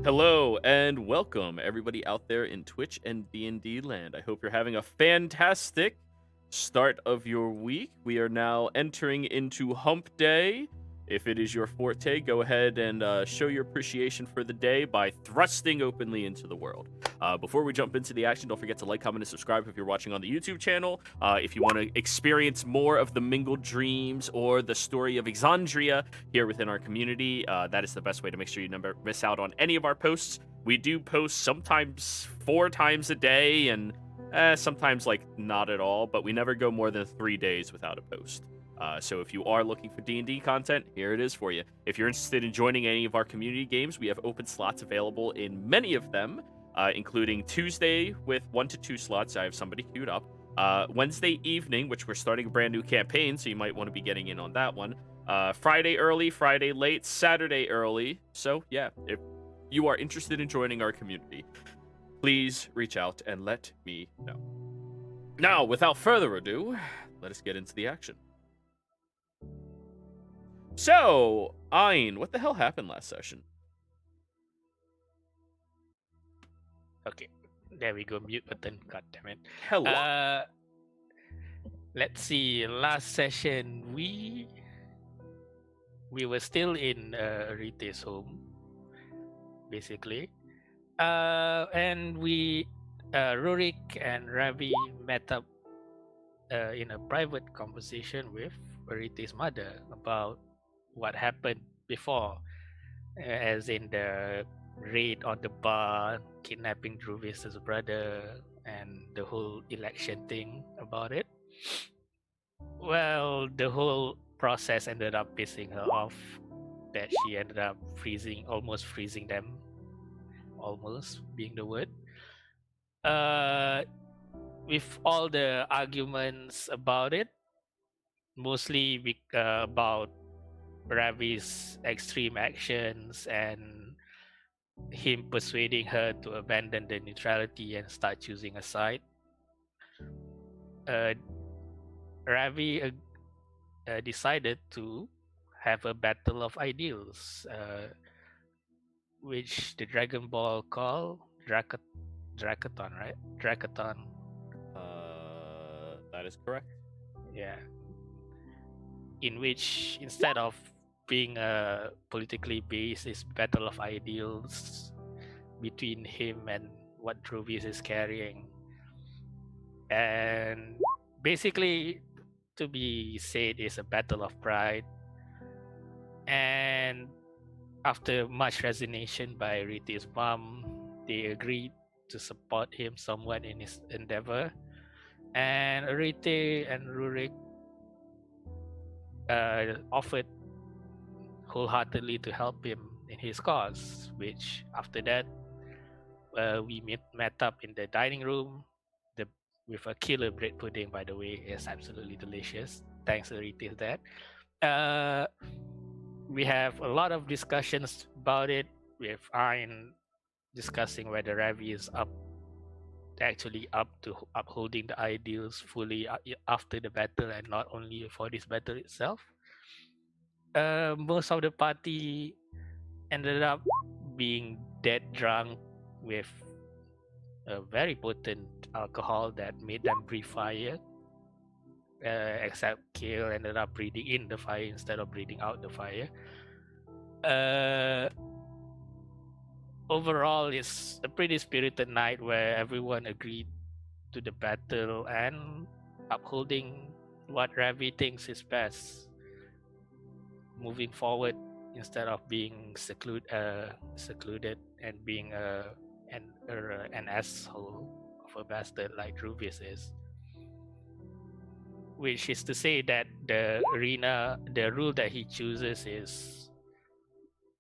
Hello and welcome everybody out there in Twitch and D&D land. I hope you're having a fantastic start of your week. We are now entering into Hump Day. If it is your forte, go ahead and show your appreciation for the day by thrusting openly into the world. Before we jump into the action, don't forget to like, comment, and subscribe if you're watching on the YouTube channel. If you want to experience more of the Mingled dreams or the story of Exandria here within our community, that is the best way to make sure you never miss out on any of our posts. We do post sometimes 4 times a day and sometimes like not at all, but we never go more than 3 days without a post. So if you are looking for D&D content, here it is for you. If you're interested in joining any of our community games, we have open slots available in many of them, including Tuesday with 1 to 2 slots. I have somebody queued up. Wednesday evening, which we're starting a brand new campaign, so you might want to be getting in on that one. Friday early, Friday late, Saturday early. So yeah, if you are interested in joining our community, please reach out and let me know. Now, without further ado, let us get into the action. So, Ayn, what the hell happened last session? Okay, there we go. Mute button. God damn it. Hello. Let's see. Last session, we were still in Rite's home, basically, and Rurik and Ravi met up in a private conversation with Rite's mother about what happened before, as in the raid on the bar, kidnapping Druvis's brother, and the whole election thing about it. Well, the whole process ended up pissing her off, that she ended up almost freezing them, almost being the word. With all the arguments about it, mostly about Ravi's extreme actions and him persuading her to abandon the neutrality and start choosing a side. Ravi decided to have a battle of ideals, which the Dragon Ball call Drakathon, right? Drakathon. That is correct. Yeah. In which, instead of being a politically based, is battle of ideals between him and what Druvis is carrying. And basically, to be said, is a battle of pride. And after much resignation by Rite's mom, they agreed to support him somewhat in his endeavor. And Rite and Rurik offered wholeheartedly to help him in his cause, which after that, we met up in the dining room with a killer bread pudding, by the way. It's absolutely delicious. Thanks, Rite's dad. We have a lot of discussions about it, with Ayn discussing whether Ravi is actually up to upholding the ideals fully after the battle and not only for this battle itself. Most of the party ended up being dead drunk with a very potent alcohol that made them breathe fire. Except Kale ended up breathing in the fire instead of breathing out the fire. Overall, it's a pretty spirited night where everyone agreed to the battle and upholding what Ravi thinks is best moving forward, instead of being secluded and being an asshole of a bastard like Rubius is. Which is to say that the rule that he chooses is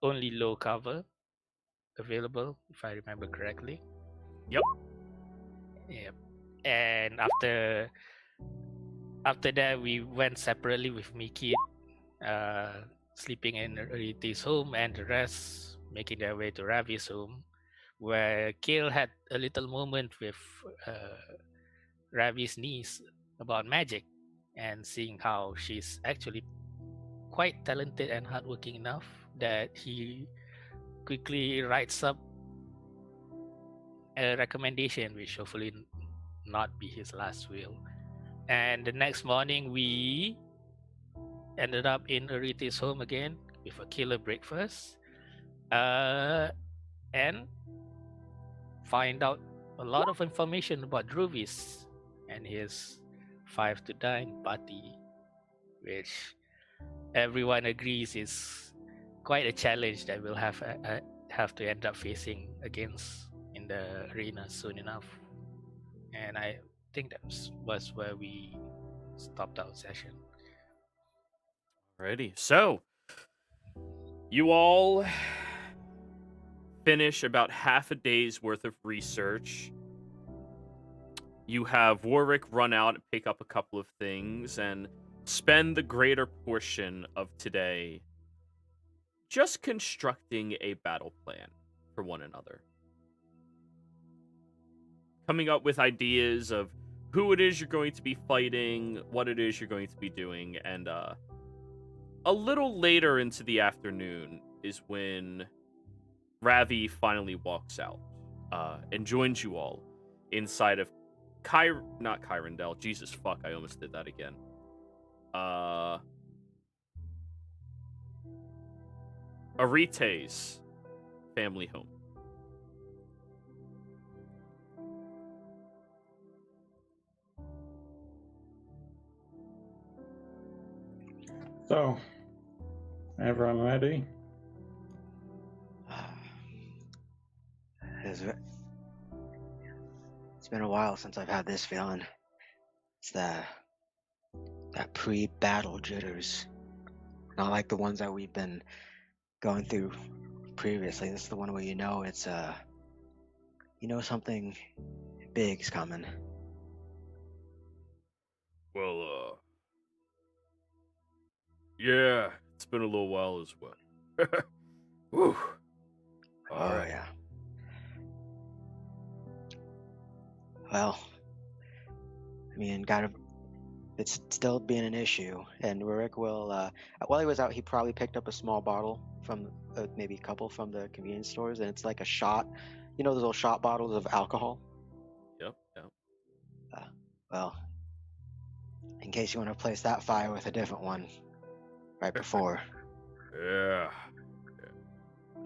only low cover available, if I remember correctly. Yep. And after that, we went separately with Miki, sleeping in Rite's home, and the rest making their way to Ravi's home, where Kale had a little moment with Ravi's niece about magic, and seeing how she's actually quite talented and hardworking enough that he quickly writes up a recommendation, which hopefully not be his last will. And the next morning, we ended up in Arite's home again with a killer breakfast, and find out a lot of information about Druvis and his 5 to 9 party, which everyone agrees is quite a challenge that we'll have to end up facing against in the arena soon enough. And I think that was where we stopped our session. Alrighty. So, you all finish about half a day's worth of research. You have Warwick run out and pick up a couple of things and spend the greater portion of today just constructing a battle plan for one another. Coming up with ideas of who it is you're going to be fighting, what it is you're going to be doing, and a little later into the afternoon is when Ravi finally walks out and joins you all inside of not Kyrendel. Jesus fuck, I almost did that again. Arite's family home. So, everyone ready? It's been a while since I've had this feeling. It's that pre-battle jitters. Not like the ones that we've been going through previously. This is the one where it's something big's coming. Well, yeah, it's been a little while as well. Whew. All right. Yeah. Well, I mean, it's still being an issue, and Rick will, while he was out, he probably picked up a small bottle from, maybe a couple from the convenience stores, and it's like a shot, those little shot bottles of alcohol? Yep. Well, in case you want to place that fire with a different one right before. Yeah.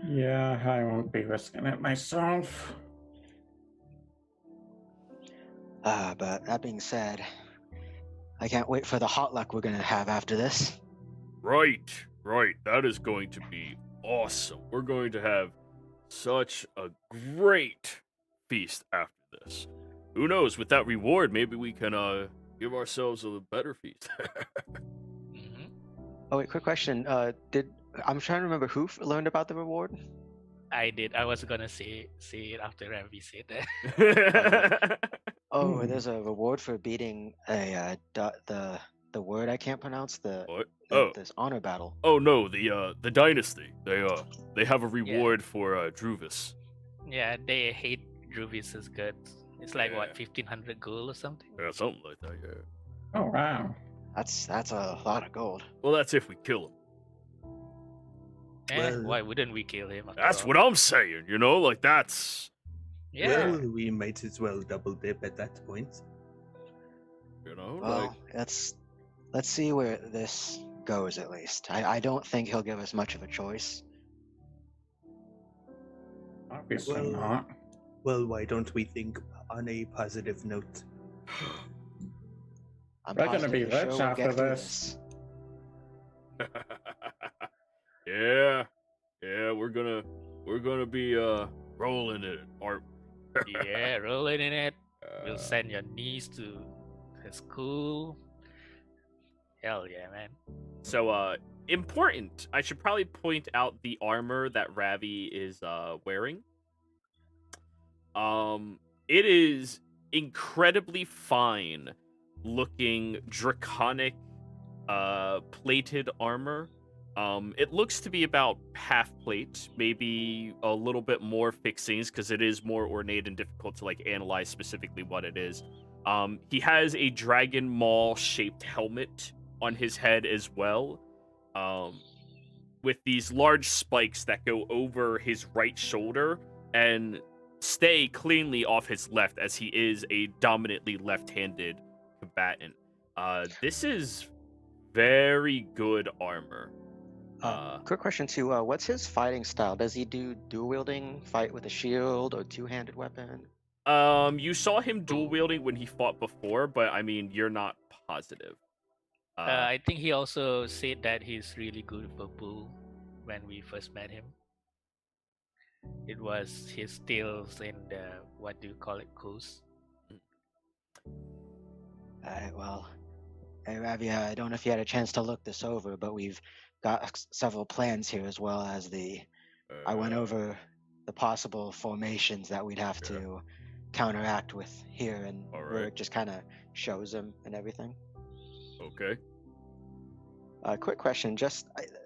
Yeah, I won't be risking it myself. But that being said, I can't wait for the hot luck we're gonna have after this. Right. That is going to be awesome. We're going to have such a great feast after this. Who knows, with that reward, maybe we can give ourselves a better feast. Mm-hmm. Oh wait, quick question. I'm trying to remember who learned about the reward? I did. I was gonna say it after Ravi said that. Oh, there's a reward for beating the word I can't pronounce. What? This honor battle. Oh no, the dynasty. They have a reward for Druvis. Yeah, they hate Druvis' guts. It's like Yeah. what, 1,500 gold or something? Yeah, something like that. Yeah. Oh, wow. That's a lot of gold. Well, that's if we kill him. Well- Why wouldn't we kill him? after That's all? what I'm saying. Like that's. Yeah. Well, we might as well double dip at that point. Well, let's see where this goes at least. I don't think he'll give us much of a choice. Obviously Well- not. Well, why don't we think on a positive note? I'm We're gonna be positive for rich we'll after get through this. yeah, we're gonna be rolling it, Art. Yeah, rolling in it. We'll send your niece to school. Hell yeah, man. So, important. I should probably point out the armor that Ravi is wearing. It is incredibly fine looking draconic plated armor. It looks to be about half plate, maybe a little bit more fixings because it is more ornate and difficult to analyze specifically what it is. He has a dragon maw shaped helmet on his head as well, with these large spikes that go over his right shoulder and stay cleanly off his left, as he is a dominantly left-handed combatant. This is very good armor. Quick question too. What's his fighting style? Does he do dual wielding, fight with a shield, or two-handed weapon? You saw him dual wielding when he fought before, but I mean, you're not positive. I think he also said that he's really good for bull when we first met him. It was his skills in the, what do you call it, course? Well, Ravi, I don't know if you had a chance to look this over, but we've got several plans here, as well as I went over the possible formations that we'd have to counteract with here, and Rurik just kind of shows him and everything. Okay. Quick question,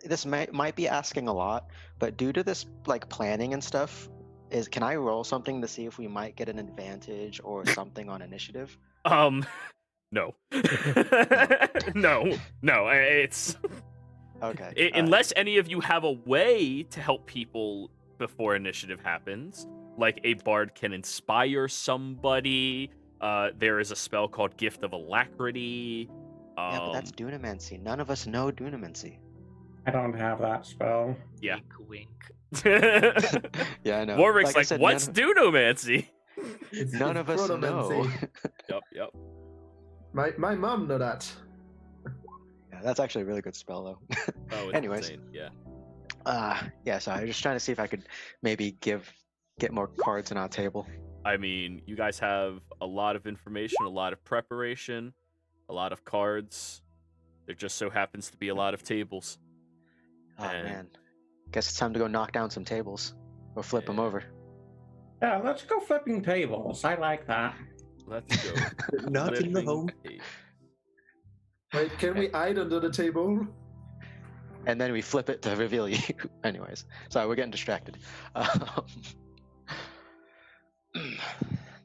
this might be asking a lot, but due to this like planning and stuff, can I roll something to see if we might get an advantage or something on initiative? No. No, it's okay. Unless any of you have a way to help people before initiative happens, like a bard can inspire somebody. There is a spell called Gift of Alacrity. Yeah, but that's Dunamancy. None of us know Dunamancy. I don't have that spell. Yeah. Wink. Yeah, I know. Warwick's like, what's Dunamancy? None of us know. Yep. My mom know that. Yeah, that's actually a really good spell, though. Oh, it's anyways. insane. Yeah. Yeah, so I was just trying to see if I could maybe get more cards on our table. I mean, you guys have a lot of information, a lot of preparation, a lot of cards. There just so happens to be a lot of tables. Oh, man. Guess it's time to go knock down some tables. Or flip them over. Yeah, let's go flipping tables. I like that. Let's go. Not in the home. Wait, can we hide under the table? And then we flip it to reveal you. Anyways, sorry, we're getting distracted.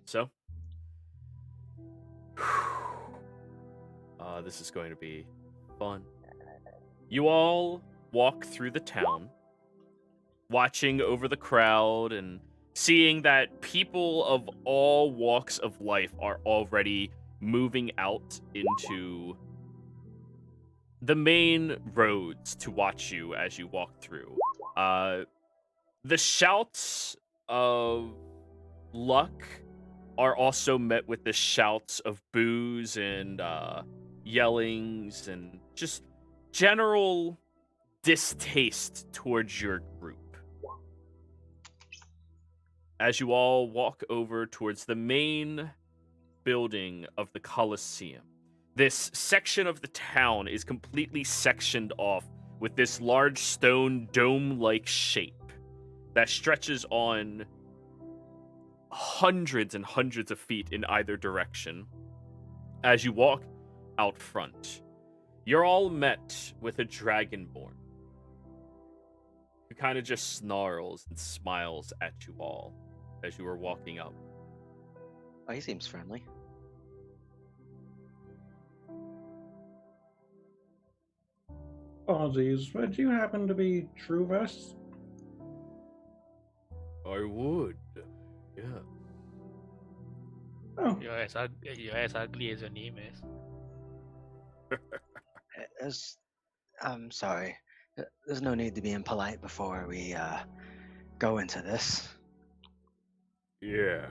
So, this is going to be fun. You all walk through the town, watching over the crowd and seeing that people of all walks of life are already moving out into the main roads to watch you as you walk through. The shouts of luck are also met with the shouts of boos and yellings and just general distaste towards your group. As you all walk over towards the main building of the Colosseum, this section of the town is completely sectioned off with this large stone dome-like shape that stretches on hundreds and hundreds of feet in either direction. As you walk out front, you're all met with a dragonborn who kind of just snarls and smiles at you all as you are walking up. Oh, he seems friendly. Apologies, would you happen to be Truvus? I would, yeah. Oh, You're as ugly as your name is. I'm sorry. There's no need to be impolite before we go into this. Yeah.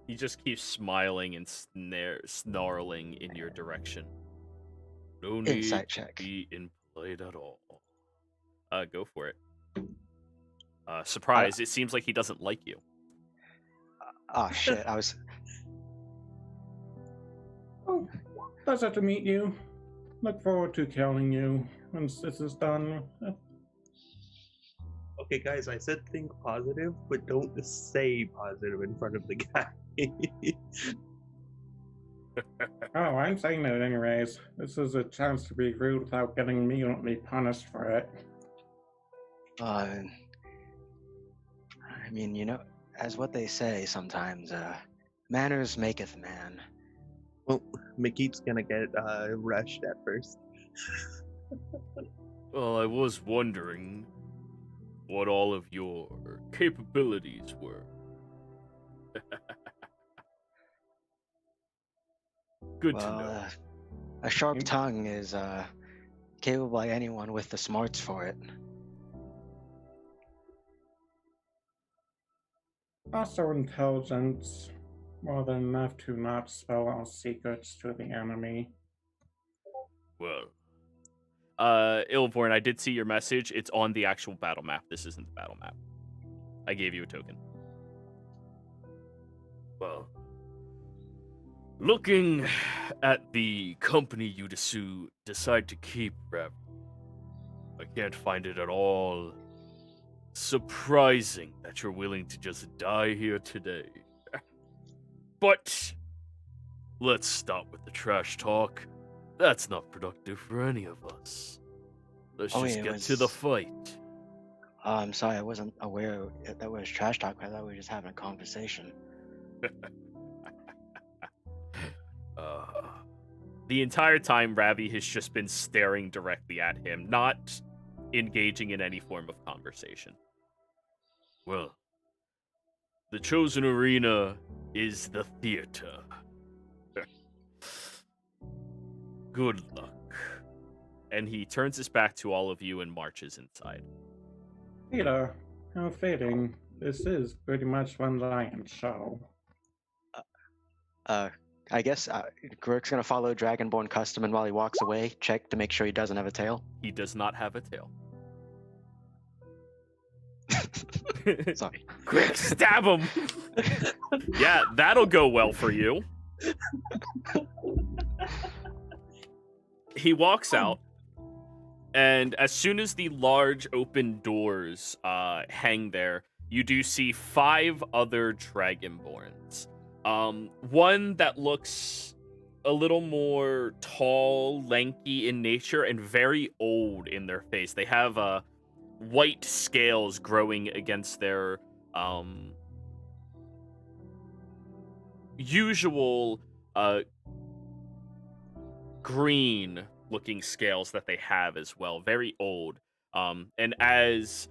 He just keeps smiling and snarling in your direction. No need Insight check. to be impolite at all. Go for it. Surprise, it seems like he doesn't like you. Oh shit, I was... oh, pleasure to meet you. Look forward to killing you once this is done. Okay, guys, I said think positive, but don't say positive in front of the guy. Oh, I'm saying that anyways. This is a chance to be rude without getting immediately punished for it. I mean, you know, as what they say sometimes, manners maketh man. Well, Mickey's gonna get rushed at first. Well, I was wondering, what all of your capabilities were. Good to know. Well, a sharp tongue is capable by anyone with the smarts for it. Also intelligence, more than enough to not spell our secrets to the enemy. Well, Ilvorn, I did see your message. It's on the actual battle map. This isn't the battle map. I gave you a token. Well, looking at the company you decide to keep, Rav, I can't find it at all surprising that you're willing to just die here today. But let's stop with the trash talk. That's not productive for any of us. Let's just get to the fight. I'm sorry, I wasn't aware that was trash talk. I thought we were just having a conversation. The entire time, Ravi has just been staring directly at him, not engaging in any form of conversation. Well, the chosen arena is the theater. Good luck. And he turns his back to all of you and marches inside. Peter, how fitting. This is pretty much one giant show. I guess Grurk's gonna follow Dragonborn custom, and while he walks away, check to make sure he doesn't have a tail. He does not have a tail. Sorry. Quick, stab him! Yeah, that'll go well for you. He walks out, and as soon as the large open doors hang there, you do see 5 other Dragonborns. One that looks a little more tall, lanky in nature, and very old in their face. They have white scales growing against their usual green-looking scales that they have as well. Very old. And as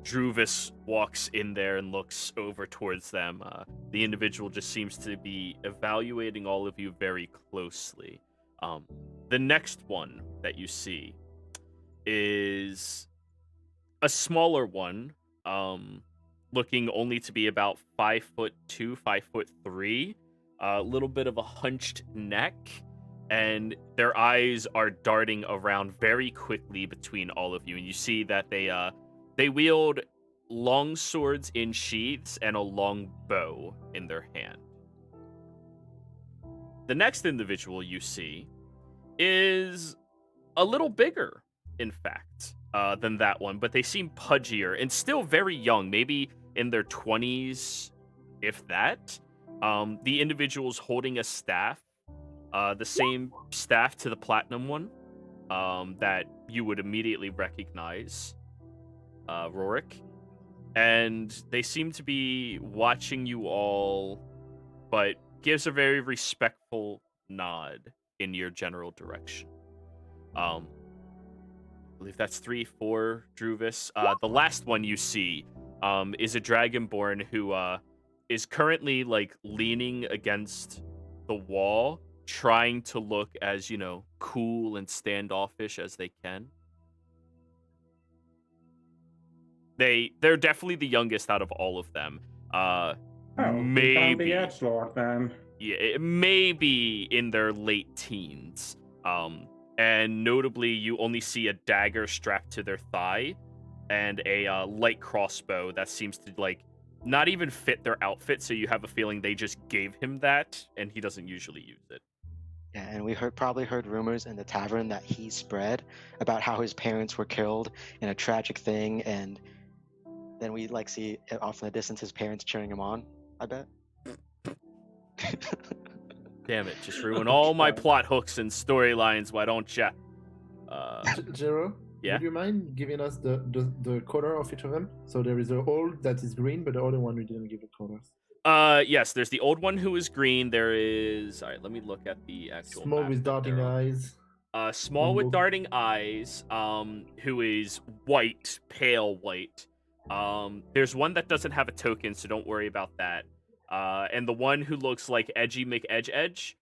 Druvis walks in there and looks over towards them, the individual just seems to be evaluating all of you very closely. The next one that you see is a smaller one, looking only to be about 5'2", 5'3", a little bit of a hunched neck, and their eyes are darting around very quickly between all of you, and you see that they wield long swords in sheaths and a long bow in their hand. The next individual you see is a little bigger, in fact, than that one, but they seem pudgier and still very young, maybe in their 20s, if that. The individual's holding a staff, the same staff to the platinum one, that you would immediately recognize, Rorik. And they seem to be watching you all, but gives a very respectful nod in your general direction. I believe that's 3, 4, Druvis. The last one you see is a Dragonborn who is currently leaning against the wall, trying to look as, cool and standoffish as they can. They're definitely the youngest out of all of them. We found the edgelord then. Yeah, it may be in their late teens. And notably, you only see a dagger strapped to their thigh and a light crossbow that seems to not even fit their outfit. So you have a feeling they just gave him that, and he doesn't usually use it. Yeah, and we probably heard rumors in the tavern that he spread about how his parents were killed in a tragic thing, and then we see off in the distance his parents cheering him on, I bet. Damn it, just ruin all my plot hooks and storylines, why don't ya? Jero, yeah? Would you mind giving us the color of each of them? So there is the old that is green, but the other one we didn't give the colors. Yes, there's the old one who is green. There is... Alright, let me look at the actual Small map with darting eyes. Small with Longbow. darting eyes, who is white, pale white. There's one that doesn't have a token, so don't worry about that. And the one who looks like Edgy McEdge,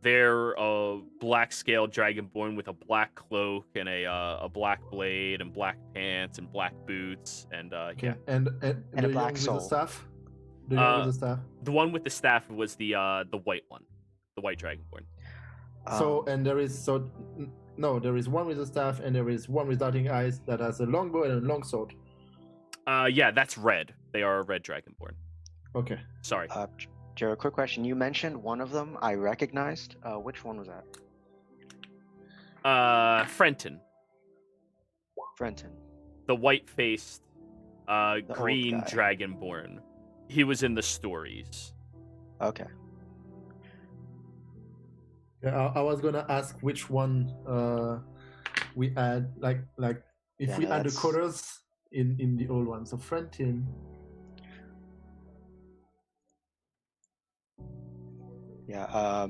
they're a black scaled dragonborn with a black cloak and a black blade and black pants and black boots and Okay. yeah. And And a the black young with soul. the staff. The young with the staff. The one with the staff was the white one, the white dragonborn. So and there is there is one with the staff and there is one with darting eyes that has a longbow and a longsword. Yeah, that's red. They are a red dragonborn. Okay. Sorry. Jared, quick question. You mentioned one of them I recognized. Which one was that? Frenton, Frenton. the white-faced, old green guy. dragonborn. He was in the stories. Okay. Yeah, I was gonna ask which one we add, like if Yeah, we no, add the that's- colors in the old one. So Frentin. Yeah.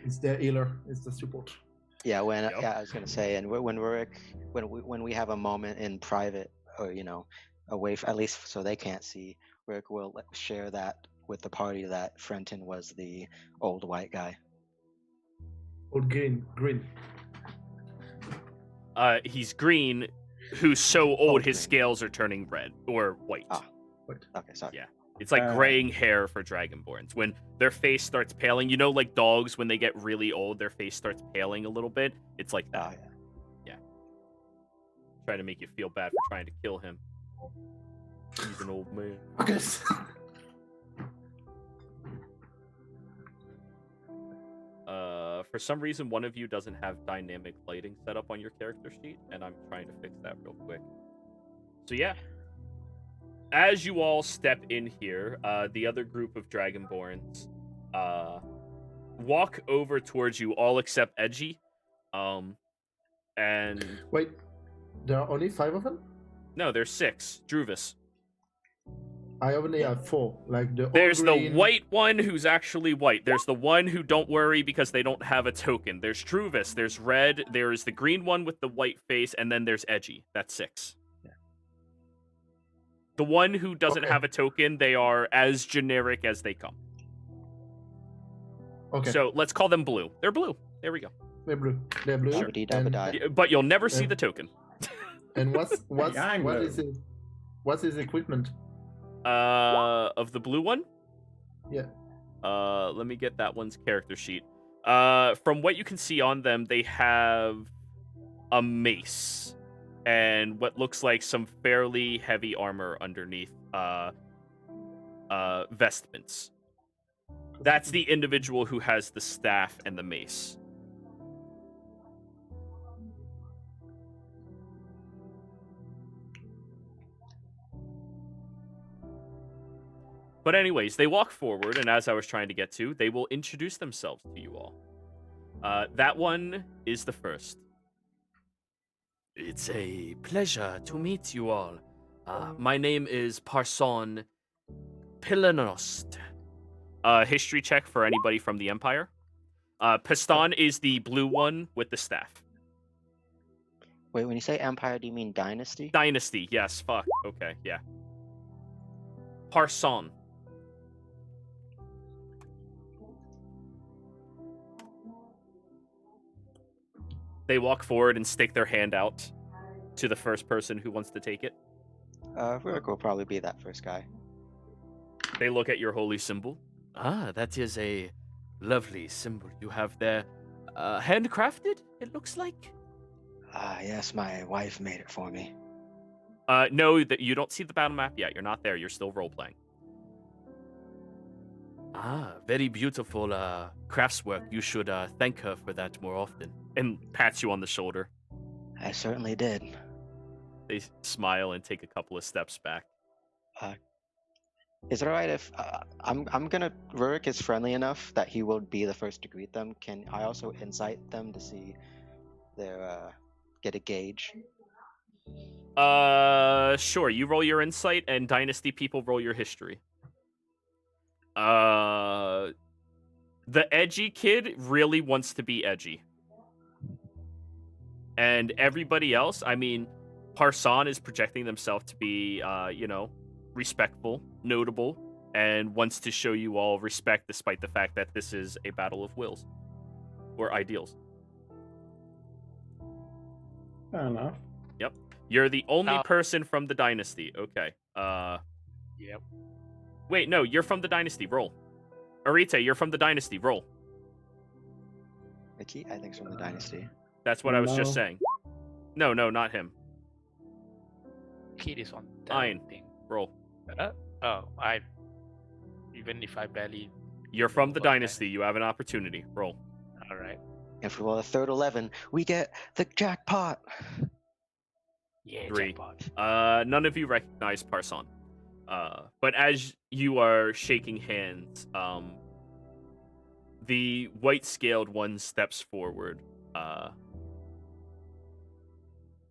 It's the healer. It's the support. Yeah. When Yep. yeah, I was gonna say, and when Rick, when we have a moment in private, or away, at least so they can't see, Rick will share that with the party that Frenton was the old white guy. Old green. He's green, who's so old his green. scales are turning red or white. Ah. Okay, sorry. Yeah. It's like graying hair for dragonborns. When their face starts paling, like dogs, when they get really old, their face starts paling a little bit. It's like that. Yeah. Trying to make you feel bad for trying to kill him. He's an old man. Okay. For some reason, one of you doesn't have dynamic lighting set up on your character sheet, and I'm trying to fix that real quick. So yeah. As you all step in here, the other group of dragonborns walk over towards you, all except Edgy. And Wait, there are only 5 of them? no, there's 6. Druvis. I only have 4. Like the There's all the green. white one who's actually white. There's the one who don't worry because they don't have a token. There's Druvis. There's red. There's the green one with the white face, and then there's Edgy. That's 6. The one who doesn't Okay. have a token, they are as generic as they come. Okay. So let's call them blue. They're blue. There we go. They're blue. They're blue. Sure. Dabba-dabba-die. But you'll never see And- the token. And what's I'm what blue. is it? What's his equipment? Of the blue one? Yeah. Let me get that one's character sheet. From what you can see on them, they have a mace and what looks like some fairly heavy armor underneath vestments. That's the individual who has the staff and the mace. But anyways, they walk forward, and as I was trying to get to, they will introduce themselves to you all. That one is the first. It's a pleasure to meet you all. My name is Parson Pilanost. History check for anybody from the Empire. Piston is the blue one with the staff. Wait, when you say empire, do you mean dynasty? Dynasty, yes, fuck. Okay, yeah. Parson. They walk forward and stick their hand out to the first person who wants to take it. Rick will probably be that first guy. They look at your holy symbol. Ah, that is a lovely symbol you have there. Handcrafted, it looks like? Ah, yes, my wife made it for me. No, that you don't see the battle map yet. You're not there. You're still role-playing. Ah, very beautiful craftswork. You should thank her for that more often. And pats you on the shoulder. I certainly did. They smile and take a couple of steps back. Is it alright if I'm gonna Rurik is friendly enough that he will be the first to greet them? Can I also incite them to see their get a gauge? Sure. You roll your insight, and Dynasty people roll your history. The edgy kid really wants to be edgy. And everybody else, I mean, Parson is projecting themselves to be, respectful, notable, and wants to show you all respect despite the fact that this is a battle of wills or ideals. Fair enough. Yep. You're the only Now- person from the dynasty. Okay. Yep. Wait, no, you're from the dynasty. Roll. Arite, you're from the dynasty. Roll. Mickey, I think, is from the dynasty. That's what I was just No. saying. No, not him. Kid is on Iron. that thing. Roll. Even if I barely. You're from the Well, okay. dynasty. You have an opportunity. Roll. All right. If we roll a third 11, we get the jackpot. Yeah. 3. Jackpot. None of you recognize Parson. But as you are shaking hands, the white-scaled one steps forward.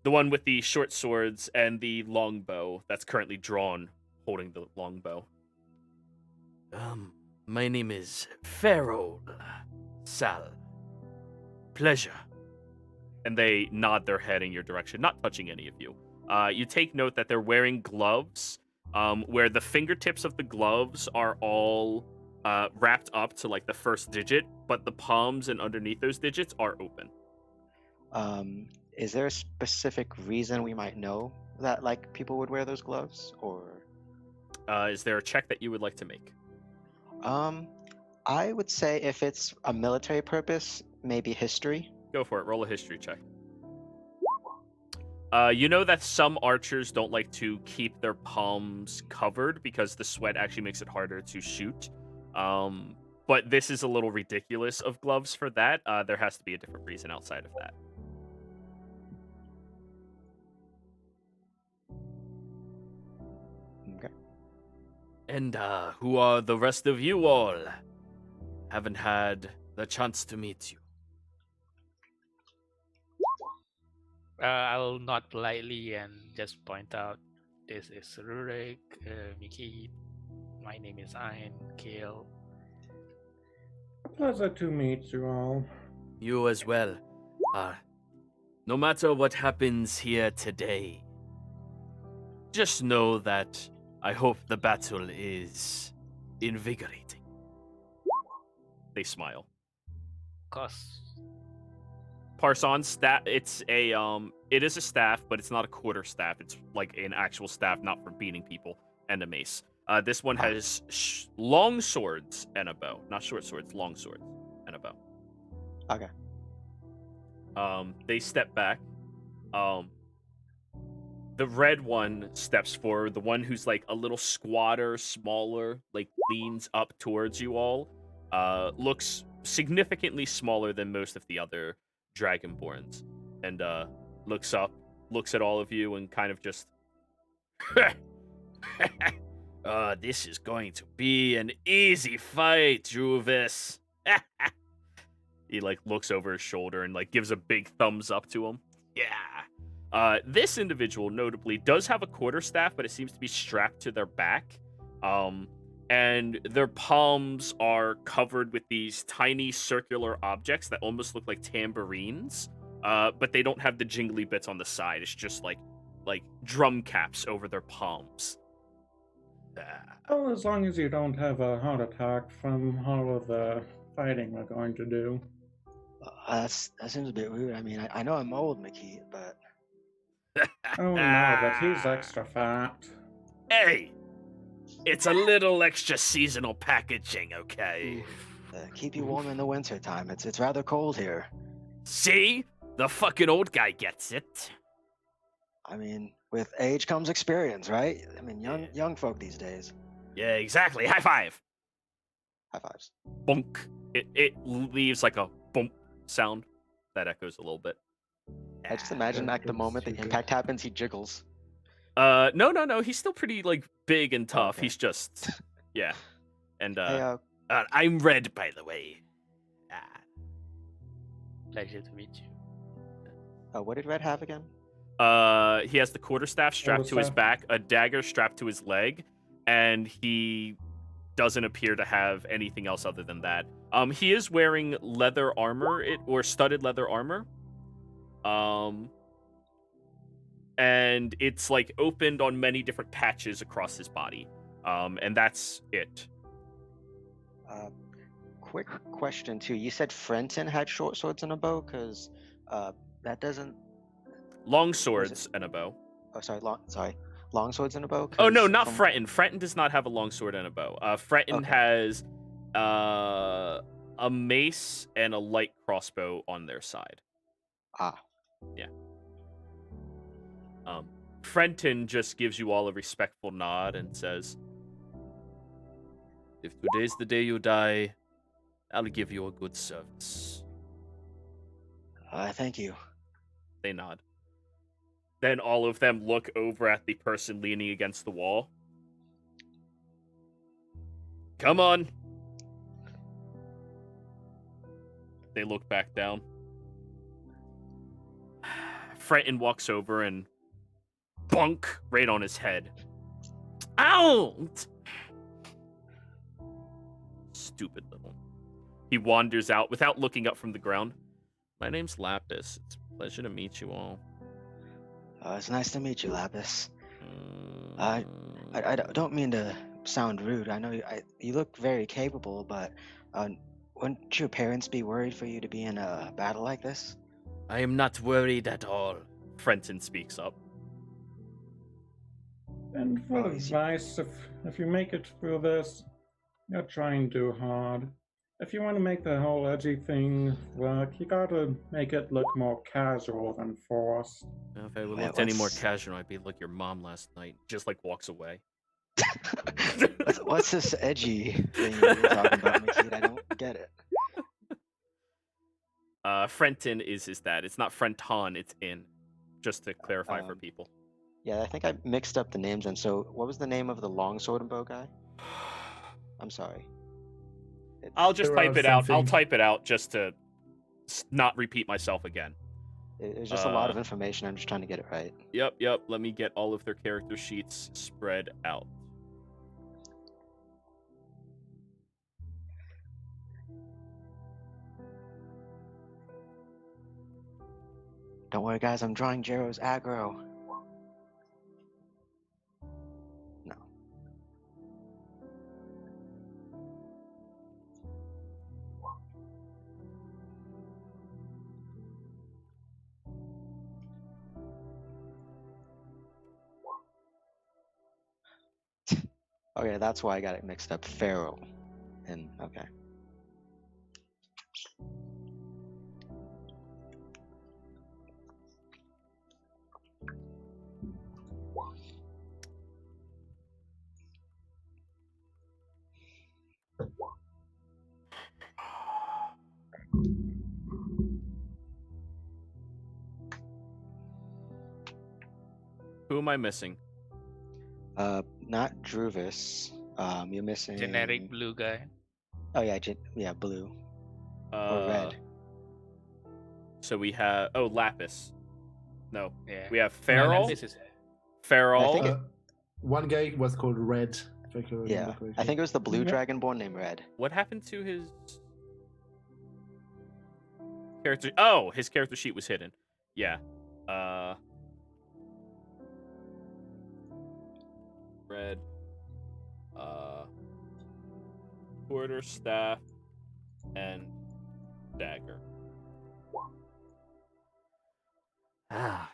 The one with the short swords and the longbow that's currently drawn, holding the longbow. My name is Pharaoh Sal. Pleasure. And they nod their head in your direction, not touching any of you. You take note that they're wearing gloves, where the fingertips of the gloves are all wrapped up to like the first digit, but the palms and underneath those digits are open. Is there a specific reason we might know that like people would wear those gloves, or? Is there a check that you would like to make? I would say if it's a military purpose, maybe history. Go for it. Roll a history check. You know that some archers don't like to keep their palms covered because the sweat actually makes it harder to shoot. But this is a little ridiculous of gloves for that. There has to be a different reason outside of that. Okay. And who are the rest of you all? Haven't had the chance to meet you. I'll nod politely and just point out this is Rurik, Mickey. My name is Ian, Kale. Pleasure to meet you all. You as well. No matter what happens here today, just know that I hope the battle is invigorating. They smile. Cause Parson's staff, it is a staff, but it's not a quarter staff. It's like an actual staff, not for beating people, and a mace. This one has long swords and a bow. Not short swords, long swords and a bow. Okay. They step back. The red one steps forward. The one who's like a little squatter, smaller, like leans up towards you all. Looks significantly smaller than most of the other Dragonborns, and looks up, looks at all of you, and kind of just, this is going to be an easy fight, Juvis. He like looks over his shoulder and like gives a big thumbs up to him. Yeah. This individual notably does have a quarterstaff, but it seems to be strapped to their back. And their palms are covered with these tiny circular objects that almost look like tambourines, but they don't have the jingly bits on the side. It's just like drum caps over their palms. Well, as long as you don't have a heart attack from all of the fighting we're going to do. That seems a bit weird. I mean, I know I'm old, Mickey, but Oh no, but he's extra fat. Hey, it's a little extra seasonal packaging, okay? keep you warm in the winter time. It's rather cold here. See? The fucking old guy gets it. I mean, with age comes experience, right? I mean, young folk these days. Yeah, exactly. High five. High fives. Bunk. It leaves like a bump sound that echoes a little bit. I just imagine that like the looks moment the super. impact happens, he jiggles. No. He's still pretty like big and tough. Okay. He's just, yeah. And Hey, I'm Red, by the way. pleasure to meet you. what did Red have again? He has the quarterstaff strapped to his Quarterstaff. back, a dagger strapped to his leg, and he doesn't appear to have anything else other than that. He is wearing leather armor, or studded leather armor. And it's like opened on many different patches across his body. And that's it. Quick question too. You said Frenton had short swords and a bow, because that doesn't. Long swords and a bow. Oh, sorry. Long swords and a bow. Oh no, 'cause not from- Frenton. Frenton does not have a long sword and a bow. Frenton Okay. has a mace and a light crossbow on their side. Ah. Frenton just gives you all a respectful nod and says, "If today's the day you die, I'll give you a good service." Thank you. They nod. Then all of them look over at the person leaning against the wall. Come on. They look back down. Frenton walks over and bunk right on his head. Ow! Stupid little. He wanders out without looking up from the ground. My name's Lapis. It's a pleasure to meet you all. It's nice to meet you, Lapis. Mm, I don't mean to sound rude. I know you look very capable, but wouldn't your parents be worried for you to be in a battle like this? I am not worried at all. Frenton speaks up. And for Oh, is he- advice, if you make it through this, you're trying too hard. If you want to make the whole edgy thing work, you gotta make it look more casual than forced. If I Wait, looked any more what's- casual, I'd be like your mom last night. Just like walks away. What's this edgy thing you're talking about, Makita? I don't get it. Frenton is his dad. It's not Frenton, it's in. Just to clarify for people. Yeah, I think I mixed up the names. And so, what was the name of the long sword and bow guy? I'm sorry. I'll just There are type it out. I'll something- type it out just to not repeat myself again. It's just a lot of information. I'm just trying to get it right. Yep. Let me get all of their character sheets spread out. Don't worry, guys. I'm drawing Jero's aggro. No. Okay, that's why I got it mixed up. Pharaoh. And okay. Who am I missing? Not Druvis. You're missing Generic blue guy. Oh yeah, blue or red. So we have Lapis. No, Yeah. we have No, Farrell. this is Farrell. I think it- One guy was called Red. If I can remember Yeah, correctly. I think it was the blue Yeah. dragonborn named Red. What happened to his character? Oh, his character sheet was hidden. Yeah. Red. Quarterstaff and dagger. Ah.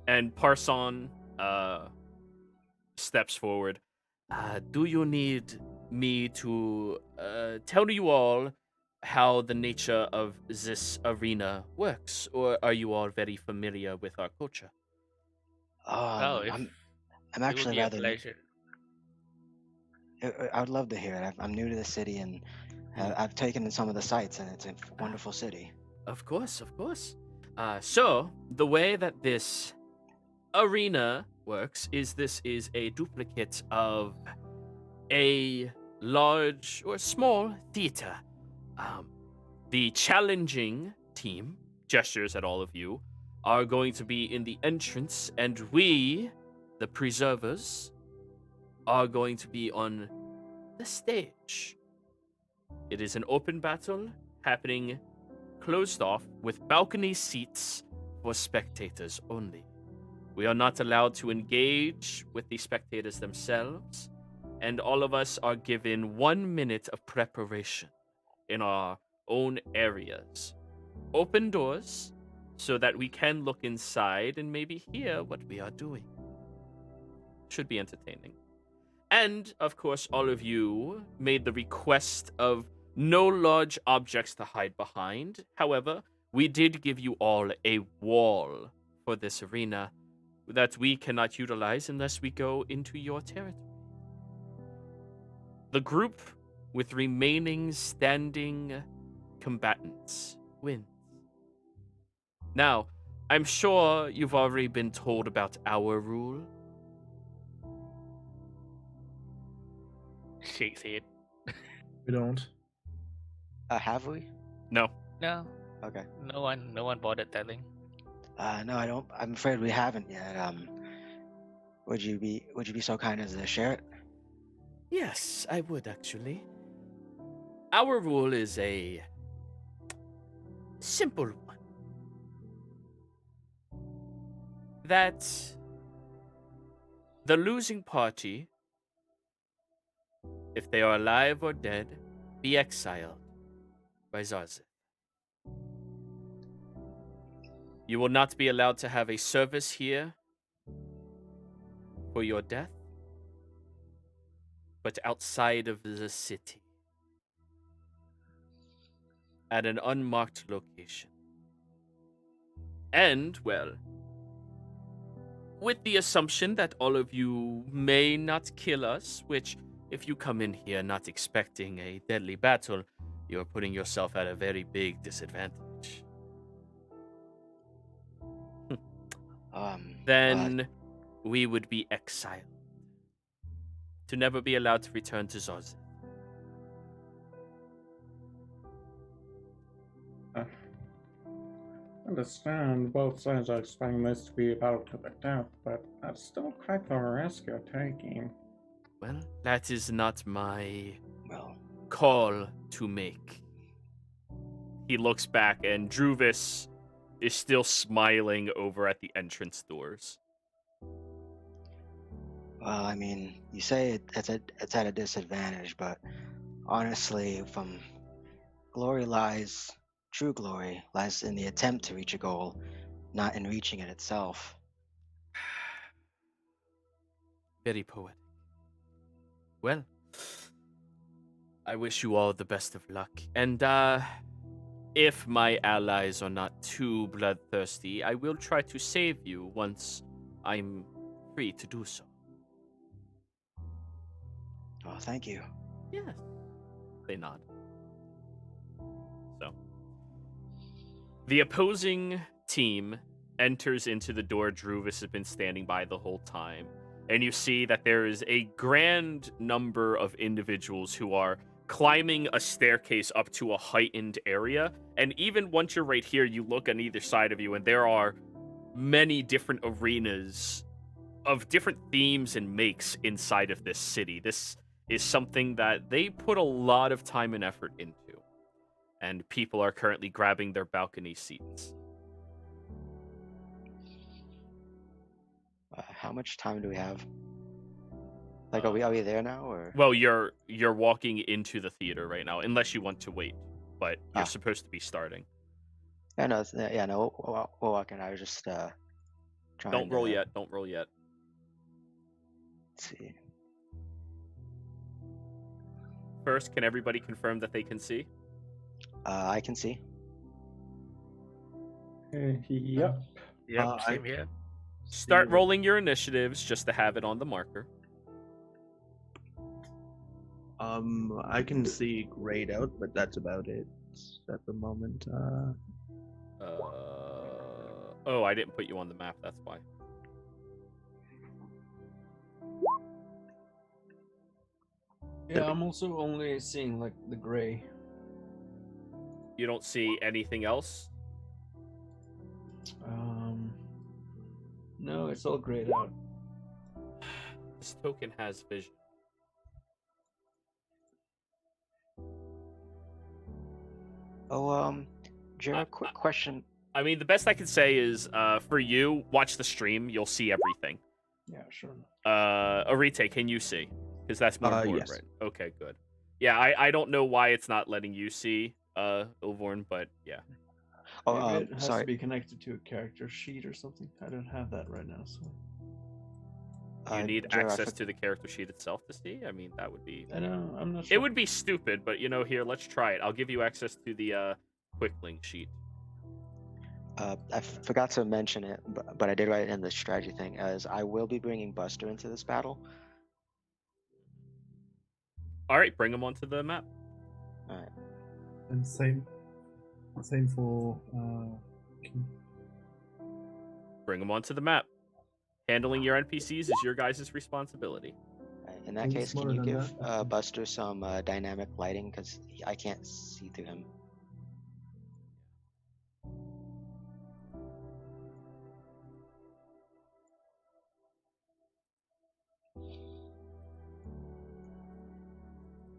And Parson steps forward. Do you need me to tell you all how the nature of this arena works, or are you all very familiar with our culture? Oh, if I'm it would actually be a rather. pleasure. I would love to hear it. I'm new to the city, and I've taken in some of the sights, and it's a wonderful city. Of course. So, the way that this arena works is this is a duplicate of a large or small theater. The challenging team, gestures at all of you, are going to be in the entrance, and we, the preservers, are going to be on the stage. It is an open battle happening closed off with balcony seats for spectators only. We are not allowed to engage with the spectators themselves, and all of us are given 1 minute of preparation in our own areas. Open doors so that we can look inside and maybe hear what we are doing. Should be entertaining. And, of course, all of you made the request of no large objects to hide behind. However, we did give you all a wall for this arena that we cannot utilize unless we go into your territory. The group with remaining standing combatants wins. Now, I'm sure you've already been told about our rule. Shakes head. We don't. Have we? No. No, Okay. no one bothered telling. No, I don't. I'm afraid we haven't yet. Would you be so kind as to share it? Yes, I would actually. Our rule is a simple one. That the losing party, if they are alive or dead, be exiled by Zarzeth. You will not be allowed to have a service here for your death, but outside of the city, at an unmarked location. And, well, with the assumption that all of you may not kill us, which, if you come in here not expecting a deadly battle, you're putting yourself at a very big disadvantage. Then we would be exiled, to never be allowed to return to Zarzeth. Understand both sides are expecting this to be a battle to the death, but that's still quite the risk you're taking. Well, that is not my Well, call to make. He looks back, and Druvis is still smiling over at the entrance doors. well, I mean, you say it's at a disadvantage, but honestly, from true glory lies in the attempt to reach a goal, not in reaching it itself. Very poetic. Well, I wish you all the best of luck. And, if my allies are not too bloodthirsty, I will try to save you once I'm free to do so. Oh, thank you. Yes. They nod. So, the opposing team enters into the door Druvis has been standing by the whole time, and you see that there is a grand number of individuals who are climbing a staircase up to a heightened area. And even once you're right here, you look on either side of you, and there are many different arenas of different themes and makes inside of this city. This is something that they put a lot of time and effort into, and people are currently grabbing their balcony seats. How much time do we have? Like, are we there now, or? Well, you're walking into the theater right now, unless you want to wait, but you're Ah. supposed to be starting. Yeah, no, we'll walk in. I was just trying. Don't roll yet. Don't roll yet. Let's see. First, can everybody confirm that they can see? I can see. Yep. Yep, same here. Start rolling your initiatives just to have it on the marker. I can see grayed out, but that's about it at the moment. Oh, I didn't put you on the map. That's why. Yeah, I'm also only seeing like the gray. You don't see anything else? No, it's all grayed out. This token has vision. Oh, Jared, quick question. I mean, the best I can say is, for you, watch the stream. You'll see everything. Yeah, sure. Arite, can you see? Because that's more important, Yes. right? Okay, good. Yeah, I don't know why it's not letting you see, Ilvorn, but yeah. Oh, Maybe it has sorry. to be connected to a character sheet or something. I don't have that right now, so. You need Jared, access to the character sheet itself to see? I mean, that would be... I know, I'm not sure. It would be stupid, but, here, let's try it. I'll give you access to the, quick link sheet. I forgot to mention it, but I did write it in the strategy thing, as I will be bringing Buster into this battle. All right, bring him onto the map. All right. And same for. Bring him onto the map. Handling your NPCs is your guys' responsibility. Right, in that Maybe case, can smaller you than give that? Buster some dynamic lighting, because I can't see through him.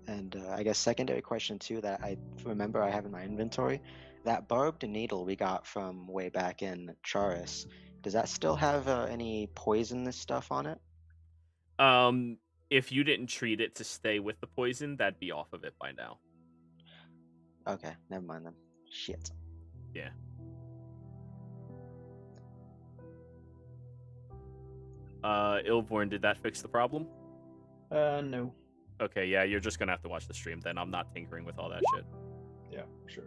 And I guess secondary question too that I remember I have in my inventory, that barbed needle we got from way back in Charis, does that still have any poisonous stuff on it? If you didn't treat it to stay with the poison, that'd be off of it by now. Okay, never mind then. Shit. Yeah. Ilvorn, did that fix the problem? No. Okay, yeah, you're just gonna have to watch the stream then. I'm not tinkering with all that shit. Yeah, sure.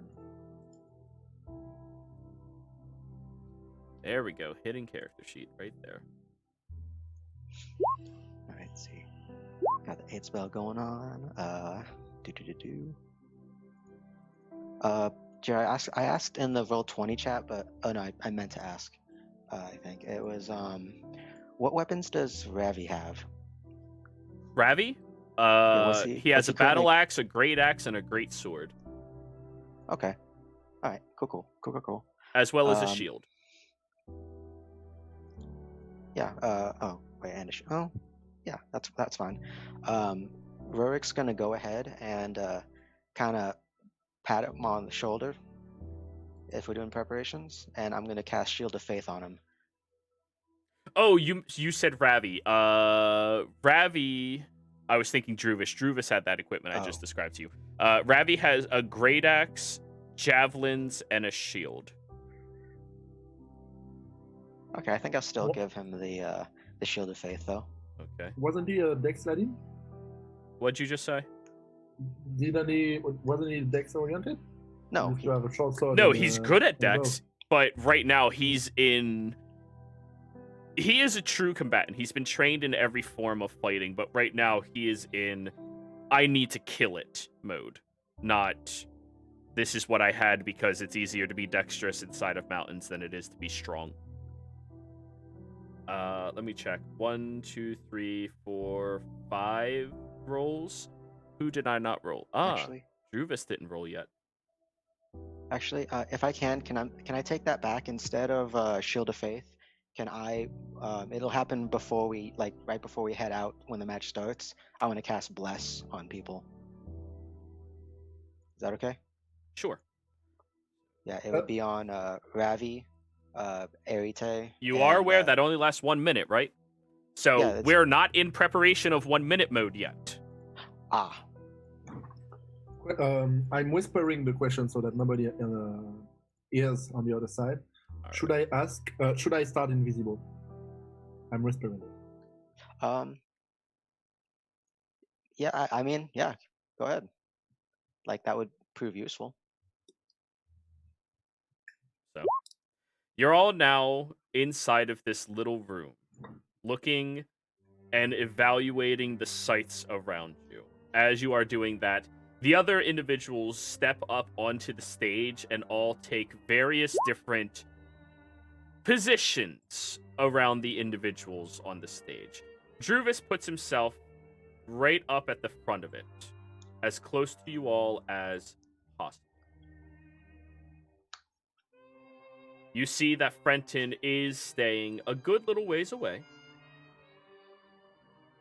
There we go. Hidden character sheet right there. Alright, let's see. Got the 8 spell going on. Jerry, I asked in the Roll20 chat, but oh no, I meant to ask. I think it was what weapons does Ravi have? Ravi? what's He has what's a he currently- battle axe, a great axe, and a great sword, Okay. Alright, cool. as well as a Um, shield. Yeah, oh, wait, and oh, yeah, that's fine. Rurik's gonna go ahead and kind of pat him on the shoulder if we're doing preparations, and I'm gonna cast Shield of Faith on him. Oh, you said Ravi. Ravi. I was thinking Druvis. Druvis had that equipment I just Oh. described to you. Ravi has a great axe, javelins, and a shield. Okay, I think I'll still What- give him the Shield of Faith though. Okay. Wasn't he a Dex Ladin? What'd you just say? Wasn't he Dex oriented? No, Used to have a short sword No, and, he's good at and a bow. Dex, but right now he is a true combatant. He's been trained in every form of fighting, but right now he is in I need to kill it mode. Not this is what I had because it's easier to be dexterous inside of mountains than it is to be strong. Let me check. 1, 2, 3, 4, 5 rolls. Who did I not roll? actually, Druvis didn't roll yet. if I can I take that back? Instead of Shield of Faith, can I? It'll happen before right before we head out when the match starts. I want to cast Bless on people. Is that okay? Sure. Yeah, it would be on Ravi, Arite. You are aware and, that only lasts 1 minute, right? So Yeah, it's- we're not in preparation of 1 minute mode yet. Ah, I'm whispering the question so that nobody hears on the other side. Should I ask? Should I start invisible? I'm whispering. yeah. I mean, yeah. Go ahead. Like that would prove useful. So you're all now inside of this little room, looking and evaluating the sights around you. As you are doing that, the other individuals step up onto the stage and all take various different positions around the individuals on the stage. Druvis puts himself right up at the front of it, as close to you all as possible. You see that Frenton is staying a good little ways away.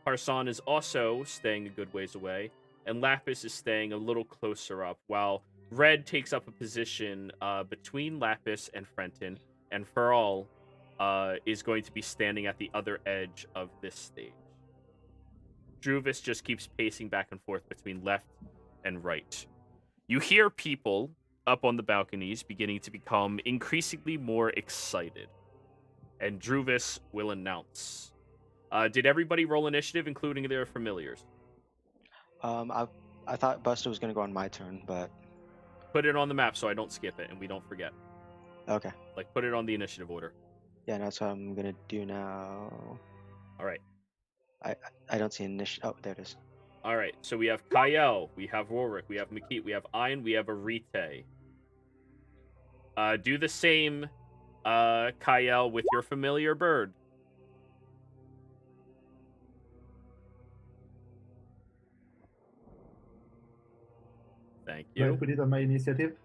Parson is also staying a good ways away, and Lapis is staying a little closer up, while Red takes up a position between Lapis and Frenton, and Feral is going to be standing at the other edge of this stage. Druvis just keeps pacing back and forth between left and right. You hear people up on the balconies beginning to become increasingly more excited. And Druvis will announce. Did everybody roll initiative, including their familiars? I thought Buster was gonna go on my turn, but Put it on the map so I don't skip it and we don't forget. okay. Like, put it on the initiative order. Yeah, that's what I'm gonna do now. All right. I don't see initiative. Oh, there it is. All right. So we have Kyle, we have Rorik, we have Makit, we have Ein, we have Arite. Do the same, Kyle, with your familiar bird. Thank Can I you. put it on my initiative?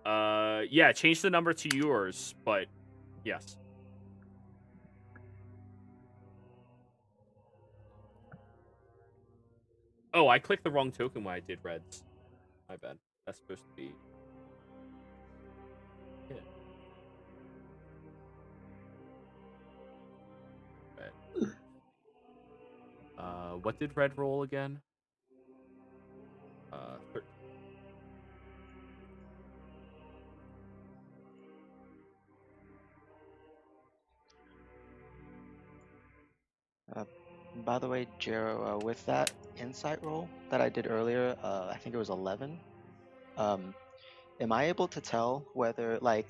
Yeah, change the number to yours, but yes. Oh, I clicked the wrong token when I did Reds. My bad. That's supposed to be... Yeah. Red. What did Red roll again? 13. By the way, Jero, with that insight roll that I did earlier, I think it was 11. Am I able to tell whether like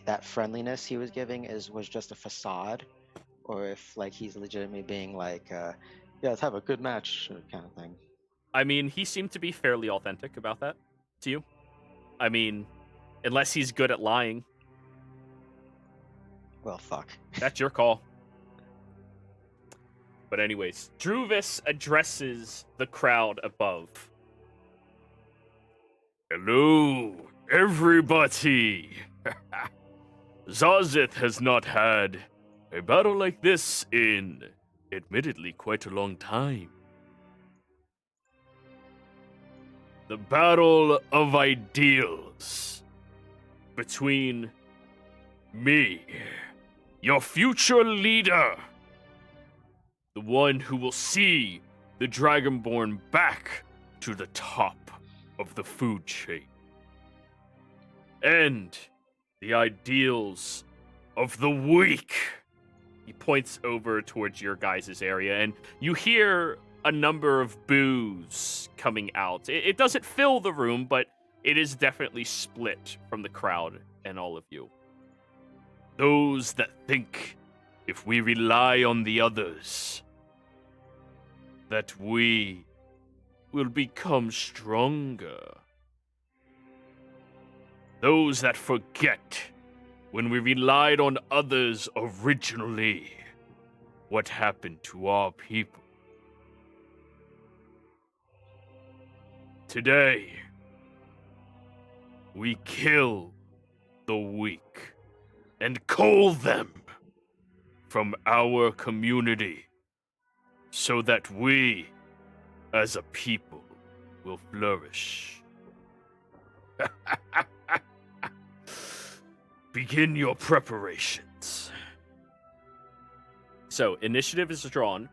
that friendliness he was giving was just a facade, or if like he's legitimately being like, yeah, let's have a good match kind of thing? I mean, he seemed to be fairly authentic about that to you. I mean, unless he's good at lying. Well, fuck. That's your call. But anyways, Druvis addresses the crowd above. Hello, everybody. Zazith has not had a battle like this in, admittedly, quite a long time. The battle of ideals between me, your future leader, the one who will see the Dragonborn back to the top of the food chain, and the ideals of the weak. He points over towards your guys' area, and you hear a number of boos coming out. It doesn't fill the room, but it is definitely split from the crowd and all of you. Those that think if we rely on the others, that we will become stronger. Those that forget when we relied on others originally, what happened to our people. Today, we kill the weak and cull them from our community so that we, as a people, will flourish. Begin your preparations. So, initiative is drawn.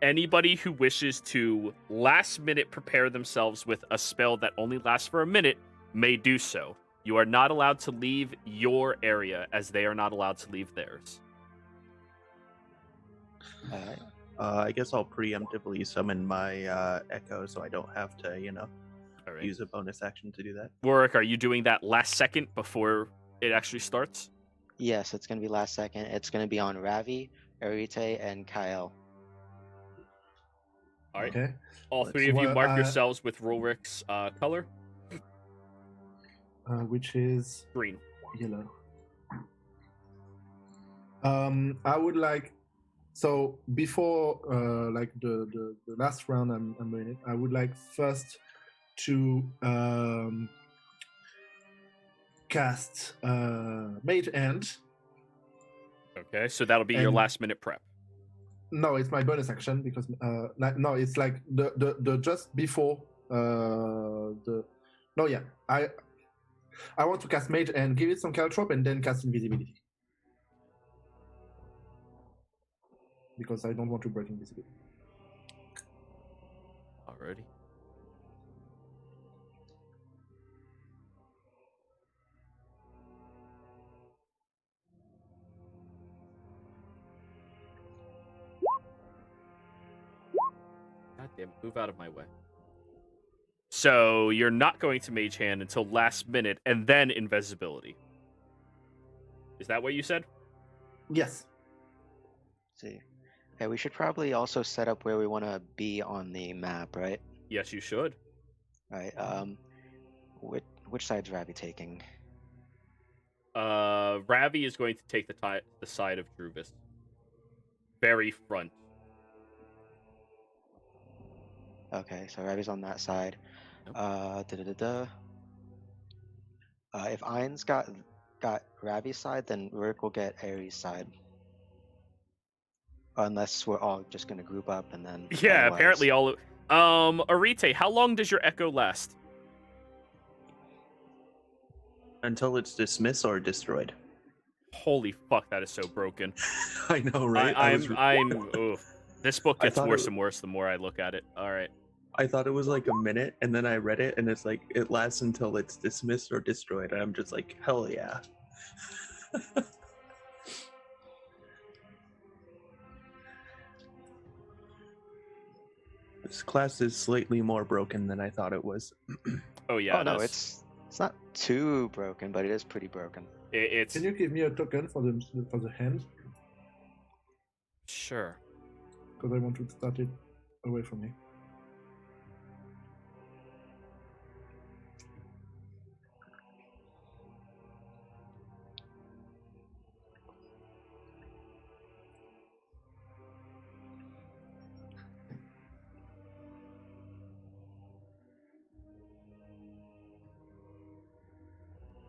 Anybody who wishes to last minute prepare themselves with a spell that only lasts for a minute may do so. You are not allowed to leave your area, as they are not allowed to leave theirs. Alright. I guess I'll preemptively summon my echo so I don't have to, All right. use a bonus action to do that. Warwick, are you doing that last second before it actually starts? Yes, it's gonna be last second. It's gonna be on Ravi, Arite, and Kyle. All right. Okay. All three of you Well, mark yourselves with Rolrick's color. Which is Green. yellow. I would like, so before like the last round I'm doing it, I would like first to cast Mage Hand. Okay, so that'll be your And- last minute prep. No, it's my bonus action because no, it's like the just before No, yeah. I want to cast Mage and give it some caltrop and then cast Invisibility. Because I don't want to break Invisibility. Alrighty. God damn, move out of my way. So you're not going to Mage Hand until last minute and then Invisibility. Is that what you said? Yes. See. Okay, we should probably also set up where we want to be on the map, right? Yes, you should. Right. Which side's Ravi taking? Ravi is going to take the side of Druvis. Very front. Okay, so Ravi's on that side. Yep. If Ain's got Ravi's side, then Rick will get Ares' side. Unless we're all just gonna group up and then. Yeah, otherwise- apparently all. Arite, how long does your echo last? Until it's dismissed or destroyed. Holy fuck, that is so broken. I know, right? This book I gets thought worse and worse the more I look at it. All right. I thought it was like a minute, and then I read it, and it's like it lasts until it's dismissed or destroyed. And I'm just like, hell yeah. This class is slightly more broken than I thought it was. Oh yeah. Oh no, it is. it's not too broken, but it is pretty broken. It's Can you give me a token for the hand? sure. Because I want to start it away from me.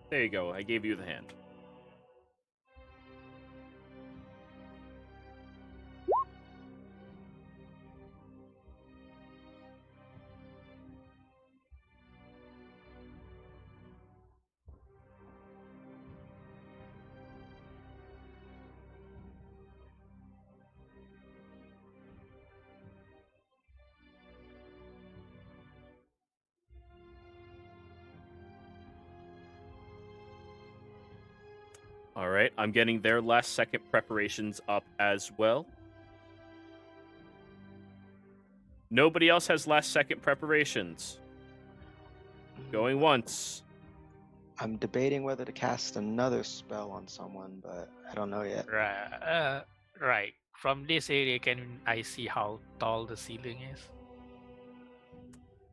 There you go. I gave you the hand. All right, I'm getting their last second preparations up as well. Nobody else has last second preparations. Going once. I'm debating whether to cast another spell on someone, but I don't know yet. Right. From this area, can I see how tall the ceiling is?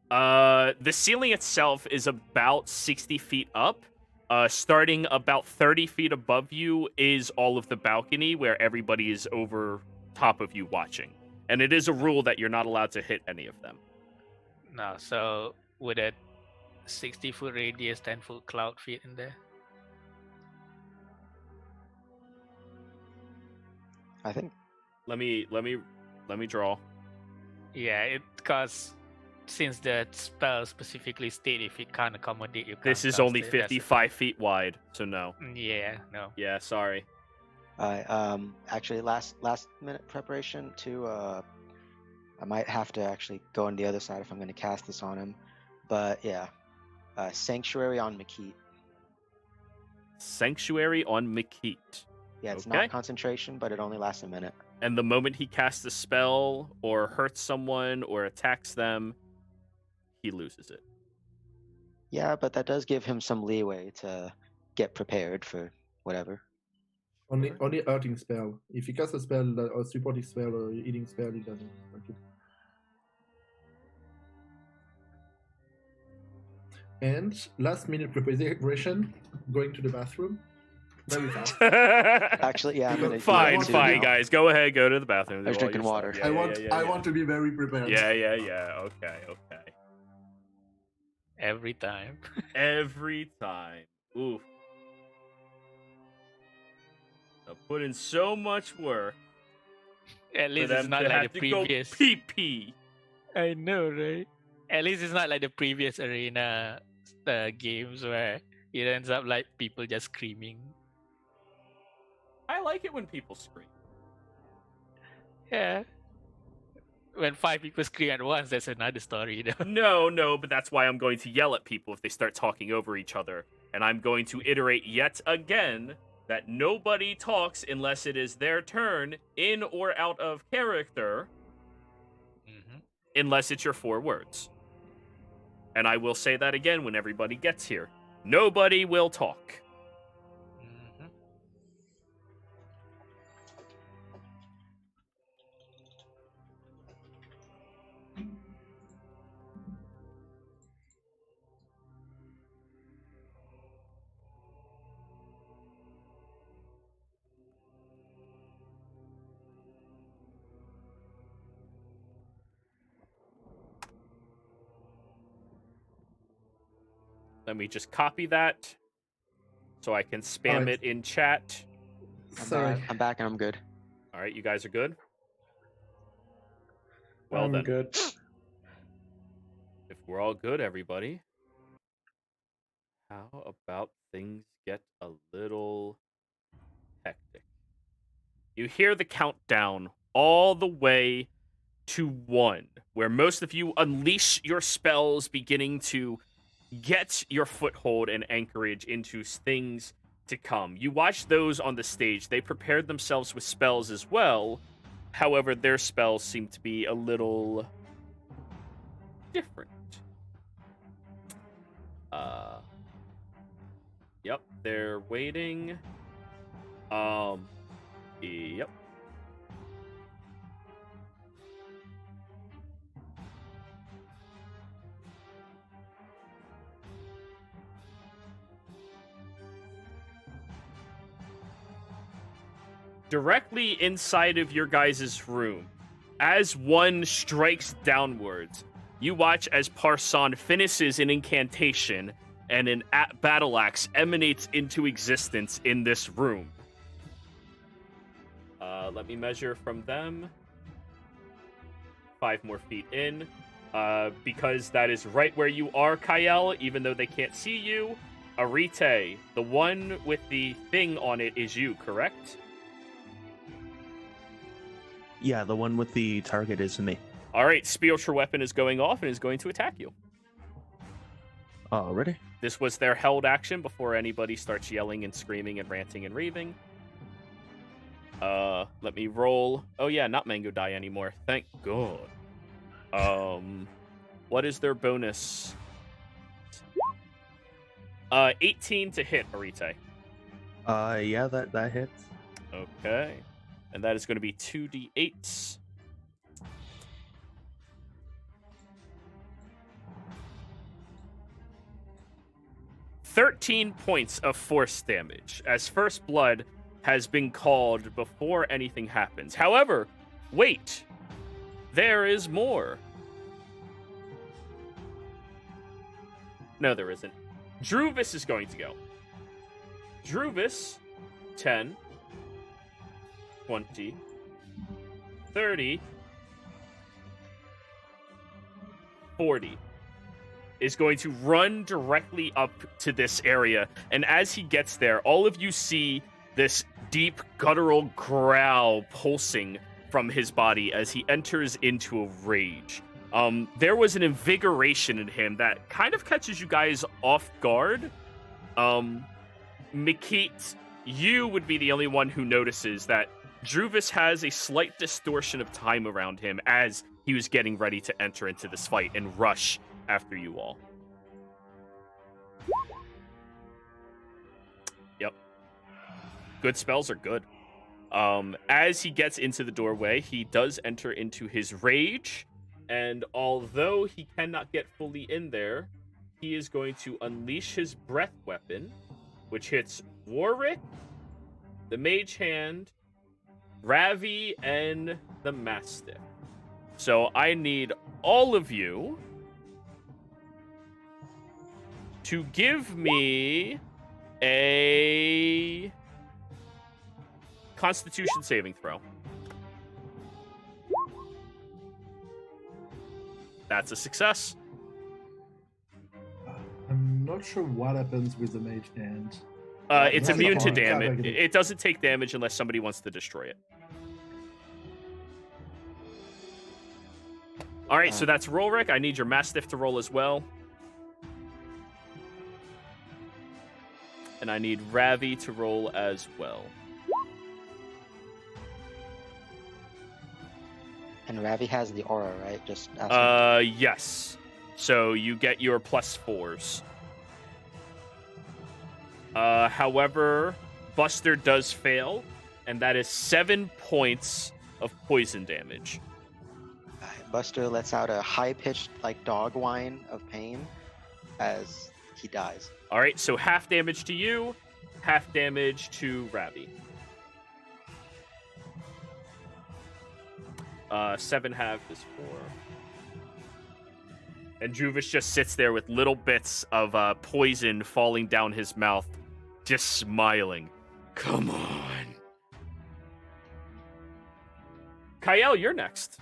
The ceiling itself is about 60 feet up. Starting about 30 feet above you is all of the balcony where everybody is over top of you watching. And it is a rule that you're not allowed to hit any of them. No, so would a 60-foot radius, 10-foot cloud fit in there? I think. Let me draw. Yeah, because since the spell specifically state if it can't accommodate you. This is only 55 feet wide, so no. Yeah, no. Yeah, sorry. Actually, last minute preparation to. I might have to actually go on the other side if I'm going to cast this on him, but yeah, Sanctuary on Makit. Sanctuary on Makit. Yeah, it's Okay. not concentration, but it only lasts a minute. And the moment he casts a spell or hurts someone or attacks them, he loses it. Yeah, but that does give him some leeway to get prepared for whatever. Only hurting spell. If he casts a spell or supporting spell or eating spell, it doesn't work it. And last minute preparation, going to the bathroom. Very fast. Actually, yeah, I'm gonna. Fine, do that too fine, now. guys. Go ahead, go to the bathroom. I was do all drinking your water. stuff. I want to be very prepared. Yeah. Okay. Every time. Every time. Oof. I put in so much work At for least them it's not to like have the to go previous. pee. I know, right? At least it's not like the previous arena those games where it ends up like people just screaming. I like it when people scream. Yeah. When 5 people scream at once, that's another story, though. No, but that's why I'm going to yell at people if they start talking over each other. And I'm going to iterate yet again that nobody talks unless it is their turn, in or out of character, unless it's your 4 words. And I will say that again when everybody gets here. Nobody will talk. Let me just copy that so I can spam Alright. it in chat. Sorry. I'm back and I'm good. All right, you guys are good? Well I'm then, good. if we're all good, everybody, how about things get a little hectic? You hear the countdown all the way to 1, where most of you unleash your spells, beginning to get your foothold and anchorage into things to come. You watch those on the stage. They prepared themselves with spells as well. However, their spells seem to be a little different. Yep, they're waiting. Yep. Directly inside of your guys' room, as one strikes downwards, you watch as Parson finishes an incantation and an battle axe emanates into existence in this room. Let me measure from them. 5 more feet in. Because that is right where you are, Kyle, even though they can't see you. Arite, the one with the thing on it is you, correct? Yeah, the one with the target is me. All right, spiritual weapon is going off and is going to attack you. Already? This was their held action before anybody starts yelling and screaming and ranting and raving. Let me roll. Oh yeah, not mango die anymore. Thank God. What is their bonus? 18 to hit, Arite. Yeah, that hits. Okay. And that is going to be 2d8s. "13 points of force damage, as first blood has been called before anything happens. However, wait, there is more. No, there isn't. Druvis is going to go. Druvis, 10, 20, 30, 40. Is going to run directly up to this area. And as he gets there, all of you see this deep guttural growl pulsing from his body as he enters into a rage. There was an invigoration in him that kind of catches you guys off guard. Mikit, you would be the only one who notices that Druvis has a slight distortion of time around him as he was getting ready to enter into this fight and rush after you all. Yep. Good spells are good. As he gets into the doorway, he does enter into his rage, and although he cannot get fully in there, he is going to unleash his breath weapon, which hits Warwick, the Mage Hand, Ravi, and the Mastiff. So I need all of you to give me a Constitution saving throw. That's a success. I'm not sure what happens with the mage hand. It's That's immune to not hard. damage. It doesn't take damage unless somebody wants to destroy it. All right, so that's Rolric. I need your Mastiff to roll as well. And I need Ravi to roll as well. And Ravi has the aura, right? Just asking. Yes. So you get your +4s. However, Buster does fail, and that is 7 points of poison damage. Buster lets out a high-pitched, like, dog whine of pain as he dies. All right, so half damage to you, half damage to Ravi. 7 half is 4. And Juvis just sits there with little bits of poison falling down his mouth, just smiling. Come on. Kyle, you're next.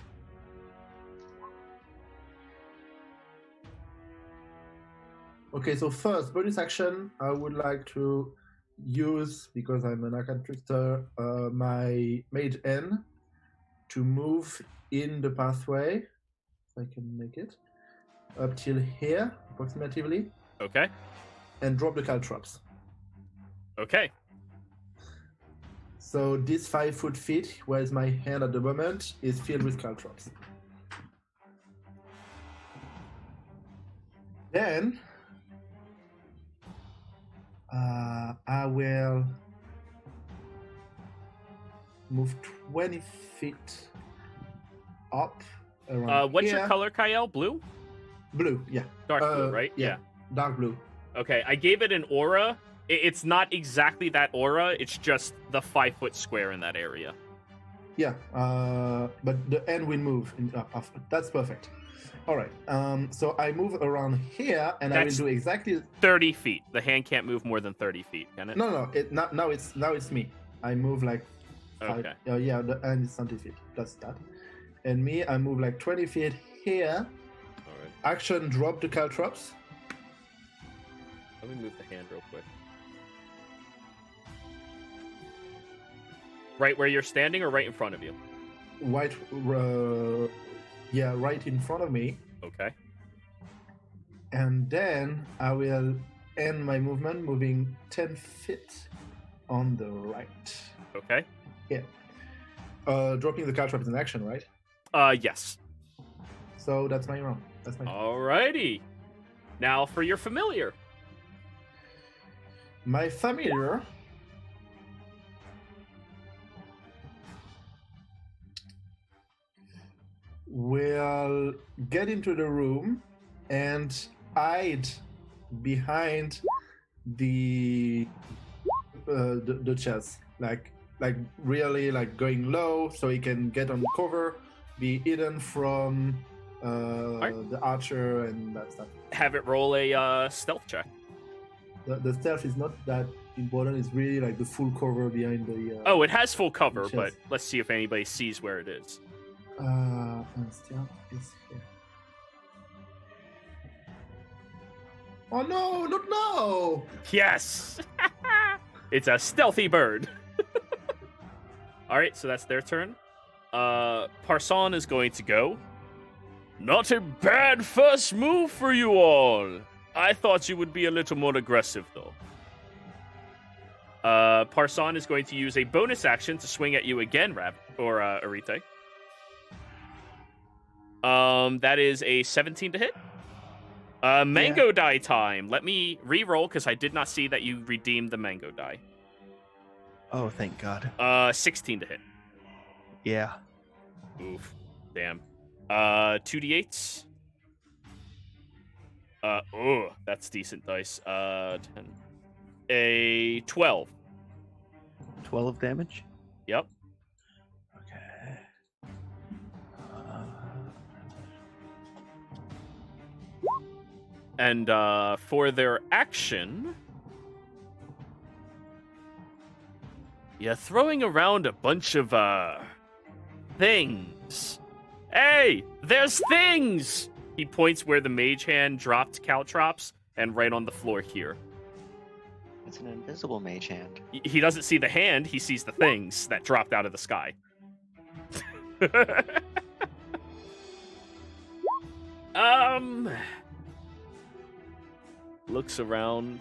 Okay, so first, bonus action, I would like to use, because I'm an arcane trickster, my Mage N to move in the pathway, if I can make it, up till here, approximately, Okay. and drop the caltrops. Okay. So this 5 feet, where is my hand at the moment, is filled with caltrops. Then I will move 20 feet up around What's here. your color, Kyle? Blue? Blue, yeah. Dark blue, right? Yeah, dark blue. Okay, I gave it an aura. It's not exactly that aura. It's just the 5 foot square in that area. Yeah, but the end will move. That's perfect. All right. So I move around here, and That's I will do exactly 30 feet. The hand can't move more than 30 feet, can it? No. Now it's me. I move like 5. Okay. Yeah, the end is 20 feet. That's that. And me, I move like 20 feet here. All right. Action, drop the caltrops. Let me move the hand real quick. Right where you're standing or right in front of you? Right in front of me. Okay. And then I will end my movement, moving 10 feet on the right. Okay. Yeah. Dropping the caltrops in action, right? Yes. So that's my round. That's my. Alrighty. Now for your familiar. My familiar will get into the room and hide behind the chest, like really like going low, so he can get on cover, be hidden from the archer and that stuff. Have it roll a stealth check. The stealth is not that important. It's really like the full cover behind the. Oh, it has full cover, chest. but let's see if anybody sees where it is. And stealth is here. Oh no! Not now! Yes! It's a stealthy bird. All right, so that's their turn. Parson is going to go. Not a bad first move for you all. I thought you would be a little more aggressive, though. Parson is going to use a bonus action to swing at you again, Arite. That is a 17 to hit. Mango die time. Let me re-roll because I did not see that you redeemed the mango die. Oh, thank God. 16 to hit. Yeah. Oof. Damn. 2d8s. Oh, that's decent dice. 10. A 12. 12 damage? Yep. Okay. And for their action, you're throwing around a bunch of things. Hey, there's things! He points where the mage hand dropped caltrops. and right on the floor here. It's an invisible mage hand. He doesn't see the hand, he sees the things that dropped out of the sky. Looks around.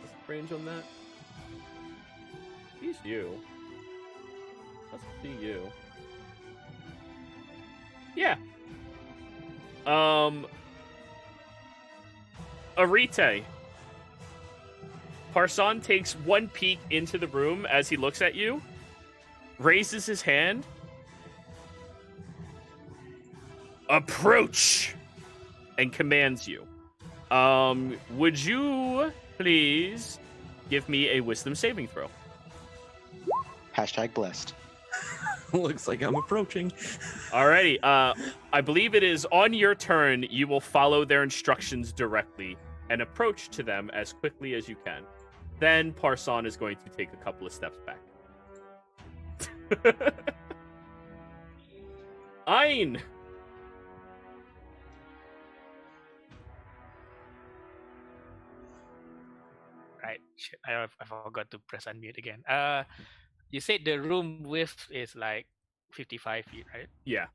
What's the range on that? Sees you. Doesn't see you. Yeah. Arite. Parson takes one peek into the room as he looks at you, raises his hand. Approach! And commands you. Would you please give me a wisdom saving throw? Hashtag blessed. Looks like I'm approaching. Alrighty, I believe it is on your turn. You will follow their instructions directly and approach to them as quickly as you can. Then Parson is going to take a couple of steps back. Ein! Right. Shit, I forgot to press unmute again. You said the room width is like 55 feet, right? Yeah.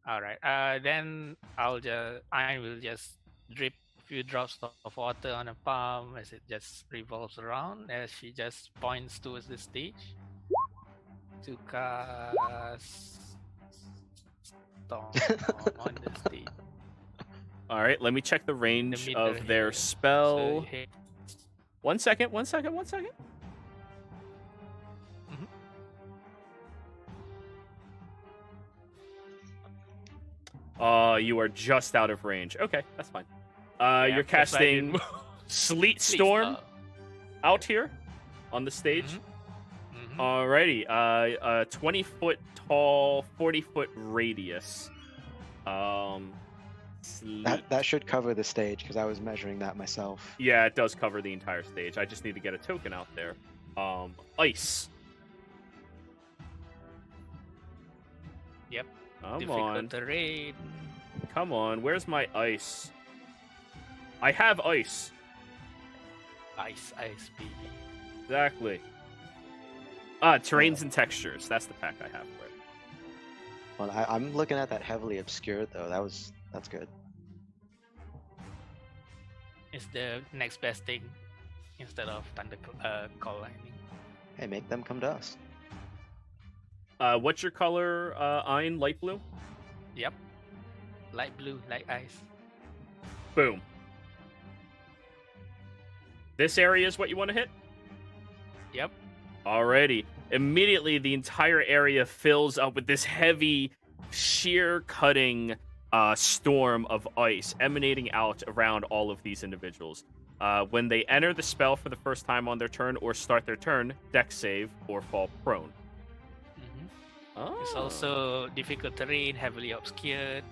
All right. Then I will just drip a few drops of water on her palm as it just revolves around as she just points towards the stage to cast Storm on the stage. Alright, let me check the range middle of their here. spell. So it hits. 1 second. You are just out of range. Okay, that's fine. Yeah, You're that's why I didn't casting move. Sleet Please, Storm out here on the stage. Mhm. Alrighty, a 20-foot tall, 40-foot radius. Sleet. That should cover the stage because I was measuring that myself. Yeah, it does cover the entire stage. I just need to get a token out there. Ice. Yep. Come Difficult on. terrain. Come on. Where's my ice? I have ice. Ice, baby. Exactly. Terrains and textures. That's the pack I have for it. Well, I'm looking at that heavily obscured though. That's good. It's the next best thing instead of thunder call lightning. Hey, make them come to us. What's your color, Ein? Light blue? Yep. Light blue, like ice. Boom. This area is what you want to hit? Yep. Alrighty. Immediately, the entire area fills up with this heavy, sheer-cutting storm of ice emanating out around all of these individuals. When they enter the spell for the first time on their turn or start their turn, dex save or fall prone. Oh. It's also difficult terrain, heavily obscured.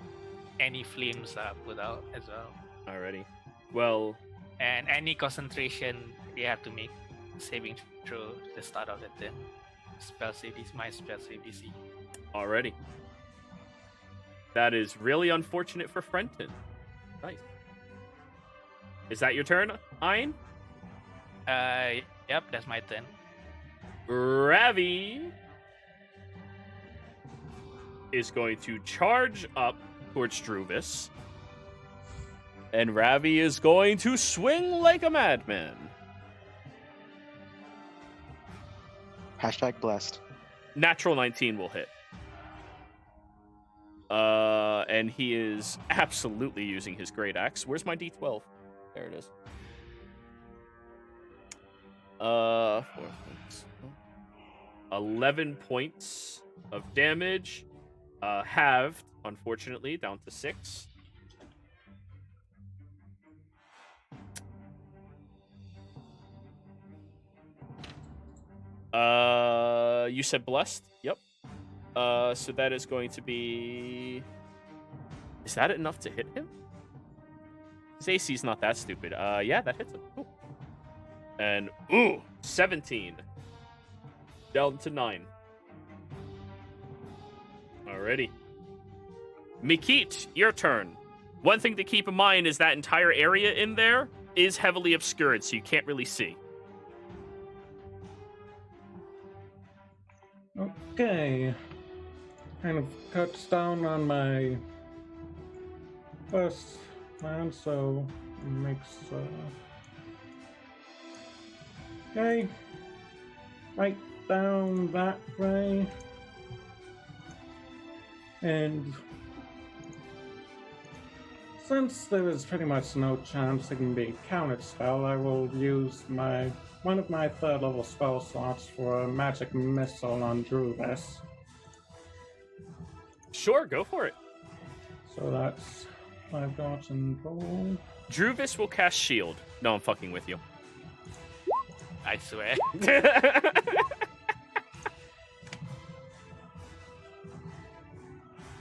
Any flames are put out as well. Alrighty. Well, And any concentration, you have to make saving throw the start of the turn. Spell save is my spell save DC. already. That is really unfortunate for Frenton. Nice. Is that your turn, Ein? Yep, that's my turn. Ravi is going to charge up towards Struvis. And Ravi is going to swing like a madman. Hashtag blessed. Natural 19 will hit. And he is absolutely using his great axe. Where's my D12? There it is. 4 points. 11 points of damage. Halved, unfortunately, down to 6. You said blessed? Yep. So that is going to be... Is that enough to hit him? His AC's not that stupid. Yeah, that hits him. Cool. And, 17. Down to 9. Alrighty. Mikit, your turn. One thing to keep in mind is that entire area in there is heavily obscured, so you can't really see. Okay. Kind of cuts down on my first man, so makes okay. Right down that way. And since there is pretty much no chance it can be counted spell, I will use one of my third level spell slots for a magic missile on Druvis. Sure, go for it. So that's 5 dots and roll. Druvis will cast shield. No, I'm fucking with you. I swear.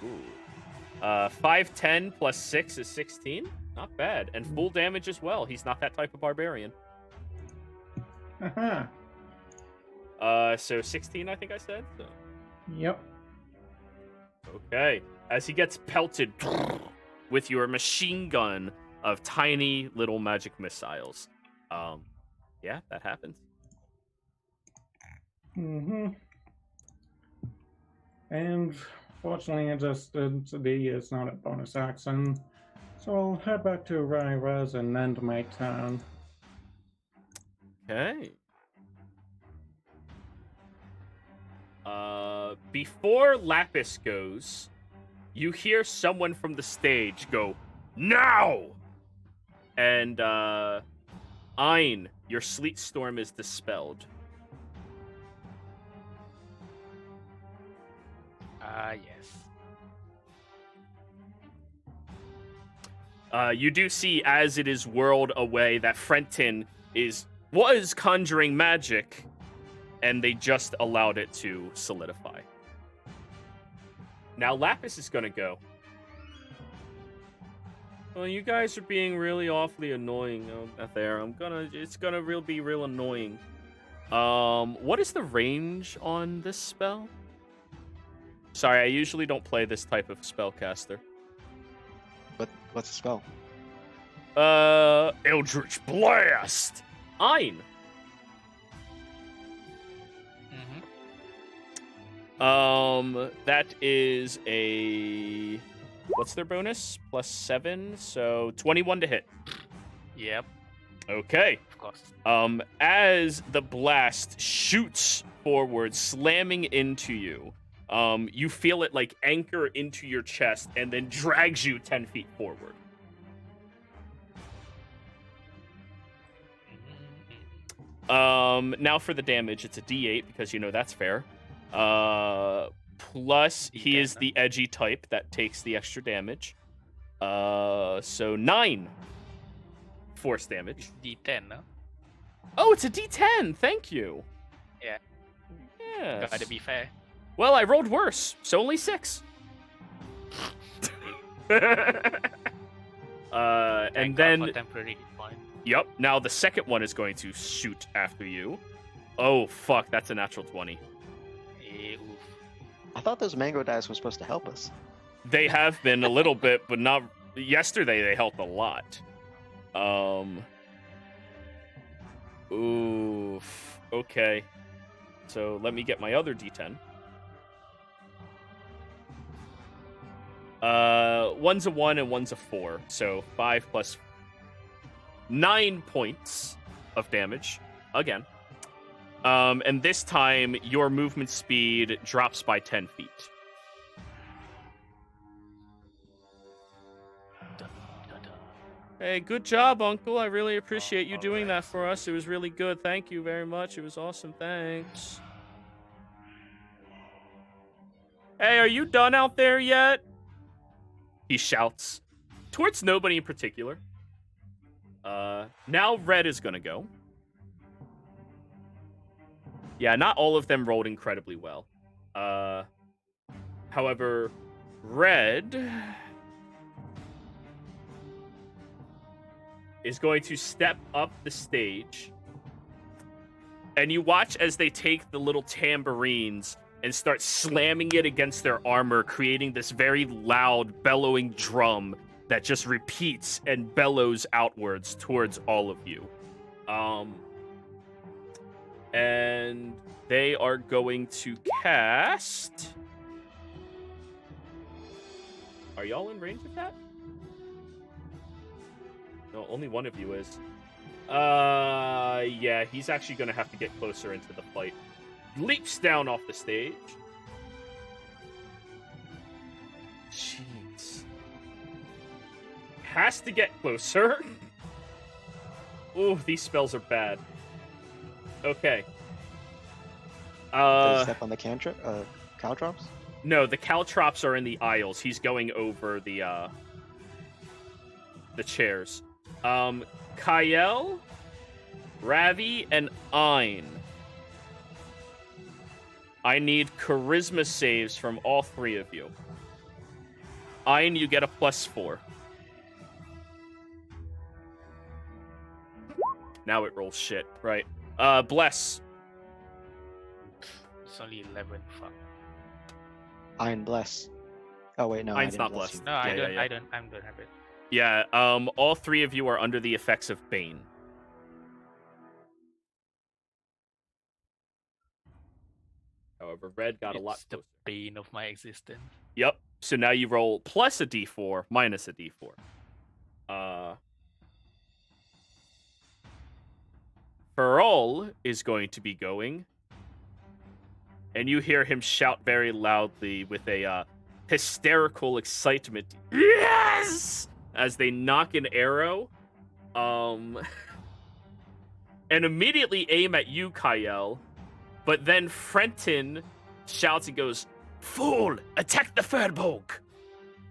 Ooh. 5, 10 plus 6 is 16. Not bad. And full damage as well. He's not that type of barbarian. Haha. So 16, I think I said. So. Yep. Okay. As he gets pelted with your machine gun of tiny little magic missiles. Yeah, that happens. Mm-hmm. And fortunately, adjusted to D is not a bonus action, so I'll head back to where I was and end my turn. Okay. Before Lapis goes, you hear someone from the stage go, "Now!" And, Ein, your sleet storm is dispelled. Yes. You do see, as it is whirled away, that Frenton was conjuring magic, and they just allowed it to solidify. Now Lapis is gonna go. Well, you guys are being really awfully annoying out there. It's gonna be real annoying. What is the range on this spell? Sorry, I usually don't play this type of spellcaster. What's the spell? Eldritch Blast! Ein! That is a... What's their bonus? +7, so 21 to hit. Yep, Okay. of course. As the blast shoots forward, slamming into you, you feel it like anchor into your chest and then drags you 10 feet forward. Now for the damage, it's a D8 because you know that's fair. Plus he is the edgy type that takes the extra damage. So 9 force damage. It's D10, no? Oh, it's a D10. Thank you. Yeah. Yes. Gotta be fair. Well, I rolled worse, so only 6. And Thank God then, for temporary hit point. yep. Now the second one is going to shoot after you. Oh fuck, that's a natural 20. Oof. I thought those mango dice were supposed to help us. They have been a little bit, but not. Yesterday they helped a lot. Oof. Okay. So let me get my other D10. One's a 1 and one's a 4. So 5 plus 9 points of damage again. And this time your movement speed drops by 10 feet. Hey, good job, Uncle. I really appreciate you doing that for us. It was really good. Thank you very much. It was awesome. Thanks. Hey, are you done out there yet? He shouts towards nobody in particular. Now Red is gonna go. Yeah, not all of them rolled incredibly well. However, Red is going to step up the stage, and you watch as they take the little tambourines and start slamming it against their armor, creating this very loud, bellowing drum that just repeats and bellows outwards towards all of you. And they are going to cast... Are y'all in range of that? No, only one of you is. Yeah, he's actually going to have to get closer into the fight. Leaps down off the stage. Jeez. Has to get closer. Ooh, these spells are bad. Okay. Does he step on the caltrops? No, the caltrops are in the aisles. He's going over the chairs. Kyle, Ravi, and Ein. I need charisma saves from all three of you. Ein, you get a +4. Now it rolls shit. Right. Bless. It's only 11. Fuck. Ein bless. Oh wait, no. Ein's I didn't not bless blessed. No, Yeah, I yeah, don't. yeah. I don't have it. Yeah, all three of you are under the effects of Bane. However, Red got a lot It's the closer. bane of my existence. Yep. So now you roll plus a d4, minus a d4. Ferrol is going to be going. And you hear him shout very loudly with a hysterical excitement. Yes! As they knock an arrow. And immediately aim at you, Kyle. But then Frenton shouts and goes, "Fool! Attack the Firbolg!"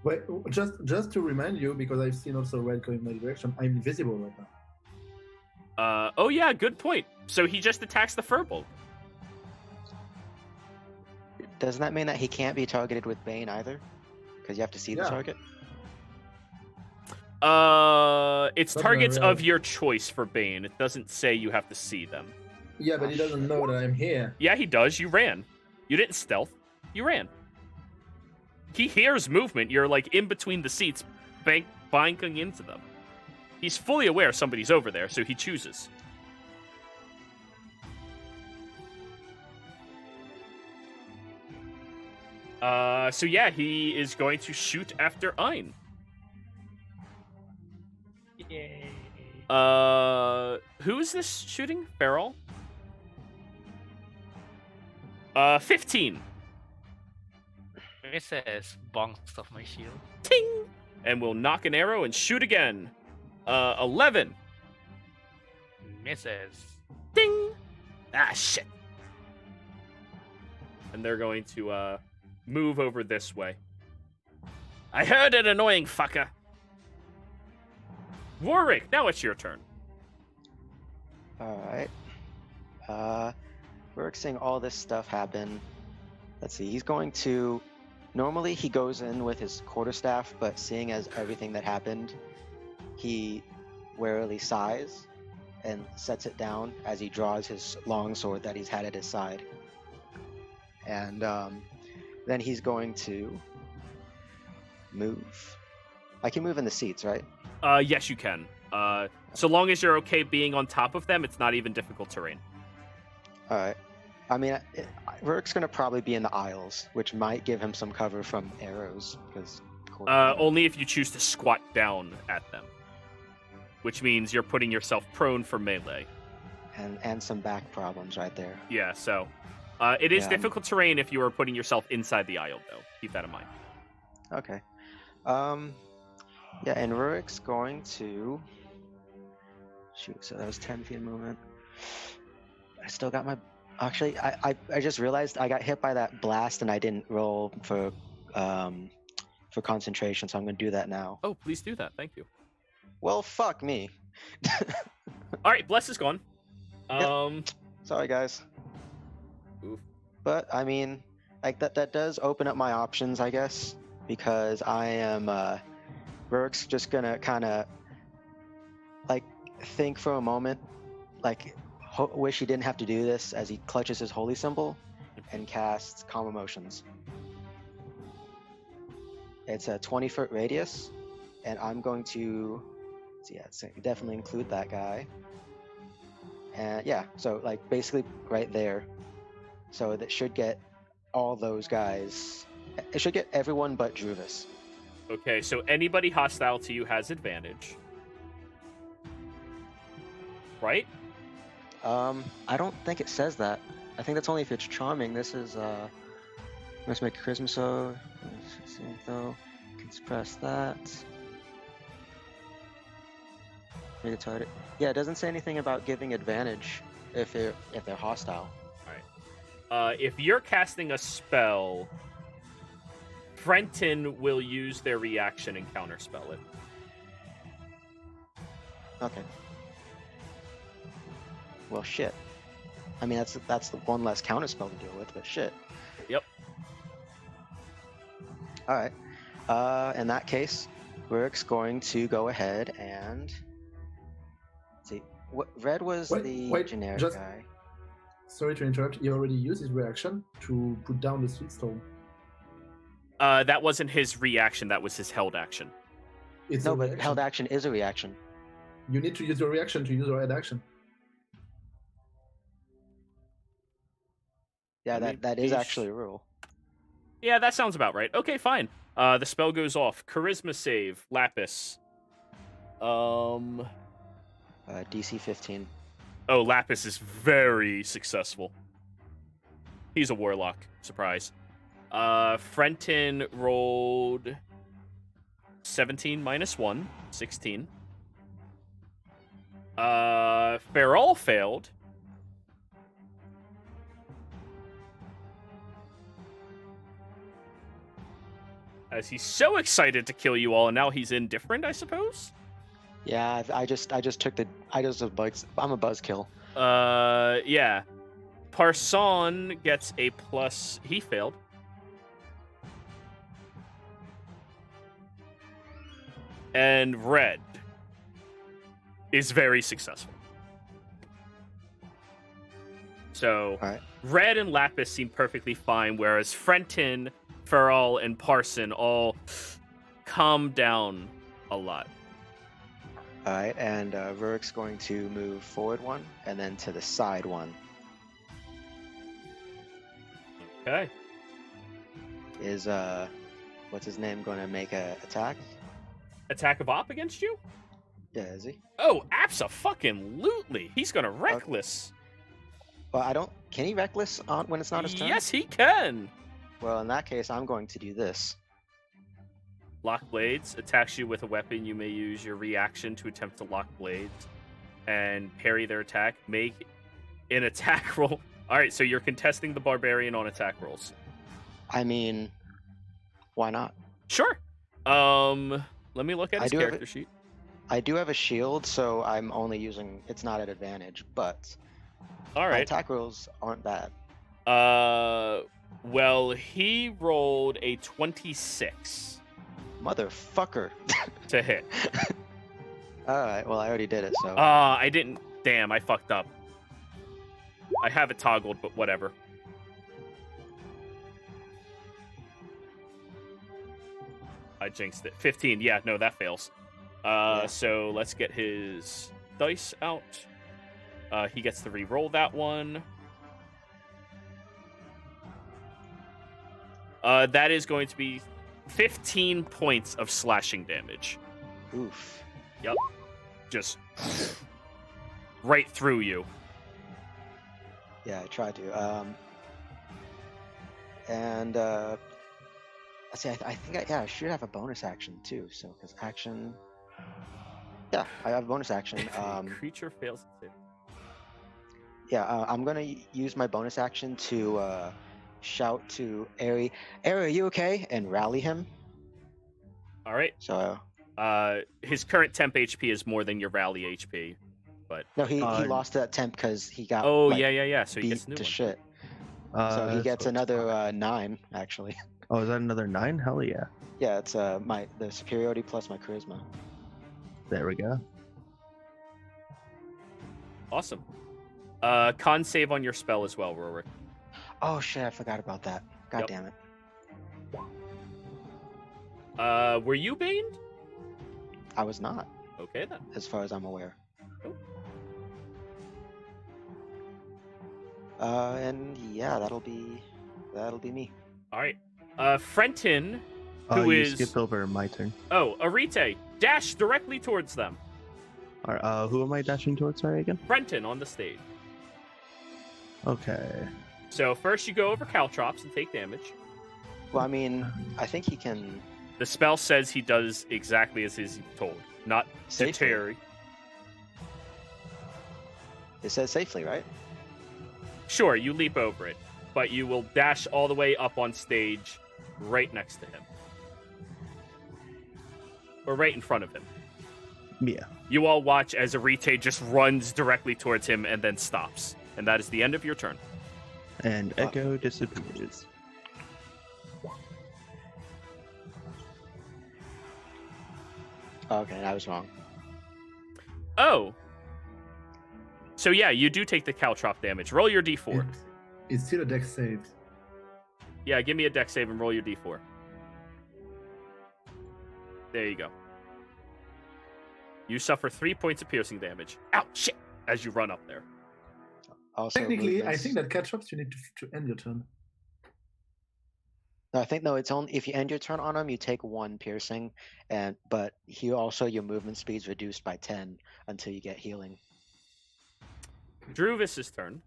Wait, just to remind you, because I've seen also Red going my direction, I'm invisible right now. Oh yeah, good point. So he just attacks the Firbolg. Doesn't that mean that he can't be targeted with Bane either? Because you have to see the Yeah. target? It's Doesn't targets really- of your choice for Bane. It doesn't say you have to see them. Yeah, but he doesn't know that I'm here. Yeah, he does. You ran. You didn't stealth. You ran. He hears movement. You're like in between the seats, banking into them. He's fully aware somebody's over there, so he chooses. So yeah, he is going to shoot after Ein. Yay. Who is this shooting? Ferrol? 15. Misses bonks off my shield. Ting! And we'll knock an arrow and shoot again. 11. Misses. Ding! Ah, shit. And they're going to, move over this way. I heard an annoying fucker. Warwick, now it's your turn. Alright. We're seeing all this stuff happen. Let's see, he's going to... Normally he goes in with his quarterstaff, but seeing as everything that happened, he warily sighs and sets it down as he draws his longsword that he's had at his side. And then he's going to move. I can move in the seats, right? Yes, you can. So long as you're okay being on top of them, it's not even difficult terrain. Alright. I mean, Rurik's going to probably be in the aisles, which might give him some cover from arrows. Because only if you choose to squat down at them. Which means you're putting yourself prone for melee. And some back problems right there. Yeah, so... it is Yeah. difficult terrain if you are putting yourself inside the aisle, though. Keep that in mind. Okay. Yeah, and Rurik's going to... Shoot, so that was 10 feet of movement. I still got my... Actually, I just realized I got hit by that blast and I didn't roll for concentration, so I'm going to do that now. Oh, please do that. Thank you. Well, fuck me. All right, Bless is gone. Sorry, guys. Oof. But, I mean, like that does open up my options, I guess, because I am... Rurik's just going to kind of, like, think for a moment, like... wish he didn't have to do this as he clutches his holy symbol and casts Calm Emotions. It's a 20-foot radius, and I'm going to, so yeah, so definitely include that guy. And yeah, so like basically right there. So that should get all those guys. It should get everyone but Druvis. Okay, so anybody hostile to you has advantage. Right? I don't think it says that. I think that's only if it's charming. This is let's make charisma, so though can suppress that. Make it target. Yeah, it doesn't say anything about giving advantage if they're hostile. If you're casting a spell, Frenton will use their reaction and counterspell it. Okay. Well, shit. I mean, that's the one less counterspell to deal with, but shit. Yep. All right. In that case, Rurik's going to go ahead and see. What Red was the generic guy. Sorry to interrupt. He already used his reaction to put down the sweet storm. That wasn't his reaction. That was his held action. It's No, a but reaction. held action is a reaction. You need to use your reaction to use your head action. Yeah, that is actually a rule. Yeah, that sounds about right. Okay, fine. The spell goes off. Charisma save, Lapis. DC 15. Oh, Lapis is very successful. He's a warlock. Surprise. Frenton rolled 17 minus 1, 16. Farrell failed. As he's so excited to kill you all, and now he's indifferent, I suppose? Yeah, I'm a buzzkill. Yeah. Parson gets a plus. He failed. And Red is very successful. So, Alright. Red and Lapis seem perfectly fine, whereas Frenton, Farrell, and Parson all calm down a lot. Alright, and Rurik's going to move forward one, and then to the side one. Okay. Is, what's his name going to make a attack? Attack of op against you? Yeah, is he? Oh, abso-fucking-lutely. He's gonna reckless. Well, can he reckless on when it's not his turn? Yes, he can. Well, in that case, I'm going to do this. Lock blades attacks you with a weapon. You may use your reaction to attempt to lock blades and parry their attack. Make an attack roll. All right, so you're contesting the barbarian on attack rolls. I mean, why not? Sure. Let me look at his character sheet. I do have a shield, so I'm only using. It's not at advantage, but All my right. attack rolls aren't bad. Well, he rolled a 26 Motherfucker. to hit. Alright, well, I already did it, so. I didn't. Damn, I fucked up. I have it toggled, but whatever. I jinxed it. 15. Yeah, no, that fails. Yeah. So let's get his dice out. He gets to re-roll that one. That is going to be 15 points of slashing damage. Oof. Yep. Just right through you. Yeah, I tried to. Let's see, I think I should have a bonus action too. So, because action. Yeah, I have a bonus action. If a creature fails to save. Yeah, I'm gonna use my bonus action to shout to Ari, are you okay? And rally him. All right. So. His current temp HP is more than your rally HP, but No, he lost that temp because he got. oh like, yeah. So he beat gets a new to one. shit. So he gets another 9 actually. Oh, is that another 9? Hell yeah. Yeah, it's the superiority plus my charisma. There we go. Awesome. Con save on your spell as well, Rorik. Oh shit, I forgot about that. God Yep. damn it. Were you baned? I was not, Okay then. as far as I'm aware. Cool. And yeah, that'll be me. All right. Frenton, Oh, who you is skipped over my turn. oh Arite, dash directly towards them. All right, who am I dashing towards? Sorry again. Frenton on the stage. Okay. So first you go over Caltrops and take damage. Well, I mean, I think he can The spell says he does exactly as he's told, not Safely. deter. It says safely, right? Sure, you leap over it, but you will dash all the way up on stage right next to him. Or right in front of him. Yeah. You all watch as Arite just runs directly towards him and then stops. And that is the end of your turn. And Echo disappears. Okay, I was wrong. Oh! So yeah, you do take the Caltrop damage. Roll your d4. It's still a dex save. Yeah, give me a dex save and roll your d4. There you go. You suffer 3 points of piercing damage. Ow, shit! As you run up there. Also, Technically, I movements- think that catch-ups you need to end your turn. No, I think no. It's only if you end your turn on him, you take 1 piercing, but your movement speed's reduced by 10 until you get healing. Druvis's turn.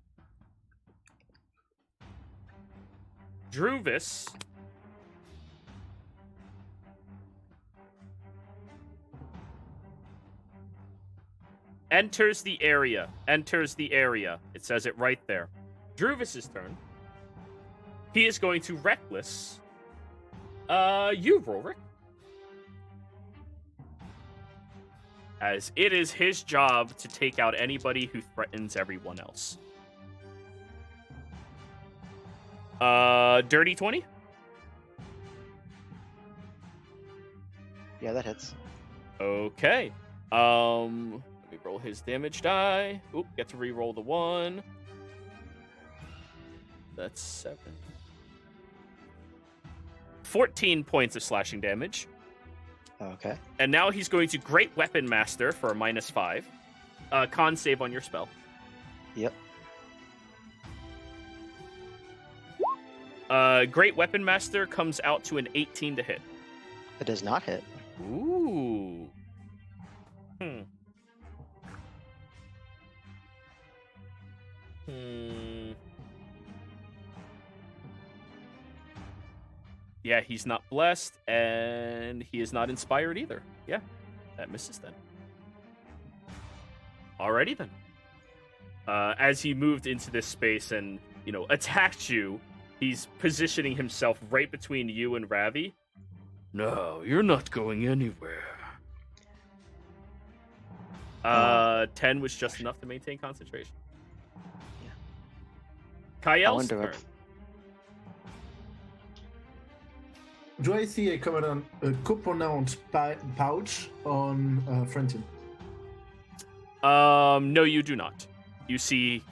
Druvis enters the area. It says it right there. Druvis's turn. He is going to reckless. You roll, Rick. As it is his job to take out anybody who threatens everyone else. Dirty 20? Yeah, that hits. Okay. Let me roll his damage die. Oop, get to re-roll the 1. That's 7. 14 points of slashing damage. Okay. And now he's going to Great Weapon Master for a -5. Con save on your spell. Yep. Great Weapon Master comes out to an 18 to hit. It does not hit. Ooh. Yeah, he's not blessed, and he is not inspired either. Yeah, that misses then. Alrighty then. As he moved into this space and, attacked you, he's positioning himself right between you and Ravi. No, you're not going anywhere. 10 was just enough to maintain concentration. Yeah. Kael's wonder turn. Do I see a coponaunt pouch on Frenton? No, you do not. You see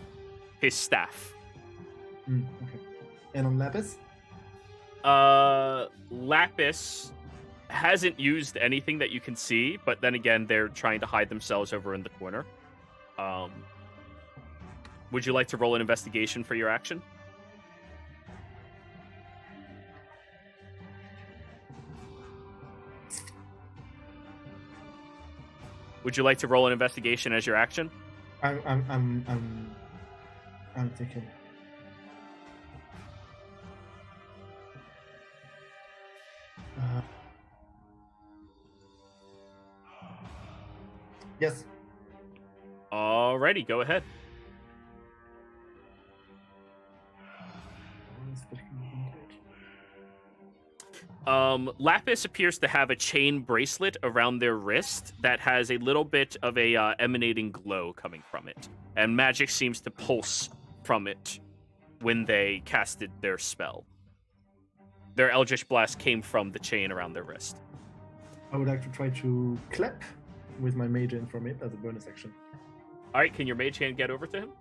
his staff. Okay. And on Lapis? Lapis hasn't used anything that you can see, but then again, they're trying to hide themselves over in the corner. Would you like to roll an investigation for your action? Would you like to roll an investigation as your action? I'm thinking. Yes. Alrighty, go ahead. Lapis appears to have a chain bracelet around their wrist that has a little bit of a emanating glow coming from it, and magic seems to pulse from it when they casted their spell. Their Eldritch Blast came from the chain around their wrist. I would like to try to clap with my mage hand from it as a bonus action. Alright, can your mage hand get over to him?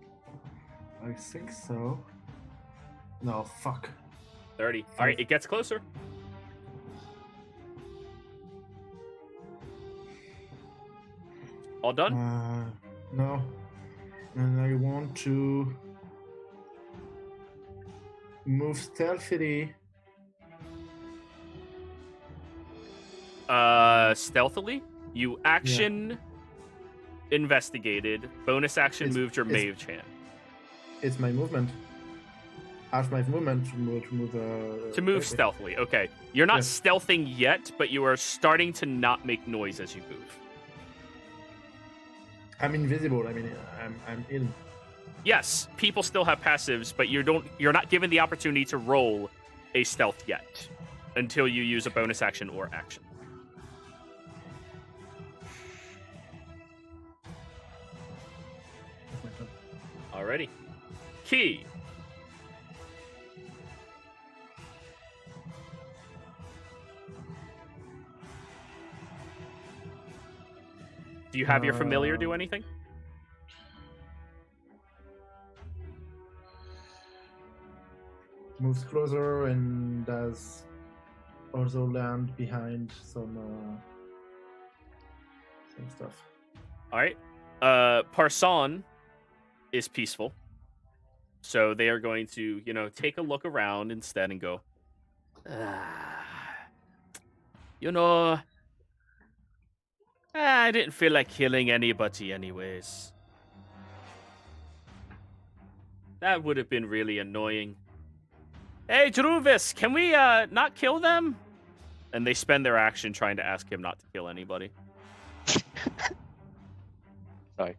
I think so. No, fuck. 30. Alright, it gets closer. All done? No. And I want to move stealthily. Stealthily? You action investigated. Bonus action moved your mage hand. It's my movement. Half my movement to move. To move stealthily. Okay. You're not stealthing yet, but you are starting to not make noise as you move. I'm invisible. I mean, I'm in. Yes, people still have passives, but you're not given the opportunity to roll a stealth yet until you use a bonus action or action. Alrighty. Key. Do you have your familiar do anything? Moves closer and does also land behind some stuff. All right. Parson is peaceful. So they are going to, take a look around instead and go, I didn't feel like killing anybody anyways. That would have been really annoying. Hey, Druvis, can we not kill them? And they spend their action trying to ask him not to kill anybody. Sorry.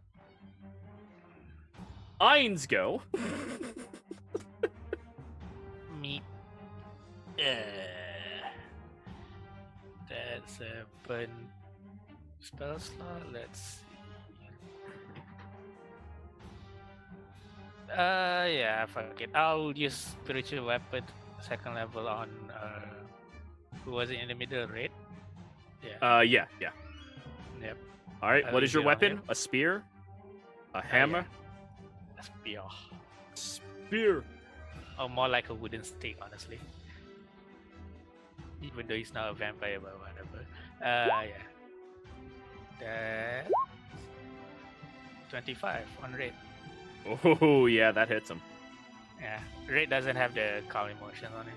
Eins go. Me. That's a burn spell slot. Let's see. Yeah, fuck it. I'll use spiritual weapon, second level on who was it in the middle, right? Yeah. Yeah. Yep. All right, I'll what is use your it on weapon? him. A spear? A hammer? A spear. Spear. Or more like a wooden stick, honestly. Even though he's not a vampire, but whatever. Yeah. That's 25 on red. Oh, yeah, that hits him. Yeah, red doesn't have the calm emotion on him.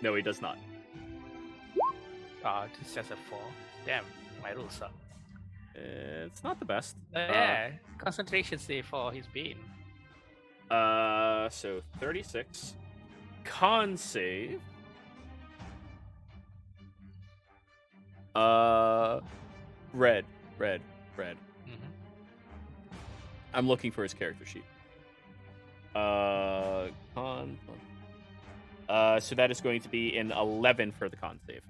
No, he does not. Oh, it's just a 4. Damn, my rules suck. It's not the best. Yeah, concentration save for his being. So 36. Con save. Red. Mm-hmm. I'm looking for his character sheet. Con. So that is going to be an 11 for the con save.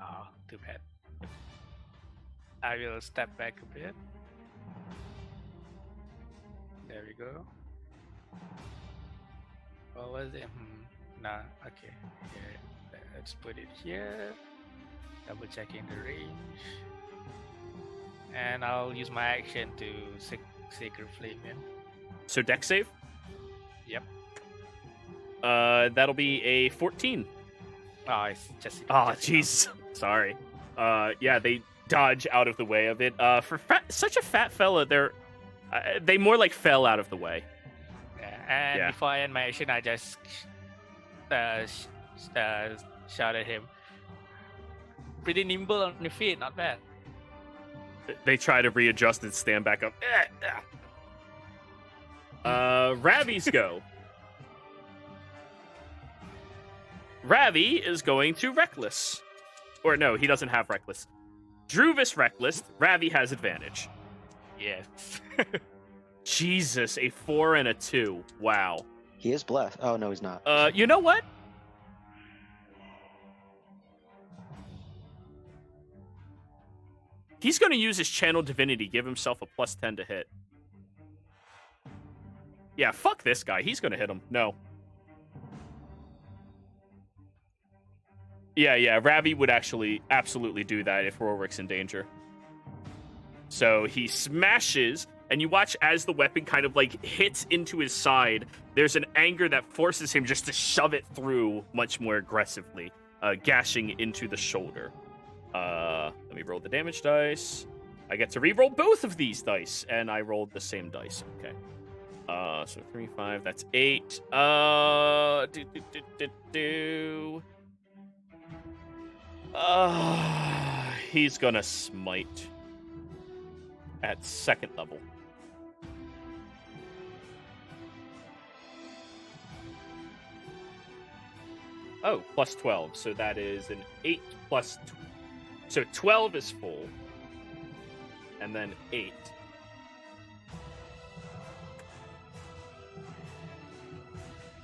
Oh, too bad. I will step back a bit. There we go. What was it? Nah, okay. Yeah, let's put it here. Double checking the range. And I'll use my action to Sacred Flame him. So dex save? Yep. That'll be a 14. Oh, it's just. Oh, just jeez. Sorry. Yeah, they dodge out of the way of it. For such a fat fella, they more like fell out of the way. Yeah, and before I end my action, I just shout at him. Pretty nimble on your feet, not bad. They try to readjust and stand back up. Ravi's go. Ravi is going to Reckless. Or no, he doesn't have Reckless. Druvis Reckless. Ravi has advantage. Yes. Jesus, a 4 and a 2. Wow. He is blessed. Oh, no, he's not. You know what? He's going to use his Channel Divinity, give himself a +10 to hit. Yeah, fuck this guy. He's going to hit him. No. Yeah, Ravi would actually absolutely do that if Rorik's in danger. So he smashes, and you watch as the weapon kind of like hits into his side. There's an anger that forces him just to shove it through much more aggressively, gashing into the shoulder. Let me roll the damage dice. I get to re-roll both of these dice, and I rolled the same dice. Okay. So 3, 5, that's 8. He's gonna smite at 2nd level. Oh, plus 12. So that is an 8 plus... So 12 is full. And then 8.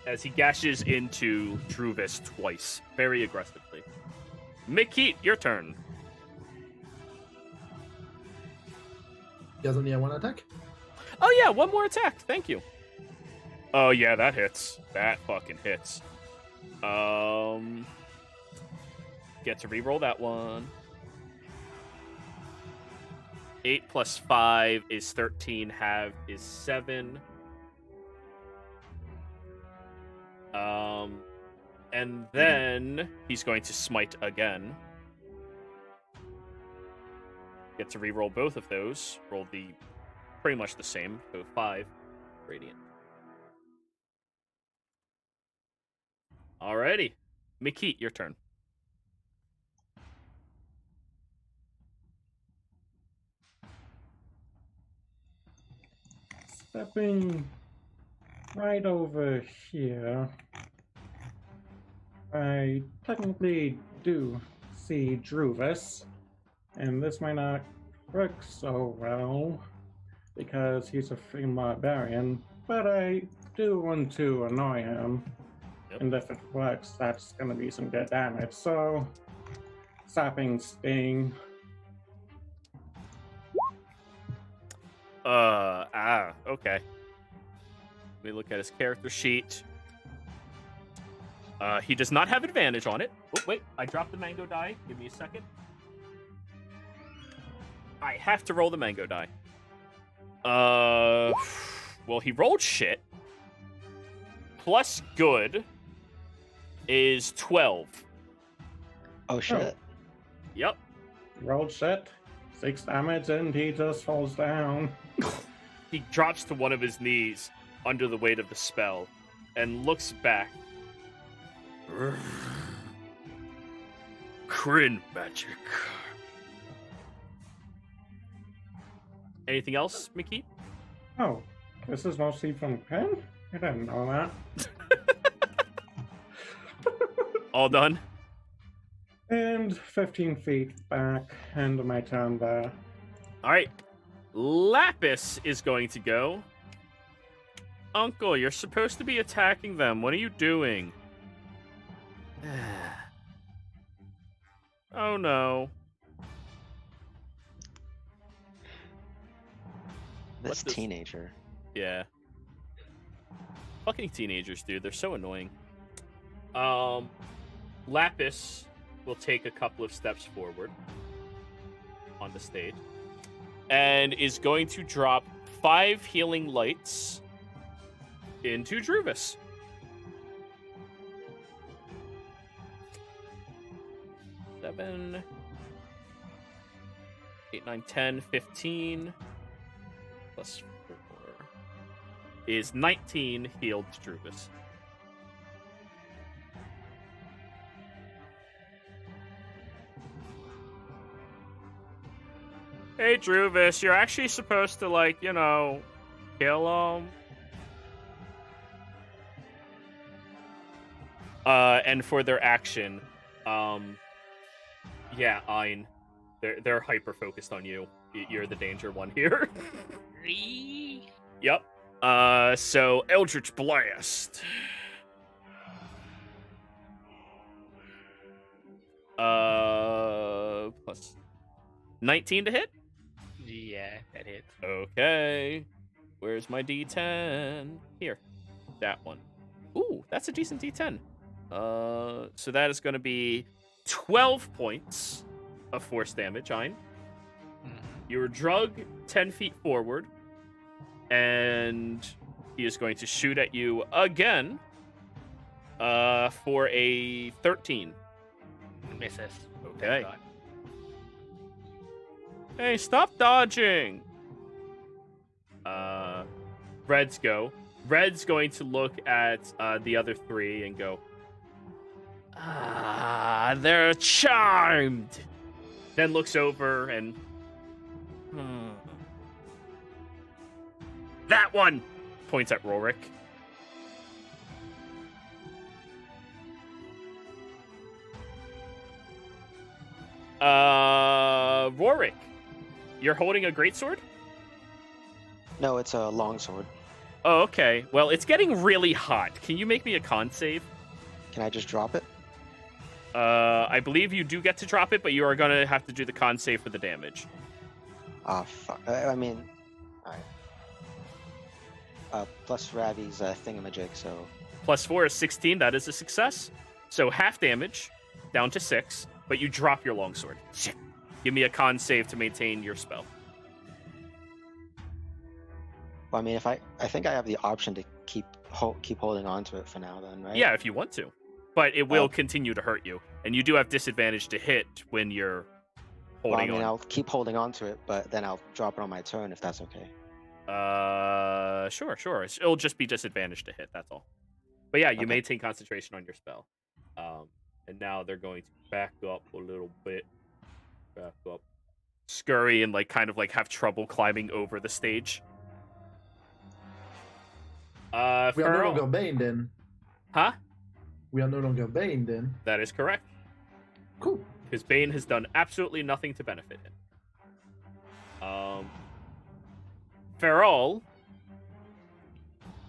As he gashes into Druvis twice, very aggressively. Mikit, your turn. He has only one attack? Oh yeah, one more attack. Thank you. Oh yeah, that hits. That fucking hits. Get to reroll that one. 8 plus 5 is 13. Half is 7. And then he's going to smite again. Get to reroll both of those. Roll pretty much the same. So 5 radiant. Alrighty. Mikit, your turn. Stepping right over here, I technically do see Druvis, and this might not work so well because he's a free barbarian, but I do want to annoy him. Yep. And if it works, that's gonna be some good damage. So, Sapping Sting. Okay. Let me look at his character sheet. He does not have advantage on it. Oh, wait, I dropped the mango die. Give me a second. I have to roll the mango die. Well, he rolled shit. Plus good is 12. Oh shit. Yep. Rolled shit. 6 damage, and he just falls down. He drops to one of his knees under the weight of the spell and looks back. Kryn magic. Anything else, Mickey? Oh, this is mostly from Pen? I didn't know that. All done? And 15 feet back, end of my turn there. All right. Lapis is going to go. Uncle, you're supposed to be attacking them. What are you doing? Oh no. This does- teenager. Yeah. Fucking teenagers, dude. They're so annoying. Lapis will take a couple of steps forward on the stage and is going to drop 5 healing lights into Druvis. Seven, 8, 9, 10, 15 plus 4 is 19 healed to Druvis. Hey, Druvis, you're actually supposed to, like, you know, kill him. And for their action, yeah, Ein, they're hyper focused on you. You're the danger one here. Yep. So Eldritch Blast. Plus 19 to hit. Yeah, that hits. Okay. Where's my D10? Here. That one. Ooh, that's a decent D10. So that is going to be 12 points of force damage, Ein. You were drugged 10 feet forward, and he is going to shoot at you again for a 13. Misses. Okay. Hey, stop dodging! Red's go. Red's going to look at the other three and go, they're charmed! Then looks over and... That one! Points at Rorik. Rorik, you're holding a greatsword? No, it's a longsword. Oh, okay. Well, it's getting really hot. Can you make me a con save? Can I just drop it? I believe you do get to drop it, but you are going to have to do the con save for the damage. Ah, fuck. I mean, alright. Plus Ravi's thingamajig, so... Plus 4 is 16. That is a success. So half damage, down to 6, but you drop your longsword. Shit. Give me a con save to maintain your spell. Well, I mean, if I think I have the option to keep holding on to it for now, then, right? Yeah, if you want to. But it will continue to hurt you. And you do have disadvantage to hit when you're holding on. I'll keep holding on to it, but then I'll drop it on my turn if that's okay. Sure. It'll just be disadvantage to hit, that's all. But yeah, you maintain concentration on your spell. And now they're going to back up a little bit. Back up. Scurry and kind of have trouble climbing over the stage. We are no Farrell. longer Bane then. Huh? We are no longer Bane then. That is correct. Cool. Because Bane has done absolutely nothing to benefit him. Farrell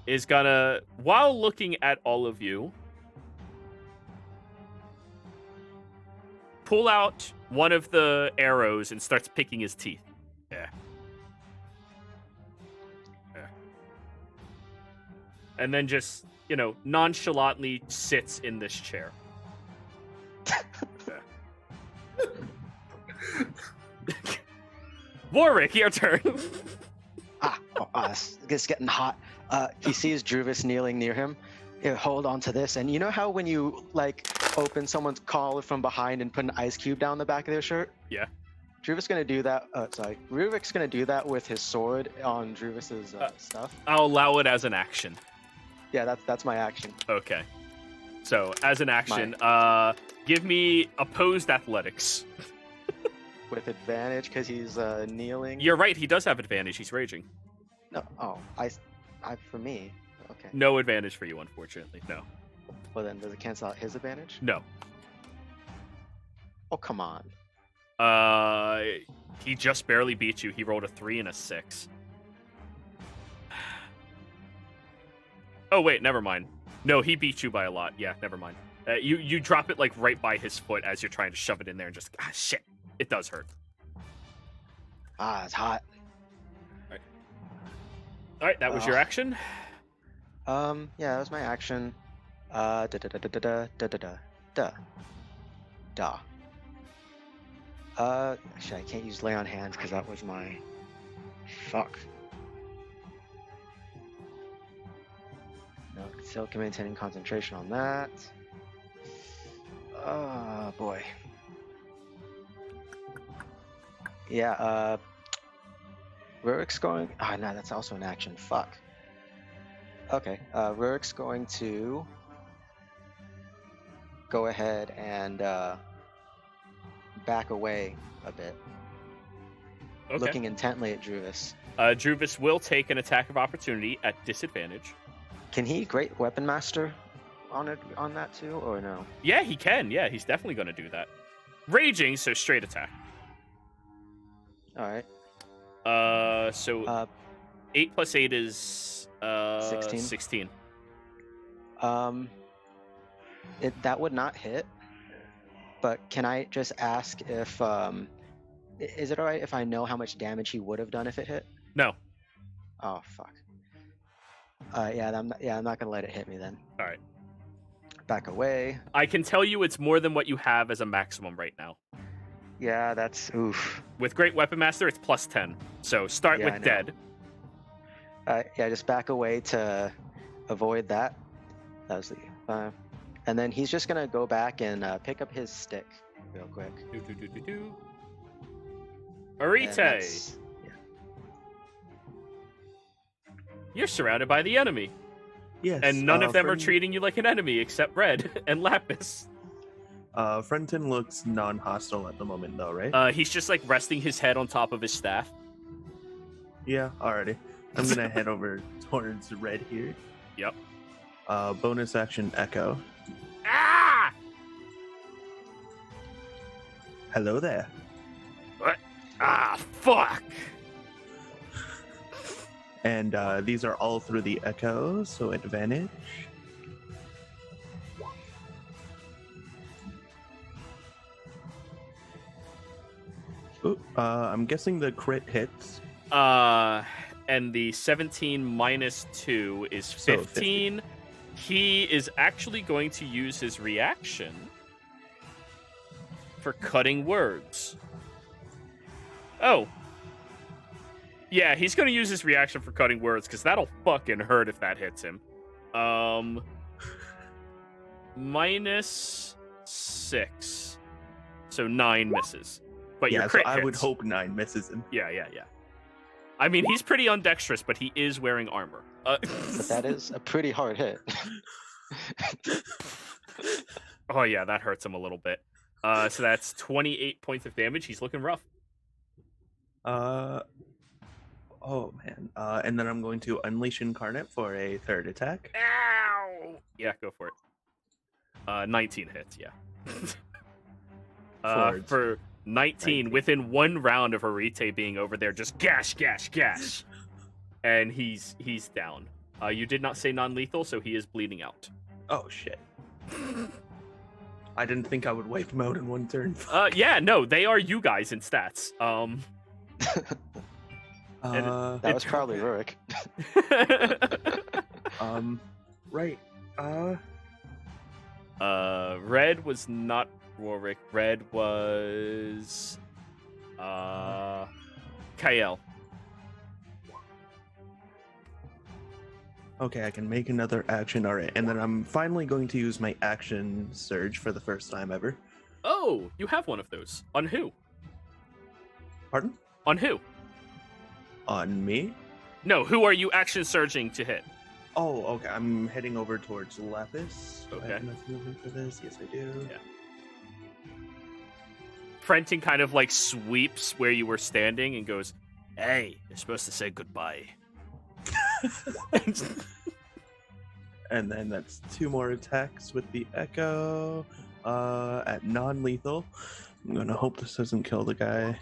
is gonna, while looking at all of you, pull out one of the arrows and starts picking his teeth. Yeah. And then just, nonchalantly sits in this chair. Warwick, your turn. It's getting hot. He sees Druvis kneeling near him. Here, hold on to this. And you know how when you open someone's collar from behind and put an ice cube down the back of their shirt? Yeah. Druvis gonna do that. Ruvik's gonna do that with his sword on Druvis's stuff. I'll allow it as an action. Yeah, that's my action. Okay. So as an action, give me opposed athletics. With advantage because he's kneeling. You're right. He does have advantage. He's raging. No. Oh, for me. Okay. No advantage for you, unfortunately. No. Well, then does it cancel out his advantage? No. Oh, come on. He just barely beat you. He rolled a 3 and a 6. Oh wait, never mind. No, he beat you by a lot. Yeah, never mind. You drop it right by his foot as you're trying to shove it in there, and just shit. It does hurt. It's hot. All right, that was your action. Yeah, that was my action. Actually, I can't use lay on hands because that was my fuck. No, still maintaining concentration on that. Oh boy. Yeah, Rurik's going... Oh, no, that's also an action. Fuck. Okay, Rurik's going to go ahead and back away a bit. Okay. Looking intently at Druvis. Druvis will take an attack of opportunity at disadvantage. Can he Great Weapon Master on that too, or no? Yeah, he can. Yeah, he's definitely going to do that. Raging, so straight attack. Alright. So 8 plus 8 is 16. That would not hit. But can I just ask if is it alright if I know how much damage he would have done if it hit? No. Oh fuck. I'm not gonna let it hit me then. All right. Back away. I can tell you it's more than what you have as a maximum right now. Yeah, that's oof. With Great Weapon Master, it's plus 10. So start with dead. Just back away to avoid that. That was the 5. And then he's just gonna go back and pick up his stick real quick. Arite, that's- you're surrounded by the enemy, Yes. and none of them are Fren- treating you like an enemy except Red and Lapis. Frenton looks non-hostile at the moment, though, right? He's just like resting his head on top of his staff. Yeah, alrighty. I'm gonna head over towards Red here. Yep. Bonus action Echo. Ah! Hello there. What? Ah, fuck! And these are all through the Echo, so advantage. Ooh, I'm guessing the crit hits. And the 17 minus 2 is So 15. He is actually going to use his reaction for cutting words. Oh. Yeah, he's going to use his reaction for cutting words, because that'll fucking hurt if that hits him. Minus 6. So 9 misses. But your Yeah, so crit I would hits. hope 9 misses him. Yeah. I mean, he's pretty undexterous, but he is wearing armor. But that is a pretty hard hit. Oh, yeah, that hurts him a little bit. So that's 28 points of damage. He's looking rough. Oh man. And then I'm going to Unleash Incarnate for a third attack. Ow! Yeah, go for it. 19 hits, yeah. For 19, within one round of Arite being over there, just gash. And he's down. You did not say non-lethal, so he is bleeding out. Oh shit. I didn't think I would wipe him out in one turn. Yeah, no, they are you guys in stats. That was probably Rurik. Right. Red was not Rorik. Red was Kael. Okay, I can make another action. All right, and then I'm finally going to use my action surge for the first time ever. Oh, you have one of those. On who? Pardon? On who? On me? No, who are you action surging to hit? Oh, okay. I'm heading over towards Lapis. Do I Okay. have enough movement for this? Yes, I do. Yeah. Frenton kind of like sweeps where you were standing and goes, "Hey, you're supposed to say goodbye." And then that's 2 more attacks with the Echo at non-lethal. I'm gonna hope this doesn't kill the guy.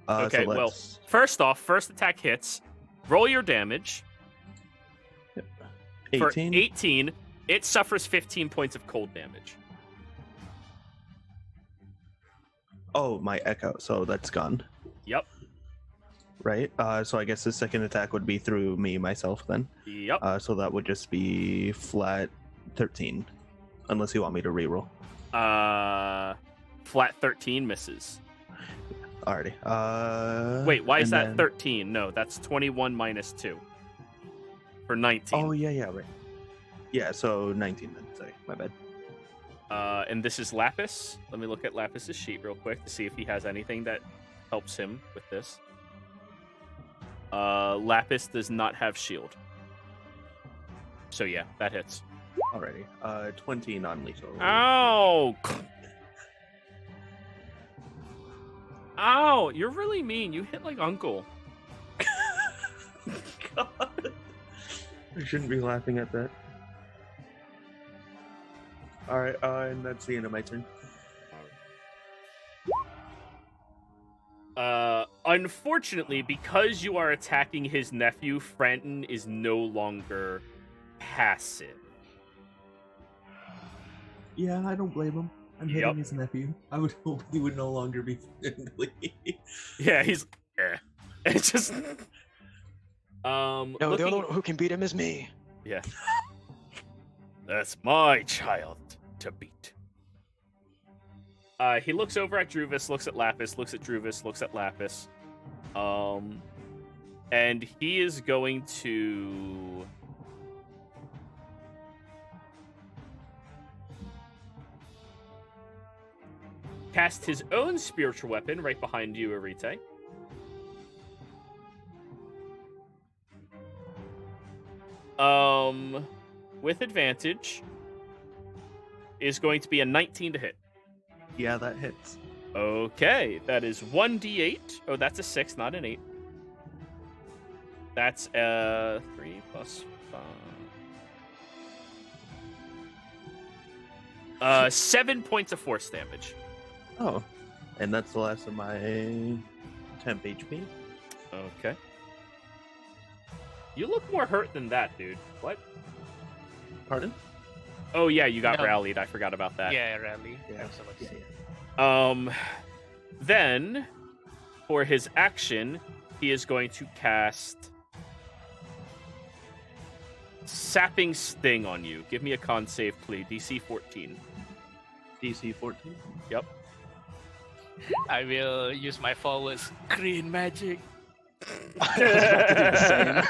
Okay, so well, let's... first off, first attack hits. Roll your damage. 18. For 18, it suffers 15 points of cold damage. Oh, my Echo, so that's gone. Yep. Right? So I guess the second attack would be through me, myself, then. Yep. So that would just be flat 13. Unless you want me to reroll. Flat 13 misses. Alrighty. Wait, why is and that then- 13? No, that's 21 minus 2. For 19. Oh, yeah, right. Yeah, so 19 then. Sorry, my bad. And this is Lapis. Let me look at Lapis's sheet real quick to see if he has anything that helps him with this. Lapis does not have shield. So yeah, that hits. Alrighty. 20 non-lethal. Ow! Ow! You're really mean. You hit like Uncle. God. I shouldn't be laughing at that. Alright, and that's the end of my turn. Unfortunately, because you are attacking his nephew, Frenton is no longer passive. Yeah, I don't blame him. I'm Yep. hitting his nephew. I would hope he would no longer be friendly. Yeah, he's It's just No, the looking- only one who can beat him is me. Yeah. That's my child to beat. He looks over at Druvis, looks at Lapis, looks at Druvis, looks at Lapis. And he is going to cast his own spiritual weapon right behind you, Arite. With advantage is going to be a 19 to hit. Yeah, that hits. Okay, that is 1d8. Oh, that's a 6, not an 8. That's 3 plus 5. 7 points of force damage. Oh, and that's the last of my temp HP. Okay. You look more hurt than that, dude. What? Pardon? Oh yeah, you got No. rallied. I forgot about that. Yeah, rally. Yeah. I was about to say. Then for his action, he is going to cast Sapping Sting on you. Give me a con save, please. DC 14. DC 14. Yep. I will use my forwards green magic. I was about to do the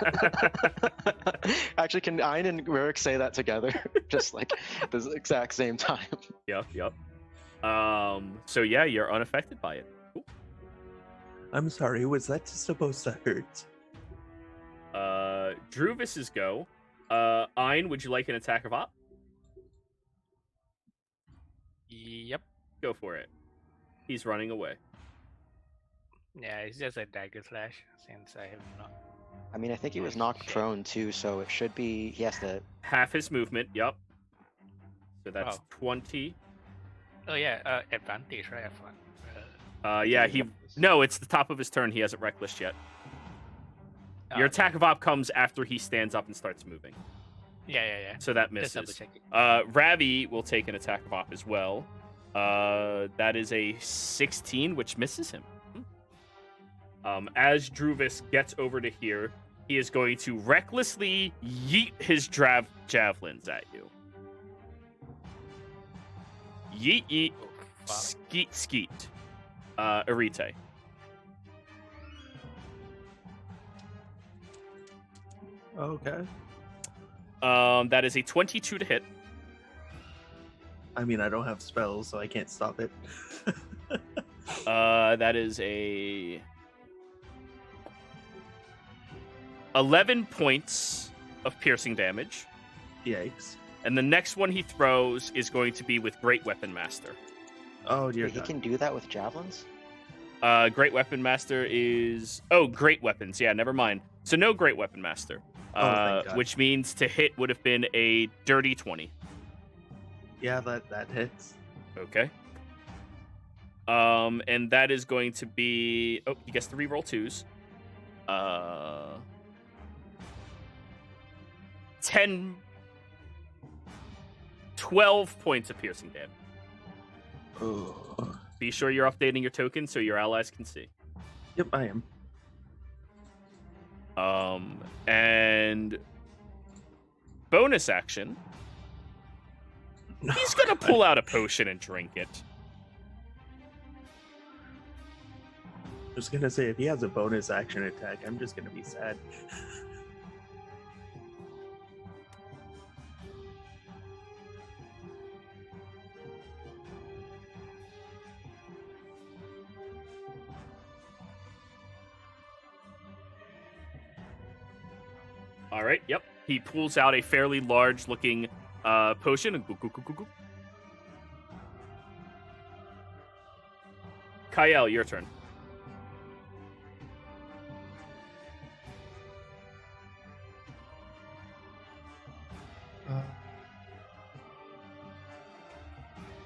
same. Actually, can Ein and Rurik say that together? Just like at the exact same time. Yep. So yeah, you're unaffected by it. Cool. I'm sorry, was that supposed to hurt? Druvis's go. Ein, would you like an attack of op? Yep. Go for it. He's running away. Yeah, it's just a dagger slash since I have not. I mean, I think he was knocked prone too, so it should be. He has to. Half his movement, yep. So that's Oh. 20. Oh yeah, advantage, right? Yeah, No, it's the top of his turn. He hasn't reckless yet. Your attack of op comes after he stands up and starts moving. Yeah. So that Just double misses. check it. Ravi will take an attack of op as well. That is a 16, which misses him. As Druvis gets over to here, he is going to recklessly yeet his javelins at you. Yeet. Oh, fuck. Skeet. Arite. Okay. That is a 22 to hit. I mean, I don't have spells, so I can't stop it. That is a 11 points of piercing damage. Yikes. And the next one he throws is going to be with Great Weapon Master. Oh, dear Wait, he God. can do that with javelins? Great Weapon Master is... Oh, Great Weapons. Yeah, never mind. So no Great Weapon Master. Thank God. Which means to hit would have been a dirty 20. Yeah, that hits. Okay. And that is going to be... Oh, he gets to reroll 2s. 12 points of piercing damage. Oh. Be sure you're updating your token so your allies can see. Yep, I am. And bonus action, he's gonna pull out a potion and drink it. I was gonna say, if he has a bonus action attack, I'm just gonna be sad. All right, yep. He pulls out a fairly large-looking potion. And Kyle, your turn.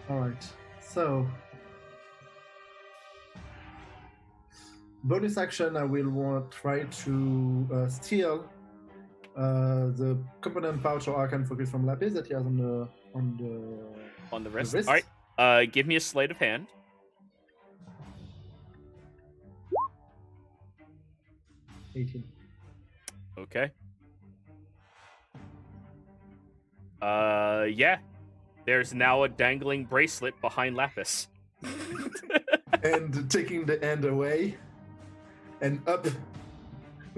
All right. So, bonus action, I will try to steal the component pouch or arcane focus from Lapis that he has on the wrist. wrist. All right. Give me a sleight of hand. 18. Okay. Yeah. There's now a dangling bracelet behind Lapis. And taking the end away, and up,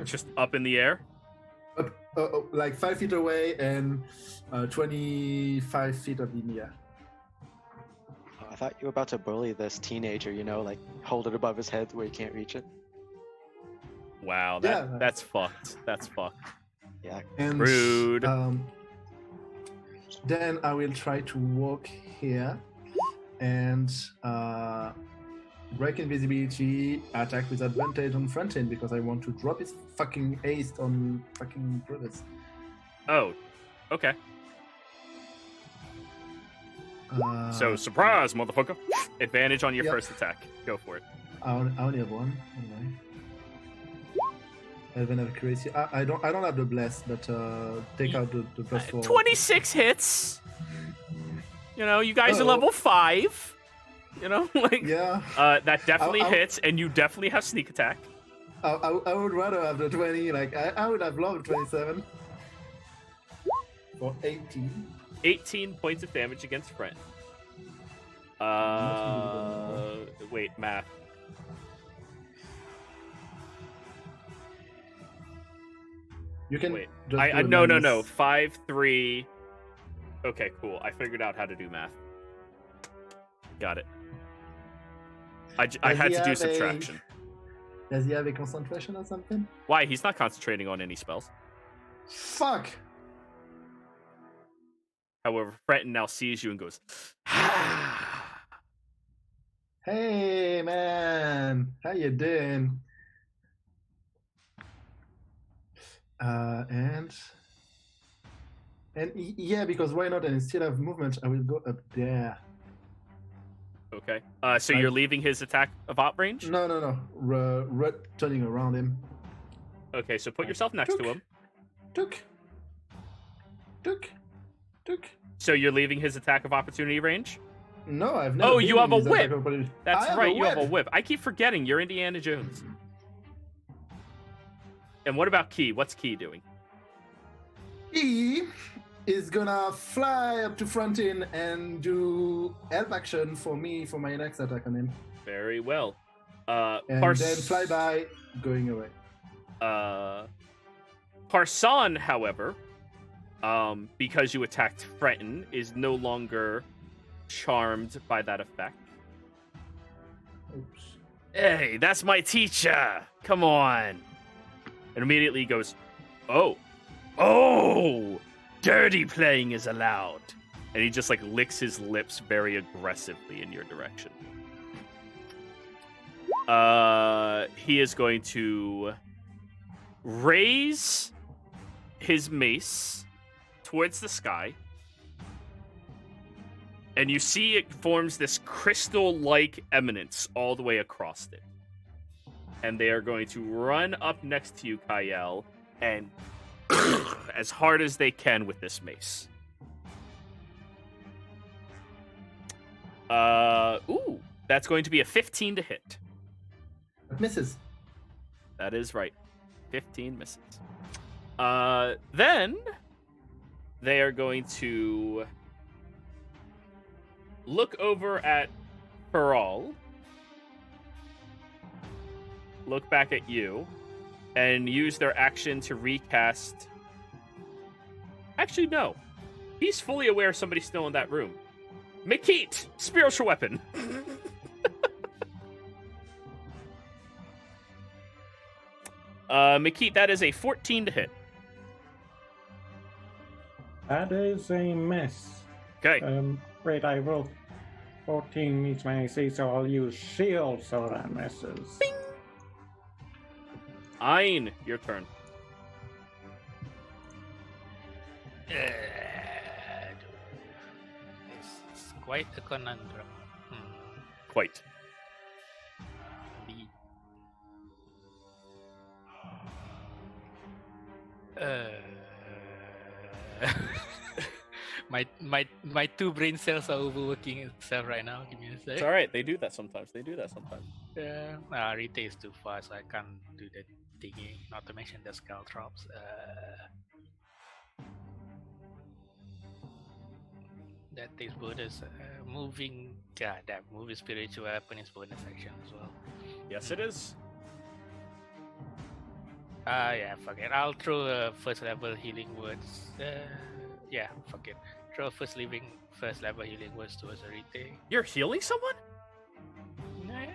Just up in the air. like 5 feet away and 25 feet up in the air. thought you were about to bully this teenager, like hold it above his head where he can't reach it. Wow, Yeah. that's fucked. That's fucked. Yeah. And Rude. then I will try to walk here and break invisibility, attack with advantage on front end because I want to drop his fucking haste on fucking brothers. Oh, okay. So, surprise, motherfucker. Advantage on your Yep. first attack. Go for it. I only have one. Anyway. I even have accuracy. I don't have the bless, but take out the +4. 26 hits. You guys are level 5. Like Yeah. that definitely I'll- hits, and you definitely have sneak attack. I would rather have the 20. Like I would have loved 27 for 18. 18 points of damage against Brent. Wait, math. You can. Wait. Just I do a no. minus. 5, 3. Okay, cool. I figured out how to do math. Got it. I Does had he to do have subtraction. Does he have a concentration or something? Why? He's not concentrating on any spells. Fuck. However, Frenton now sees you and goes, Hey man, how you doing? Yeah, because why not? And instead of movement, I will go up there. Okay. So you're leaving his attack of op range? No. Turning around him. Okay, so put yourself next to him. Took. So you're leaving his attack of opportunity range? No, I've never. Oh, been you have in a his attack whip. of opportunity. That's I have right, a you have a whip. whip. I keep forgetting you're Indiana Jones. And what about Key? What's Key doing? He is gonna fly up to front in and do help action for me for my next attack on him. Very well. And then fly by, going away. Parson, however, because you attacked Frenton, is no longer charmed by that effect. Oops. Hey, that's my teacher. Come on. And immediately he goes, oh, dirty playing is allowed. And he just like licks his lips very aggressively in your direction. He is going to raise his mace towards the sky. And you see it forms this crystal-like eminence all the way across it. And they are going to run up next to you, Kyle, and as hard as they can with this mace. That's going to be a 15 to hit. It misses. That is right. 15 misses. Then they are going to look over at Feral, look back at you, and use their action to recast. Actually, no. He's fully aware somebody's still in that room. Makit, spiritual weapon. Makit, that is a 14 to hit. That is a miss. Okay. Wait, I rolled 14 meets my AC, so I'll use shield so that misses. Bing! Ein, your turn. It's quite a conundrum. Quite. Indeed. My two brain cells are overworking itself right now. Give me a sec. It's alright, they do that sometimes. Yeah, Rita is too fast. I can't do that thingy. Not to mention the skull drops. That is bonus. Moving. Yeah, that moving spiritual weapon is bonus action as well. Yes, it is. Yeah, fuck it. I'll throw a first level healing words. Yeah, fuck it. throw first level healing words towards a retake. You're healing someone? Yeah.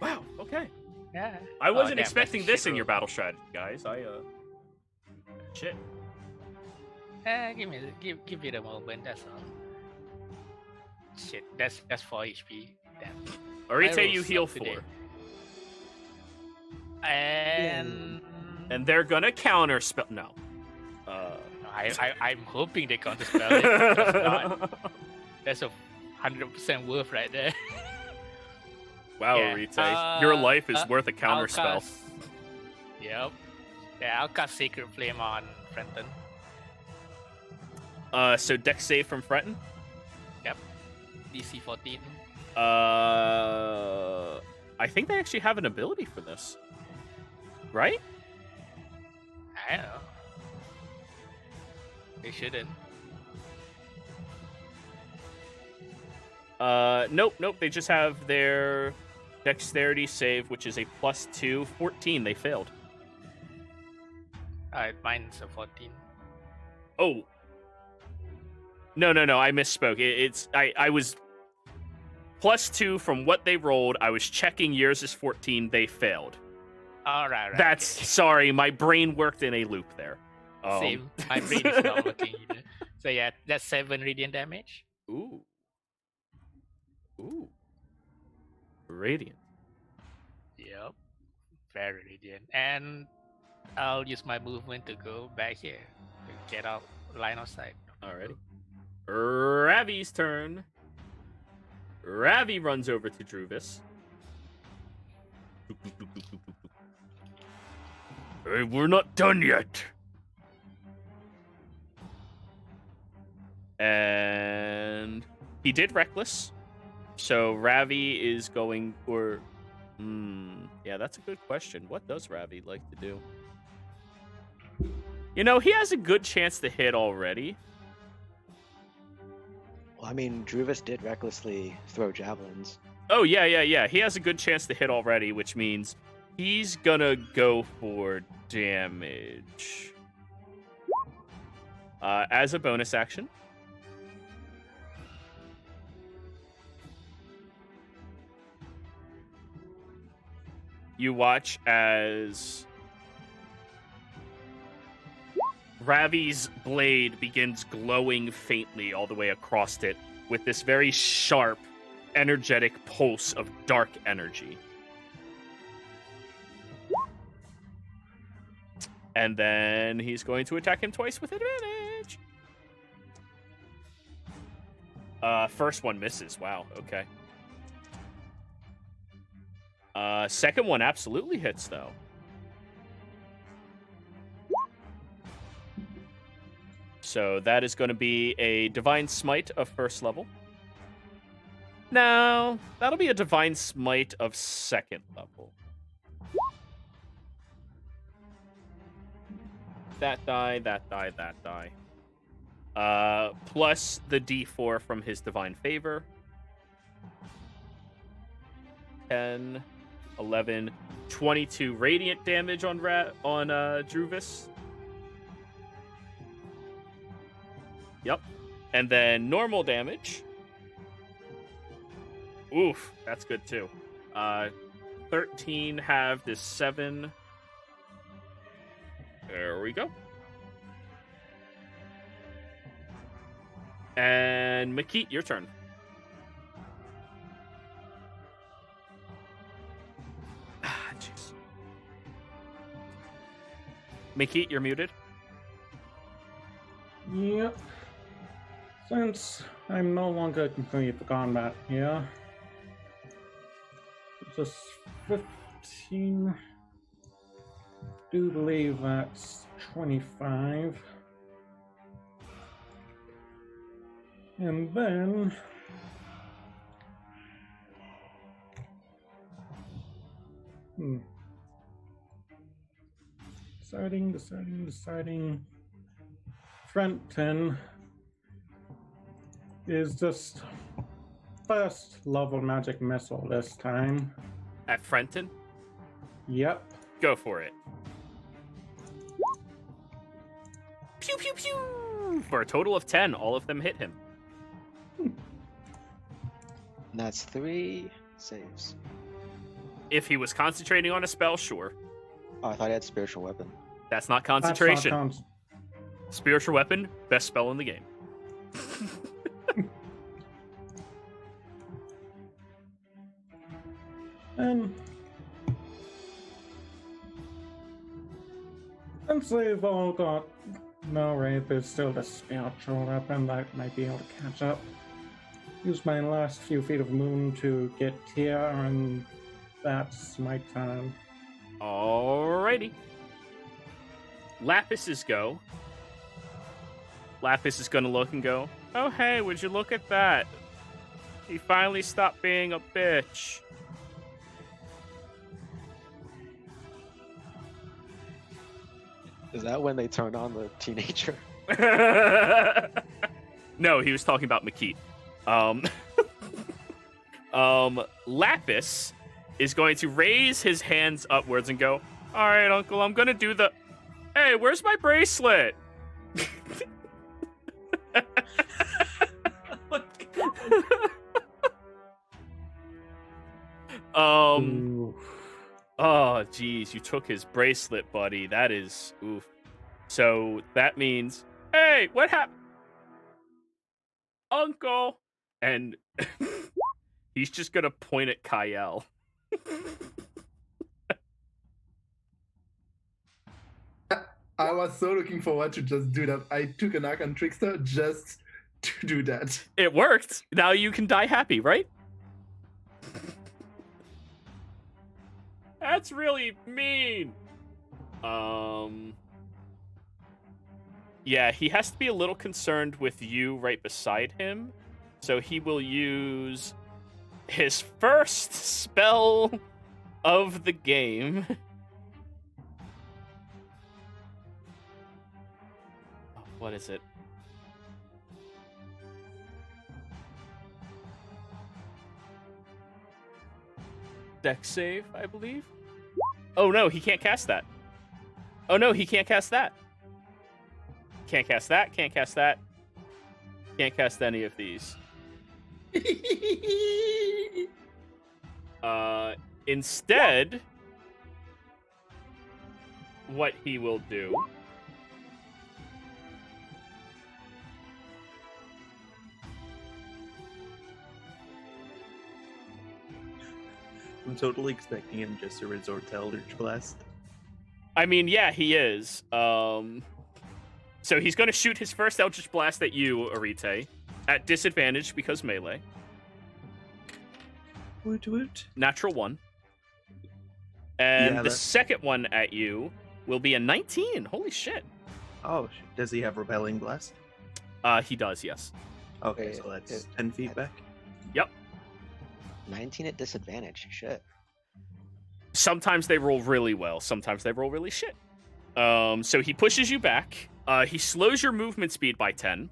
Wow. Okay. Yeah. I wasn't damn, that's a expecting this shit in your roll. battle strategy, guys. Shit. Give it a moment. That's all. Shit. That's 4 HP. Damn. Orite, I you rolled heal some today. 4. And And they're gonna counter spell. No. I'm hoping they counter spell it. If not, that's a 100% worth right there. Wow, Yeah, Orite, your life is worth a counter I'll spell. cast- Yep. Yeah, I'll cast Sacred Flame on Frenton. So dex save from Frenton. Yep. DC 14. I think they actually have an ability for this, right? I don't know. They shouldn't. Nope. They just have their dexterity save, which is a +2, 14. They failed. Mine's a 14. Oh. No. I misspoke. I was +2 from what they rolled. I was checking yours is 14. They failed. All right. That's okay. sorry. My brain worked in a loop there. Same. My brain is not working either. So yeah, that's 7 radiant damage. Ooh. Radiant. Yep. Very radiant. And I'll use my movement to go back here to get out line of sight. Alrighty. Ravi's turn. Ravi runs over to Druvis. Hey, we're not done yet. And he did reckless. So Ravi is going for... yeah, that's a good question. What does Ravi like to do? You know, he has a good chance to hit already. Well, I mean, Druvis did recklessly throw javelins. Oh, yeah. He has a good chance to hit already, which means he's gonna go for damage. As a bonus action. You watch as Ravi's blade begins glowing faintly all the way across it with this very sharp, energetic pulse of dark energy. And then he's going to attack him twice with advantage. First one misses. Wow, okay. Second one absolutely hits, though. So that is going to be a Divine Smite of first level. No, that'll be a Divine Smite of second level. That die. Plus the D4 from his Divine Favor. 10, 11, 22 radiant damage on Druvis. Yep. And then normal damage. Oof, that's good too. 13 have this 7. There we go. And Makit, your turn. Jeez. Makit, you're muted. Yep. Since I'm no longer complete the combat here, just 15. Do believe that's 25. And then deciding. Frenton is just first level magic missile this time. At Frenton? Yep. Go for it. Pew, pew, pew! for a total of 10. All of them hit him. And that's 3 saves. If he was concentrating on a spell, sure. Oh, I thought he had spiritual weapon. That's not That's not concentration. Spiritual weapon, best spell in the game. Since they've all got no rate, there's still the spiritual weapon that might be able to catch up. Use my last few feet of moon to get here, and that's my time. Alrighty. Lapis' go. Lapis is gonna look and go, oh hey, would you look at that? He finally stopped being a bitch. Is that when they turned on the teenager? No, he was talking about Makit. Lapis is going to raise his hands upwards and go, all right, Uncle, I'm gonna do the... Hey, where's my bracelet? Ooh. Oh, geez, you took his bracelet, buddy. That is, oof. So that means, hey, what happened? Uncle! And he's just gonna point at Kyle. I was so looking forward to just do that. I took an Archon Trickster just to do that. It worked. Now you can die happy, right? That's really mean. Yeah, he has to be a little concerned with you right beside him. So he will use his first spell of the game. What is it? Dex save, I believe. Oh no, he can't cast that. Oh no, he can't cast that. Can't cast that, can't cast that. Can't cast any of these. Instead, what he will do... I'm totally expecting him just to resort to Eldritch Blast. I mean, yeah, he is. So he's going to shoot his first Eldritch Blast at you, Arite, at disadvantage because melee. Woot woot. Natural 1. And Yeah, the that- second one at you will be a 19. Holy shit. Oh, does he have Repelling Blast? He does, yes. Okay, so that's 10 feet back. Yep. 19 at disadvantage. Shit. Sometimes they roll really well. Sometimes they roll really shit. So he pushes you back. He slows your movement speed by 10.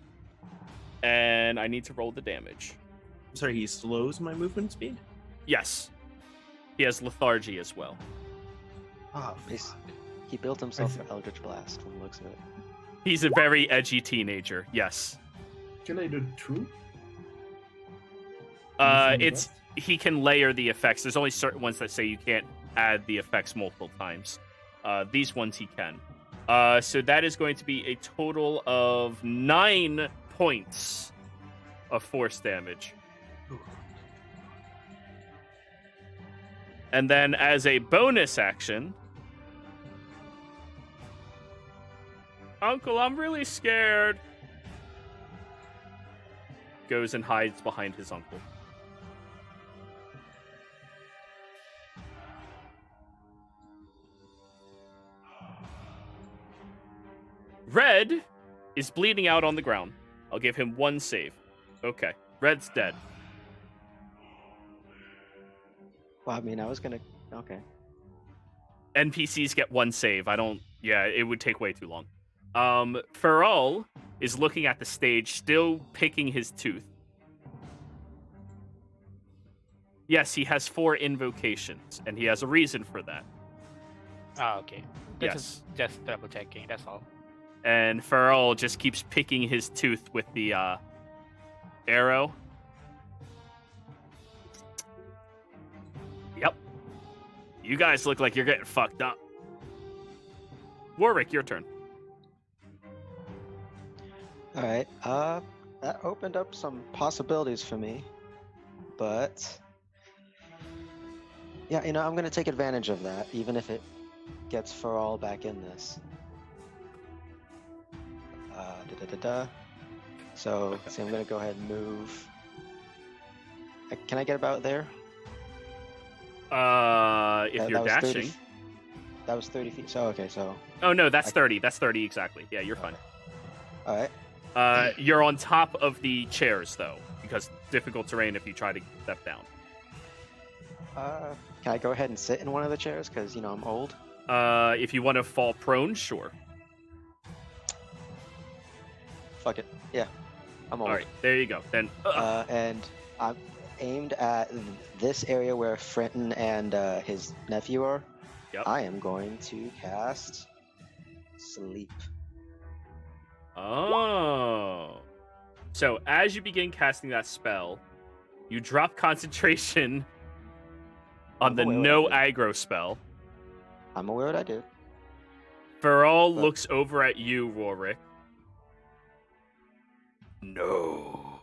And I need to roll the damage. Sorry, he slows my movement speed? Yes. He has lethargy as well. Oh, He's- He built himself an Eldritch Blast from the looks of it. He's a very edgy teenager. Yes. Can I do 2? It's he can layer the effects. There's only certain ones that say you can't add the effects multiple times. These ones he can. So that is going to be a total of 9 points of force damage. And then as a bonus action, Uncle, I'm really scared. Goes and hides behind his uncle. Red is bleeding out on the ground. I'll give him 1 save. Okay. Red's dead. Well, I mean, I was gonna. Okay. NPCs get 1 save. Yeah, it would take way too long. Feral is looking at the stage, still picking his tooth. Yes, he has 4 invocations, and he has a reason for that. Oh, okay. Yes. Just double checking. That's all. And Farrell just keeps picking his tooth with the arrow. Yep. You guys look like you're getting fucked up. Warwick, your turn. All right. That opened up some possibilities for me, but yeah, I'm gonna take advantage of that, even if it gets Farrell back in this. So, see, I'm gonna go ahead and move. Can I get about there? If you're that was dashing. That was 30 feet. So, okay, so. Oh, no, that's 30. That's 30 exactly. Yeah, you're fine. All right. You're on top of the chairs, though, because difficult terrain if you try to step down. Can I go ahead and sit in one of the chairs? Because, I'm old. If you want to fall prone, sure. Fuck it. Yeah, I'm old. All right, there you go. Then. And I'm aimed at this area where Frenton and his nephew are. Yep. I am going to cast Sleep. Oh. So as you begin casting that spell, you drop concentration on the no aggro spell. I'm aware what I did. Farrell looks over at you, Rorik. No.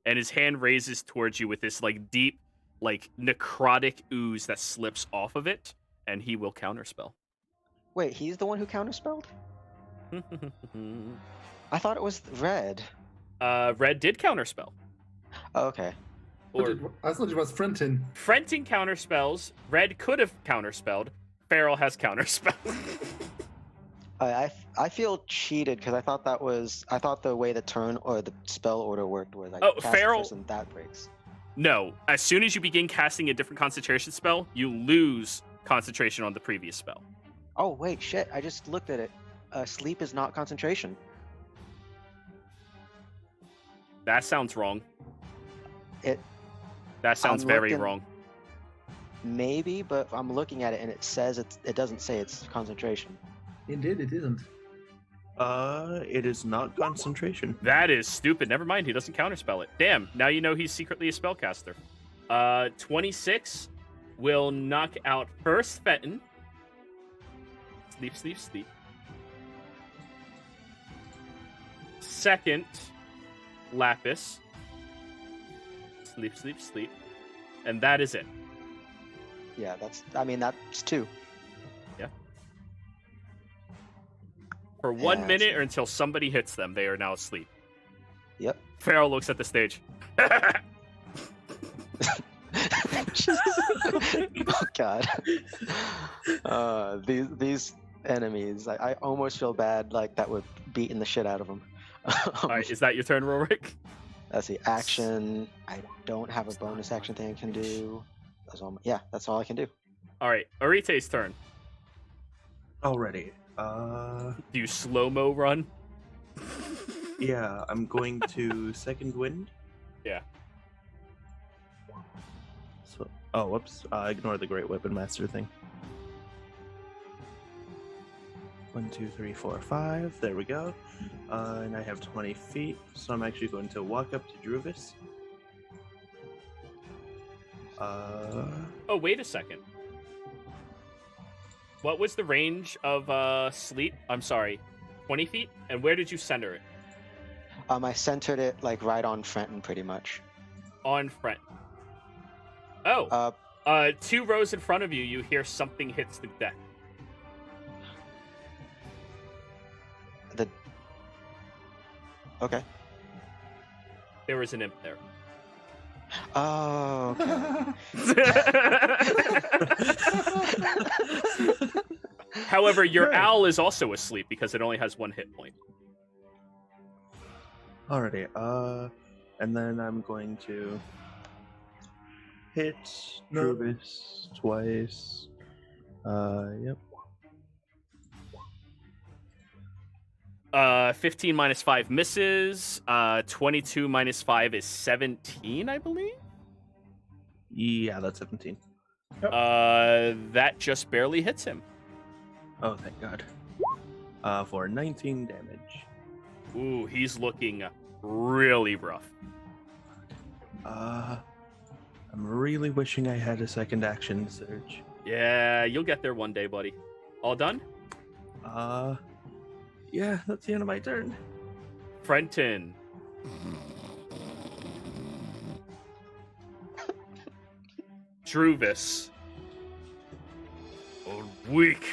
And his hand raises towards you with this deep, necrotic ooze that slips off of it, and he will counterspell. Wait, he's the one who counterspelled? I thought it was Red. Red did counterspell. Oh, okay. I thought it was Frenton. Frenton counterspells. Red could have counterspelled. Farrell has counterspelled. I feel cheated because I thought the way the turn or the spell order worked was Farrell. And that breaks. No, as soon as you begin casting a different concentration spell, you lose concentration on the previous spell. Oh wait, shit! I just looked at it. Sleep is not concentration. That sounds wrong. That sounds I'm very looking- wrong. Maybe, but I'm looking at it and it says it doesn't say it's concentration. Indeed, it isn't. It is not concentration. That is stupid. Never mind, he doesn't counterspell it. Damn, now you know he's secretly a spellcaster. 26 will knock out first Fenton. Sleep, sleep, sleep. Second, Lapis. Sleep, sleep, sleep. And that is it. Yeah, that's 2. Yeah. For 1 Yeah, minute or until somebody hits them, they are now asleep. Yep. Farrell looks at the stage. Oh god. These enemies, I almost feel bad that we're beating the shit out of them. All right, is that your turn, Rorik? Let's see, action. I don't have a bonus action thing I can do. That's all I can do. All right, Arite's turn. Already. Do you slow-mo run? Yeah, I'm going to second wind. Yeah. So, whoops. Ignore the Great Weapon Master thing. 1, 2, 3, 4, 5. There we go. And I have 20 feet, so I'm actually going to walk up to Druvis. Oh, wait a second. What was the range of sleep? I'm sorry, 20 feet? And where did you center it? I centered it right on Frenton, pretty much. On front. Oh. 2 rows in front of you, you hear something hits the deck. Okay. There was an imp there. Oh, okay. However, your owl is also asleep because it only has 1 hit point. Alrighty. And then I'm going to hit Druvis twice. Yep. 15 minus 5 misses. 22 minus 5 is 17, I believe. Yeah, that's 17. That just barely hits him. Oh, thank God. for 19 damage. Ooh, he's looking really rough. I'm really wishing I had a second action surge. Yeah, you'll get there one day, buddy. All done? Yeah, that's the end of my turn. Frenton. Druvis. Oh, weak.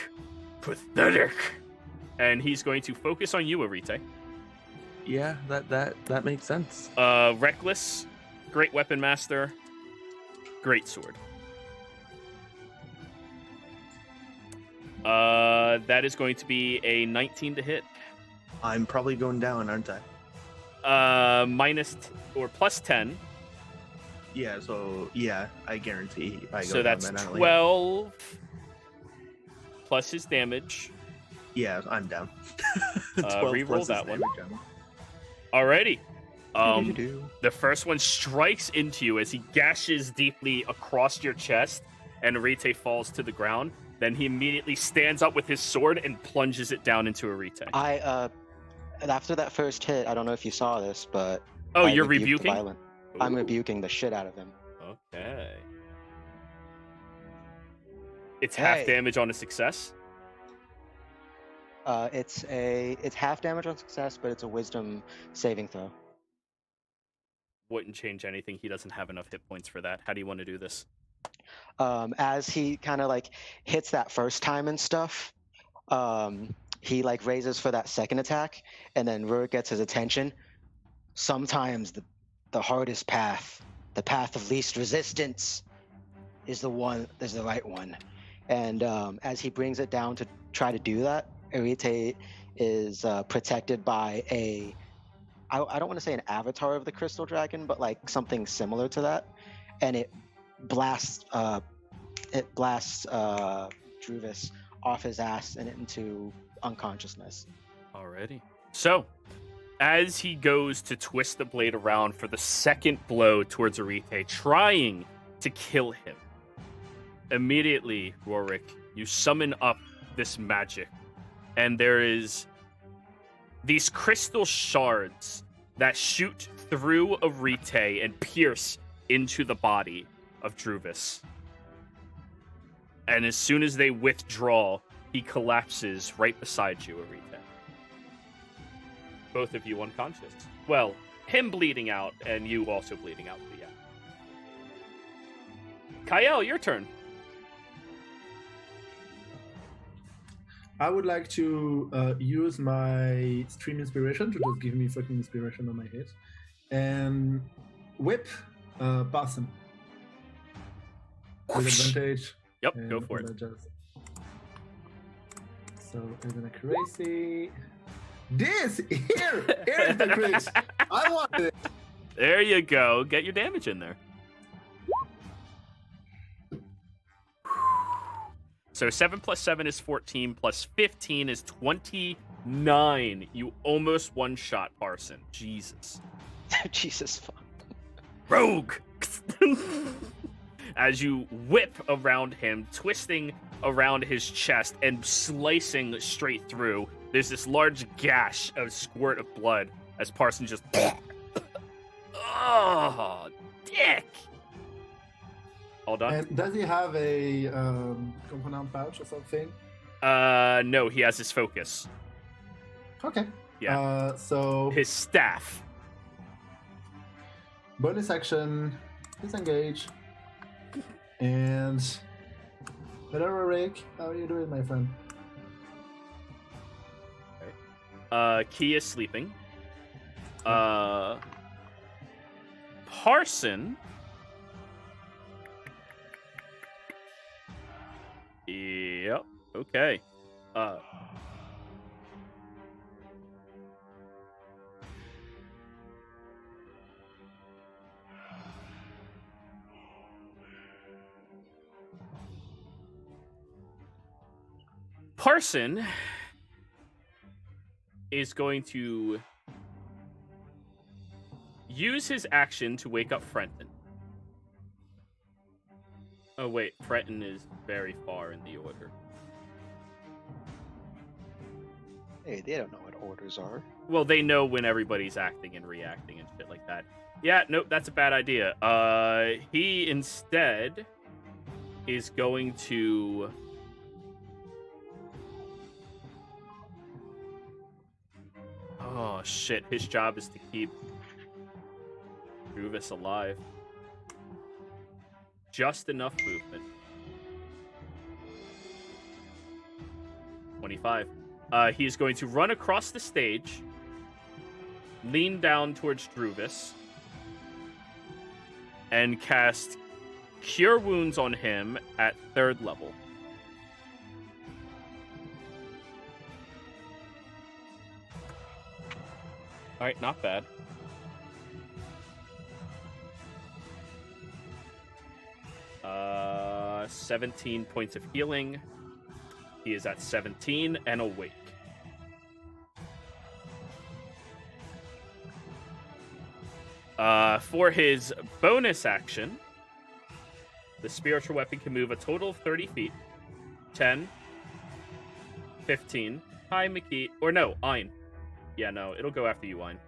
Pathetic. And he's going to focus on you, Arite. Yeah, that makes sense. Reckless. Great weapon master. Great sword. That is going to be a 19 to hit. I'm probably going down, aren't I? Plus 10. Yeah, so yeah, I guarantee I go So down that's then, aren't I? 12 plus his damage. Yeah, I'm down. 12 reroll plus that his one. damage, Alrighty. Do-do-do-do. The first one strikes into you as he gashes deeply across your chest, and Arite falls to the ground. Then he immediately stands up with his sword and plunges it down into Arite. After that first hit, I don't know if you saw this, but Oh, I you're rebuked the rebuking? violent. I'm Ooh, rebuking the shit out of him. Okay. It's half Hey. damage on a success. It's half damage on success, but it's a wisdom saving throw. Wouldn't change anything. He doesn't have enough hit points for that. How do you want to do this? As he kind of like hits that first time and stuff, he like raises for that second attack, and then Rurik gets his attention. Sometimes the hardest path, the path of least resistance, is the right one. And as he brings it down to try to do that, Arite is protected by I don't want to say an avatar of the crystal dragon, but like something similar to that, and it blasts Druvis off his ass and into unconsciousness. Alrighty. So, as he goes to twist the blade around for the second blow towards Arite, trying to kill him, immediately, Rorik, you summon up this magic, and there is these crystal shards that shoot through Arite and pierce into the body of Druvis. And as soon as they withdraw, he collapses right beside you, Arite. Both of you unconscious. Well, him bleeding out and you also bleeding out, but yeah. Kyle, your turn. I would like to use my stream inspiration to just give me fucking inspiration on my hit, and whip Parson with advantage. Yep, and go for it. So it's an accuracy. Here is the crit. I wanted it. There you go. Get your damage in there. So 7 plus 7 is 14, plus 15 is 29. You almost one-shot Parson. Jesus. Jesus fuck. Rogue! As you whip around him, twisting around his chest and slicing straight through, there's this large gash, a squirt of blood, as Parson just... Oh, dick! All done? And does he have a component pouch or something? No, he has his focus. Okay. Yeah. So His staff. bonus action, disengage, and hello, Rick. How are you doing, my friend? Key is sleeping. Parson. Yep. Okay. Parson is going to use his action to wake up Frenton. Oh wait, Frenton is very far in the order. Hey, they don't know what orders are. Well, they know when everybody's acting and reacting and shit like that. Yeah, nope, that's a bad idea. He instead is going to... Oh, shit. His job is to keep Druvis alive. Just enough movement. 25. He's going to run across the stage, lean down towards Druvis, and cast Cure Wounds on him at 3rd level. Alright, not bad. Uh, 17 points of healing. He is at 17 and awake. For his bonus action, the spiritual weapon can move a total of 30 feet. 10, 15. Hi, Makit. Or no, Ein. Yeah, no, it'll go after you, Ein.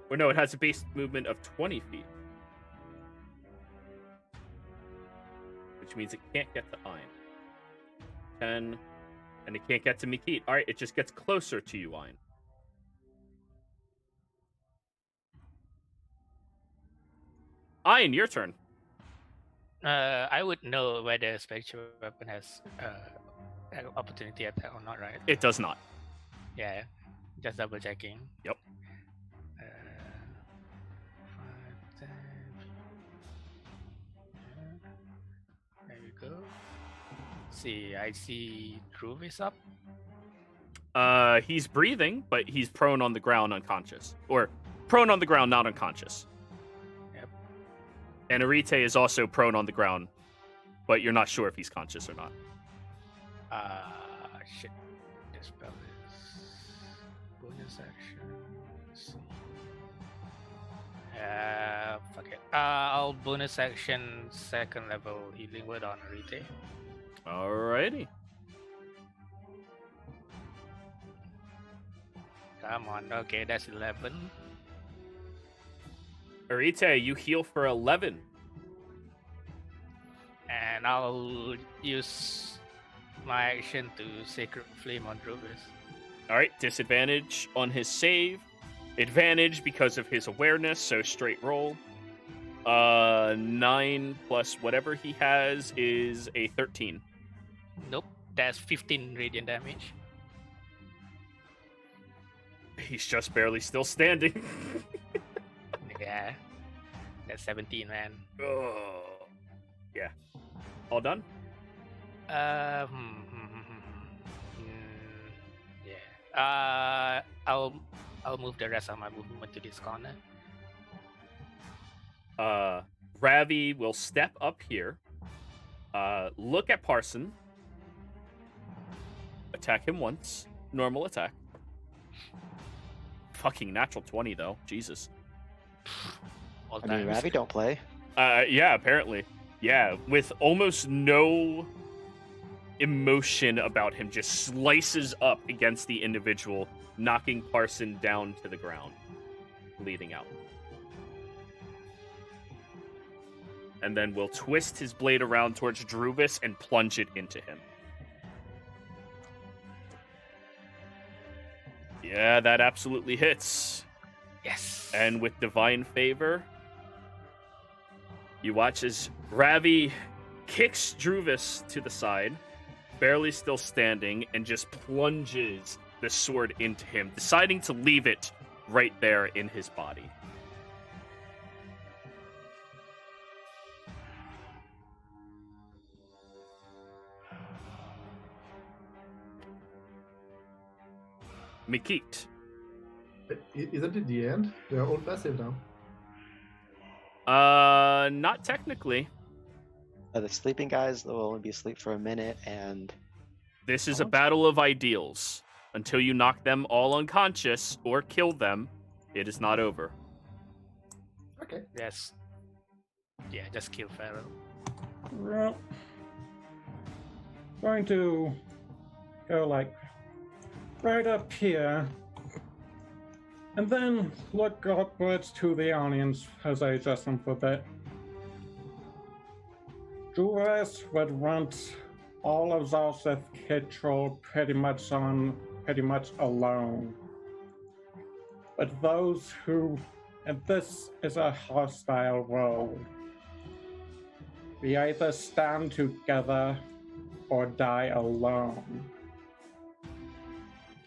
Or no, it has a base movement of 20 feet. Which means it can't get to Ein. 10. And it can't get to Makit. Alright, it just gets closer to you, Ein. Ein, your turn. I would know whether spiritual weapon has an opportunity attack or not, right? It does not. Yeah, just double checking. Yep. 5, 10. There we go. See, I see Druvis up. He's breathing, but he's prone on the ground unconscious. Or prone on the ground, not unconscious. Yep. And Arite is also prone on the ground, but you're not sure if he's conscious or not. Shit. This spell is bonus action. Let's see. Fuck it. I'll bonus action 2nd level healing word on Arite. Alrighty. Come on. Okay, that's 11. Arite, you heal for 11. And I'll use my action to Sacred Flame on Druvis. Alright, disadvantage on his save. Advantage because of his awareness, so straight roll. 9 plus whatever he has is a 13. Nope, that's 15 radiant damage. He's just barely still standing. Yeah, that's 17, man. Oh. Yeah. All done? Yeah. I'll move the rest of my movement to this corner. Ravi will step up here. Look at Parson. Attack him once. Normal attack. Fucking natural 20 though. Jesus. All I mean, times. Ravi don't play. Yeah, apparently. Yeah, with almost no emotion about him, just slices up against the individual, knocking Parson down to the ground, bleeding out. And then we'll twist his blade around towards Druvis and plunge it into him. Yeah, that absolutely hits. Yes. And with divine favor, you watch as Ravi kicks Druvis to the side, barely still standing, and just plunges the sword into him, deciding to leave it right there in his body. Mikit. Isn't it the end? They're all passive now. Not technically. The sleeping guys will only be asleep for a minute, and This is a battle of ideals. Until you knock them all unconscious or kill them, it is not over. Okay. Yes. Yeah, just kill Pharaoh. Well, going to go like right up here, and then look upwards to the audience as I adjust them for a bit. Juras would want all of Zalseth control pretty much alone. But those who, and this is a hostile world, we either stand together or die alone.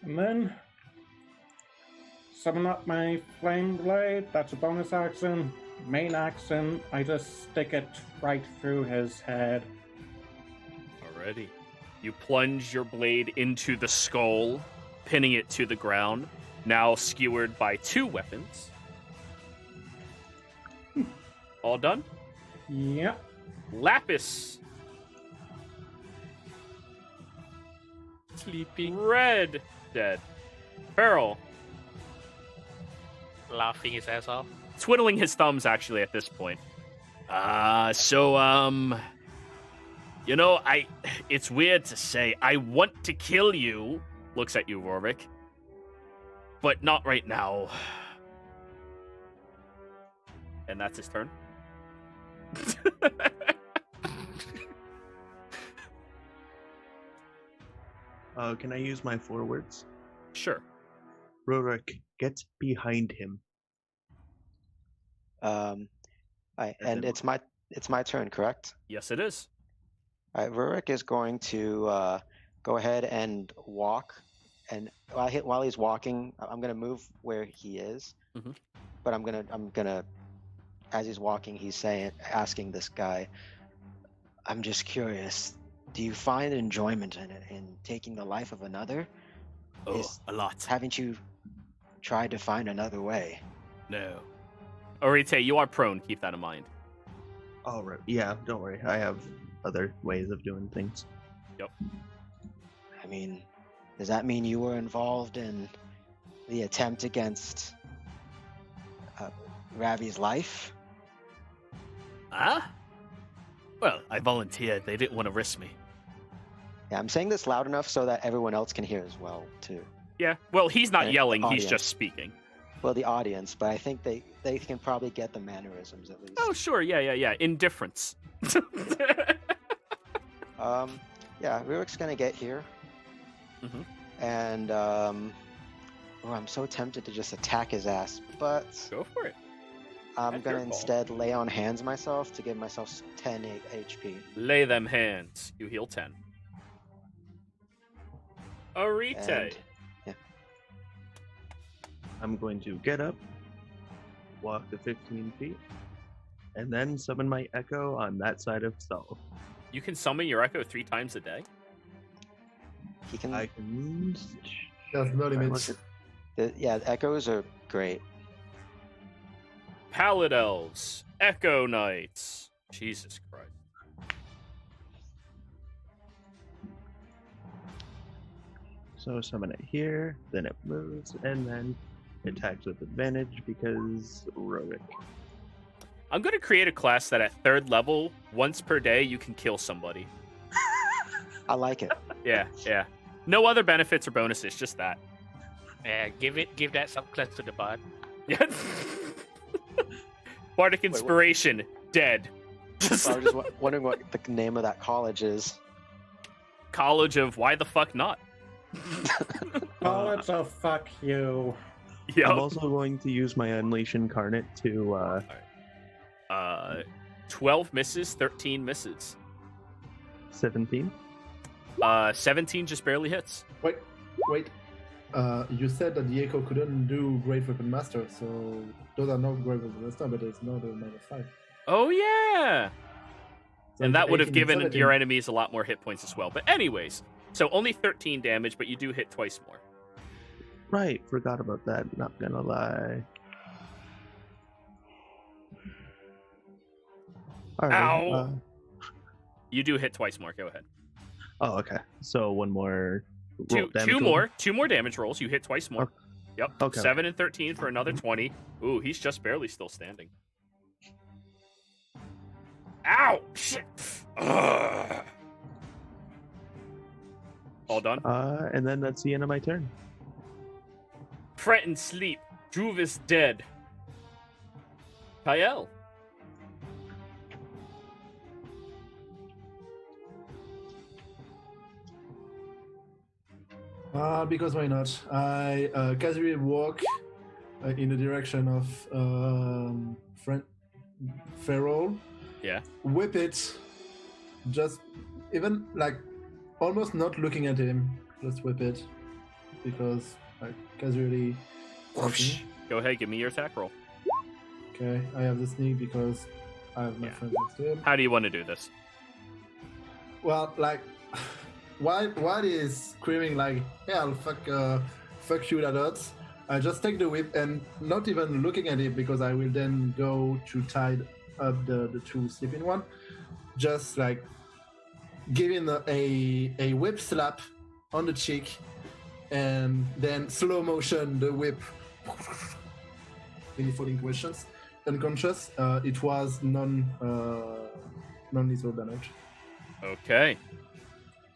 And then summon up my flame blade. That's a bonus action. Main action, I just stick it right through his head. Alrighty. You plunge your blade into the skull, pinning it to the ground, now skewered by 2 weapons. All done? Yep. Lapis. Sleeping, Red. Dead. Feral. laughing his ass off. Twiddling his thumbs, actually, at this point. You know, it's weird to say, I want to kill you. Looks at you, Rorick. But not right now. And that's his turn. Can I use my forwards? Sure. Rorik, get behind him. And in- it's my turn, correct? Yes, it is. All right, Rurik is going to go ahead and walk, and while he's walking, I'm gonna move where he is. Mhm. But I'm gonna, as he's walking, he's asking this guy, "I'm just curious. Do you find enjoyment in taking the life of another? Oh, Is- a lot. Haven't you tried to find another way?" No. Orite, you are prone. Keep that in mind. All right. Yeah, don't worry. I have other ways of doing things. I mean, does that mean you were involved in the attempt against Ravi's life? Ah? Well, I volunteered. They didn't want to risk me. Yeah, I'm saying this loud enough so that everyone else can hear as well, too. Yeah. Well, he's not And yelling. He's audience. just speaking. Well, the audience, but I think they can probably get the mannerisms at least. Oh, sure. Yeah. Indifference. Yeah, Rurik's gonna get here. Mhm. And, I'm so tempted to just attack his ass, but Go for it. I'm That's gonna your call. instead lay on hands myself to give myself 10 HP. Lay them hands. You heal 10. Orite. And, yeah. I'm going to get up, walk the 15 feet, and then summon my echo on that side of Sol. You can summon your echo 3 times a day? He can. I can. There's no limits. Yeah, echoes are great. Pallid elves. Echo knights. Jesus Christ. So summon it here, then it moves, and then it attacks with advantage because Rorik. I'm going to create a class that at 3rd level, once per day, you can kill somebody. I like it. Yeah. No other benefits or bonuses, just that. Yeah, give that subclass to the bard. Yeah. Bardic Inspiration, dead. I was just wondering what the name of that college is. College of why the fuck not? College of fuck you. Yep. I'm also going to use my Unleash Incarnate to 12 misses, 13 misses. 17. 17 just barely hits. Wait. You said that the Echo couldn't do Great Weapon Master, so those are not Great Weapon Master, but it's not a -5. Oh, yeah. So And it's that would have 18 and given 17. your enemies a lot more hit points as well. But anyways, so only 13 damage, but you do hit twice more. Right, forgot about that, not gonna lie. Alright. Ow. You do hit twice more. Go ahead. Oh, okay. So one more. roll damage Two roll? more damage rolls. You hit twice more. Okay. Yep. Okay. 7 and 13 for another 20. Ooh, he's just barely still standing. Ow! Shit! Ugh. All done? And then that's the end of my turn. Fret and sleep. Druv is dead. Kael. Because why not? I casually walk in the direction of Feral. Yeah. Whip it. Just even like almost not looking at him. Just whip it because like casually. Whoosh. Go ahead, give me your attack roll. Okay, I have the sneak because I have my Yeah. friends next to him. How do you want to do this? Well, like, while he's screaming like, "Yeah, I'll fuck you, adults," I just take the whip and not even looking at it because I will then go to tie up the two sleeping one. Just like giving a whip slap on the cheek, and then slow motion the whip. Any falling questions? Unconscious. It was non-lethal damage. Okay.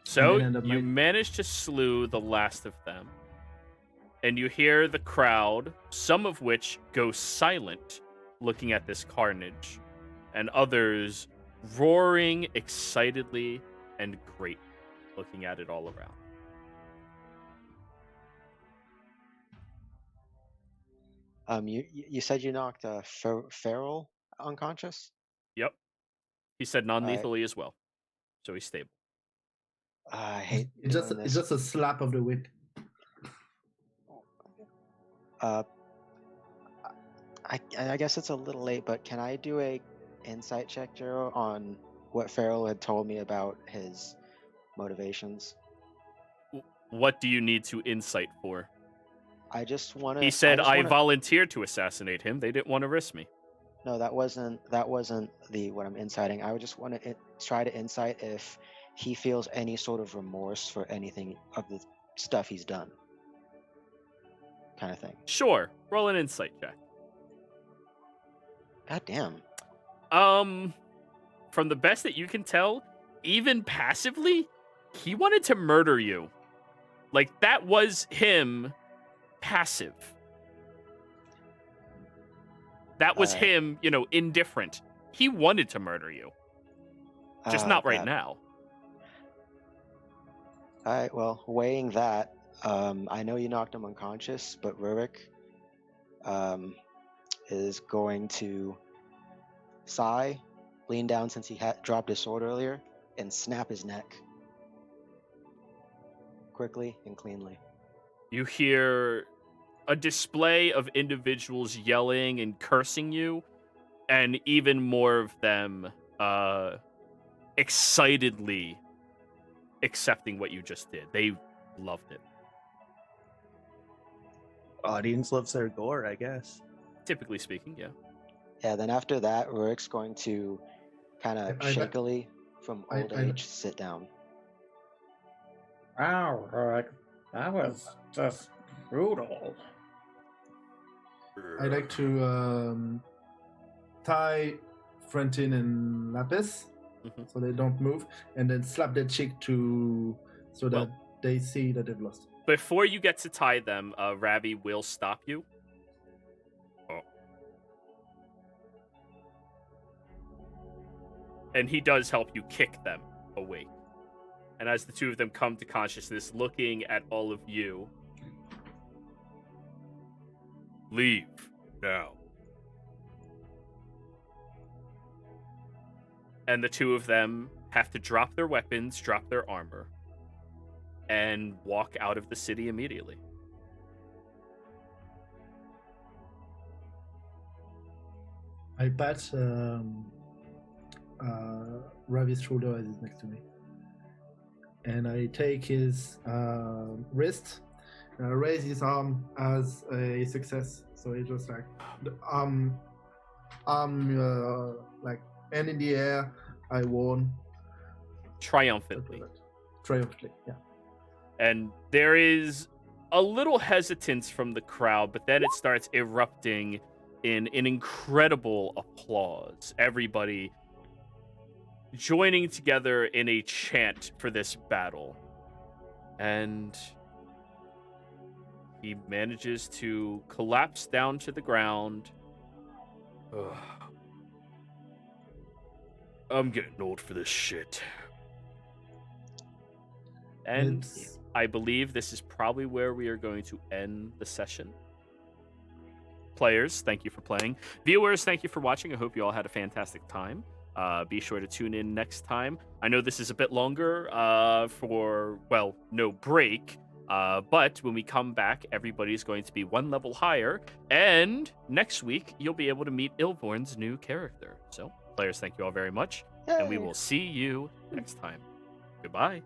So then end up you my- managed to slew the last of them. And you hear the crowd, some of which go silent, looking at this carnage, and others roaring excitedly and great, looking at it all around. You said you knocked Feral unconscious? Yep. He said non-lethally as well. So he's stable. I hate It's doing this. just a slap of the whip. I guess it's a little late, but can I do a insight check, Jero, on what Farrell had told me about his motivations? What do you need to insight for? I just want to. He said, I volunteered to assassinate him. They didn't want to risk me. No, that wasn't what I'm inciting. I would just want to try to insight if he feels any sort of remorse for anything of the stuff he's done, kind of thing. Sure. Roll an insight check. God damn. From the best that you can tell, even passively, he wanted to murder you. Like, that was him passive. That was him, indifferent. He wanted to murder you. Just not right now. All right, well, weighing that, I know you knocked him unconscious, but Rurik is going to sigh, lean down since he had dropped his sword earlier, and snap his neck. Quickly and cleanly. You hear a display of individuals yelling and cursing you, and even more of them excitedly accepting what you just did. They loved it. Audience loves their gore, I guess. Typically speaking, yeah. Yeah, then after that, Rurik's going to kind of shakily, from old age, sit down. Wow, Rorik, that was just brutal. I like to tie Frentin and Lapis so they don't move, and then slap their cheek so that they see that they've lost. Before you get to tie them, Ravi will stop you. And he does help you kick them awake. And as the two of them come to consciousness, looking at all of you, leave now. And the two of them have to drop their weapons, drop their armor, and walk out of the city immediately. I pat Ravi's shoulder as he's next to me, and I take his wrist, and I raise his arm as a success. So he just like like hand in the air. I won Triumphantly. Triumphantly, yeah. And there is a little hesitance from the crowd, but then it starts erupting in an incredible applause. Everybody joining together in a chant for this battle. and he manages to collapse down to the ground. Ugh. I'm getting old for this shit. And It's- I believe this is probably where we are going to end the session. Players, thank you for playing. Viewers, thank you for watching. I hope you all had a fantastic time. Be sure to tune in next time. I know this is a bit longer for, well, no break. But when we come back, everybody's going to be one level higher. And next week, you'll be able to meet Ilvorn's new character. So, players, thank you all very much. And we Yay. will see you next time. Goodbye.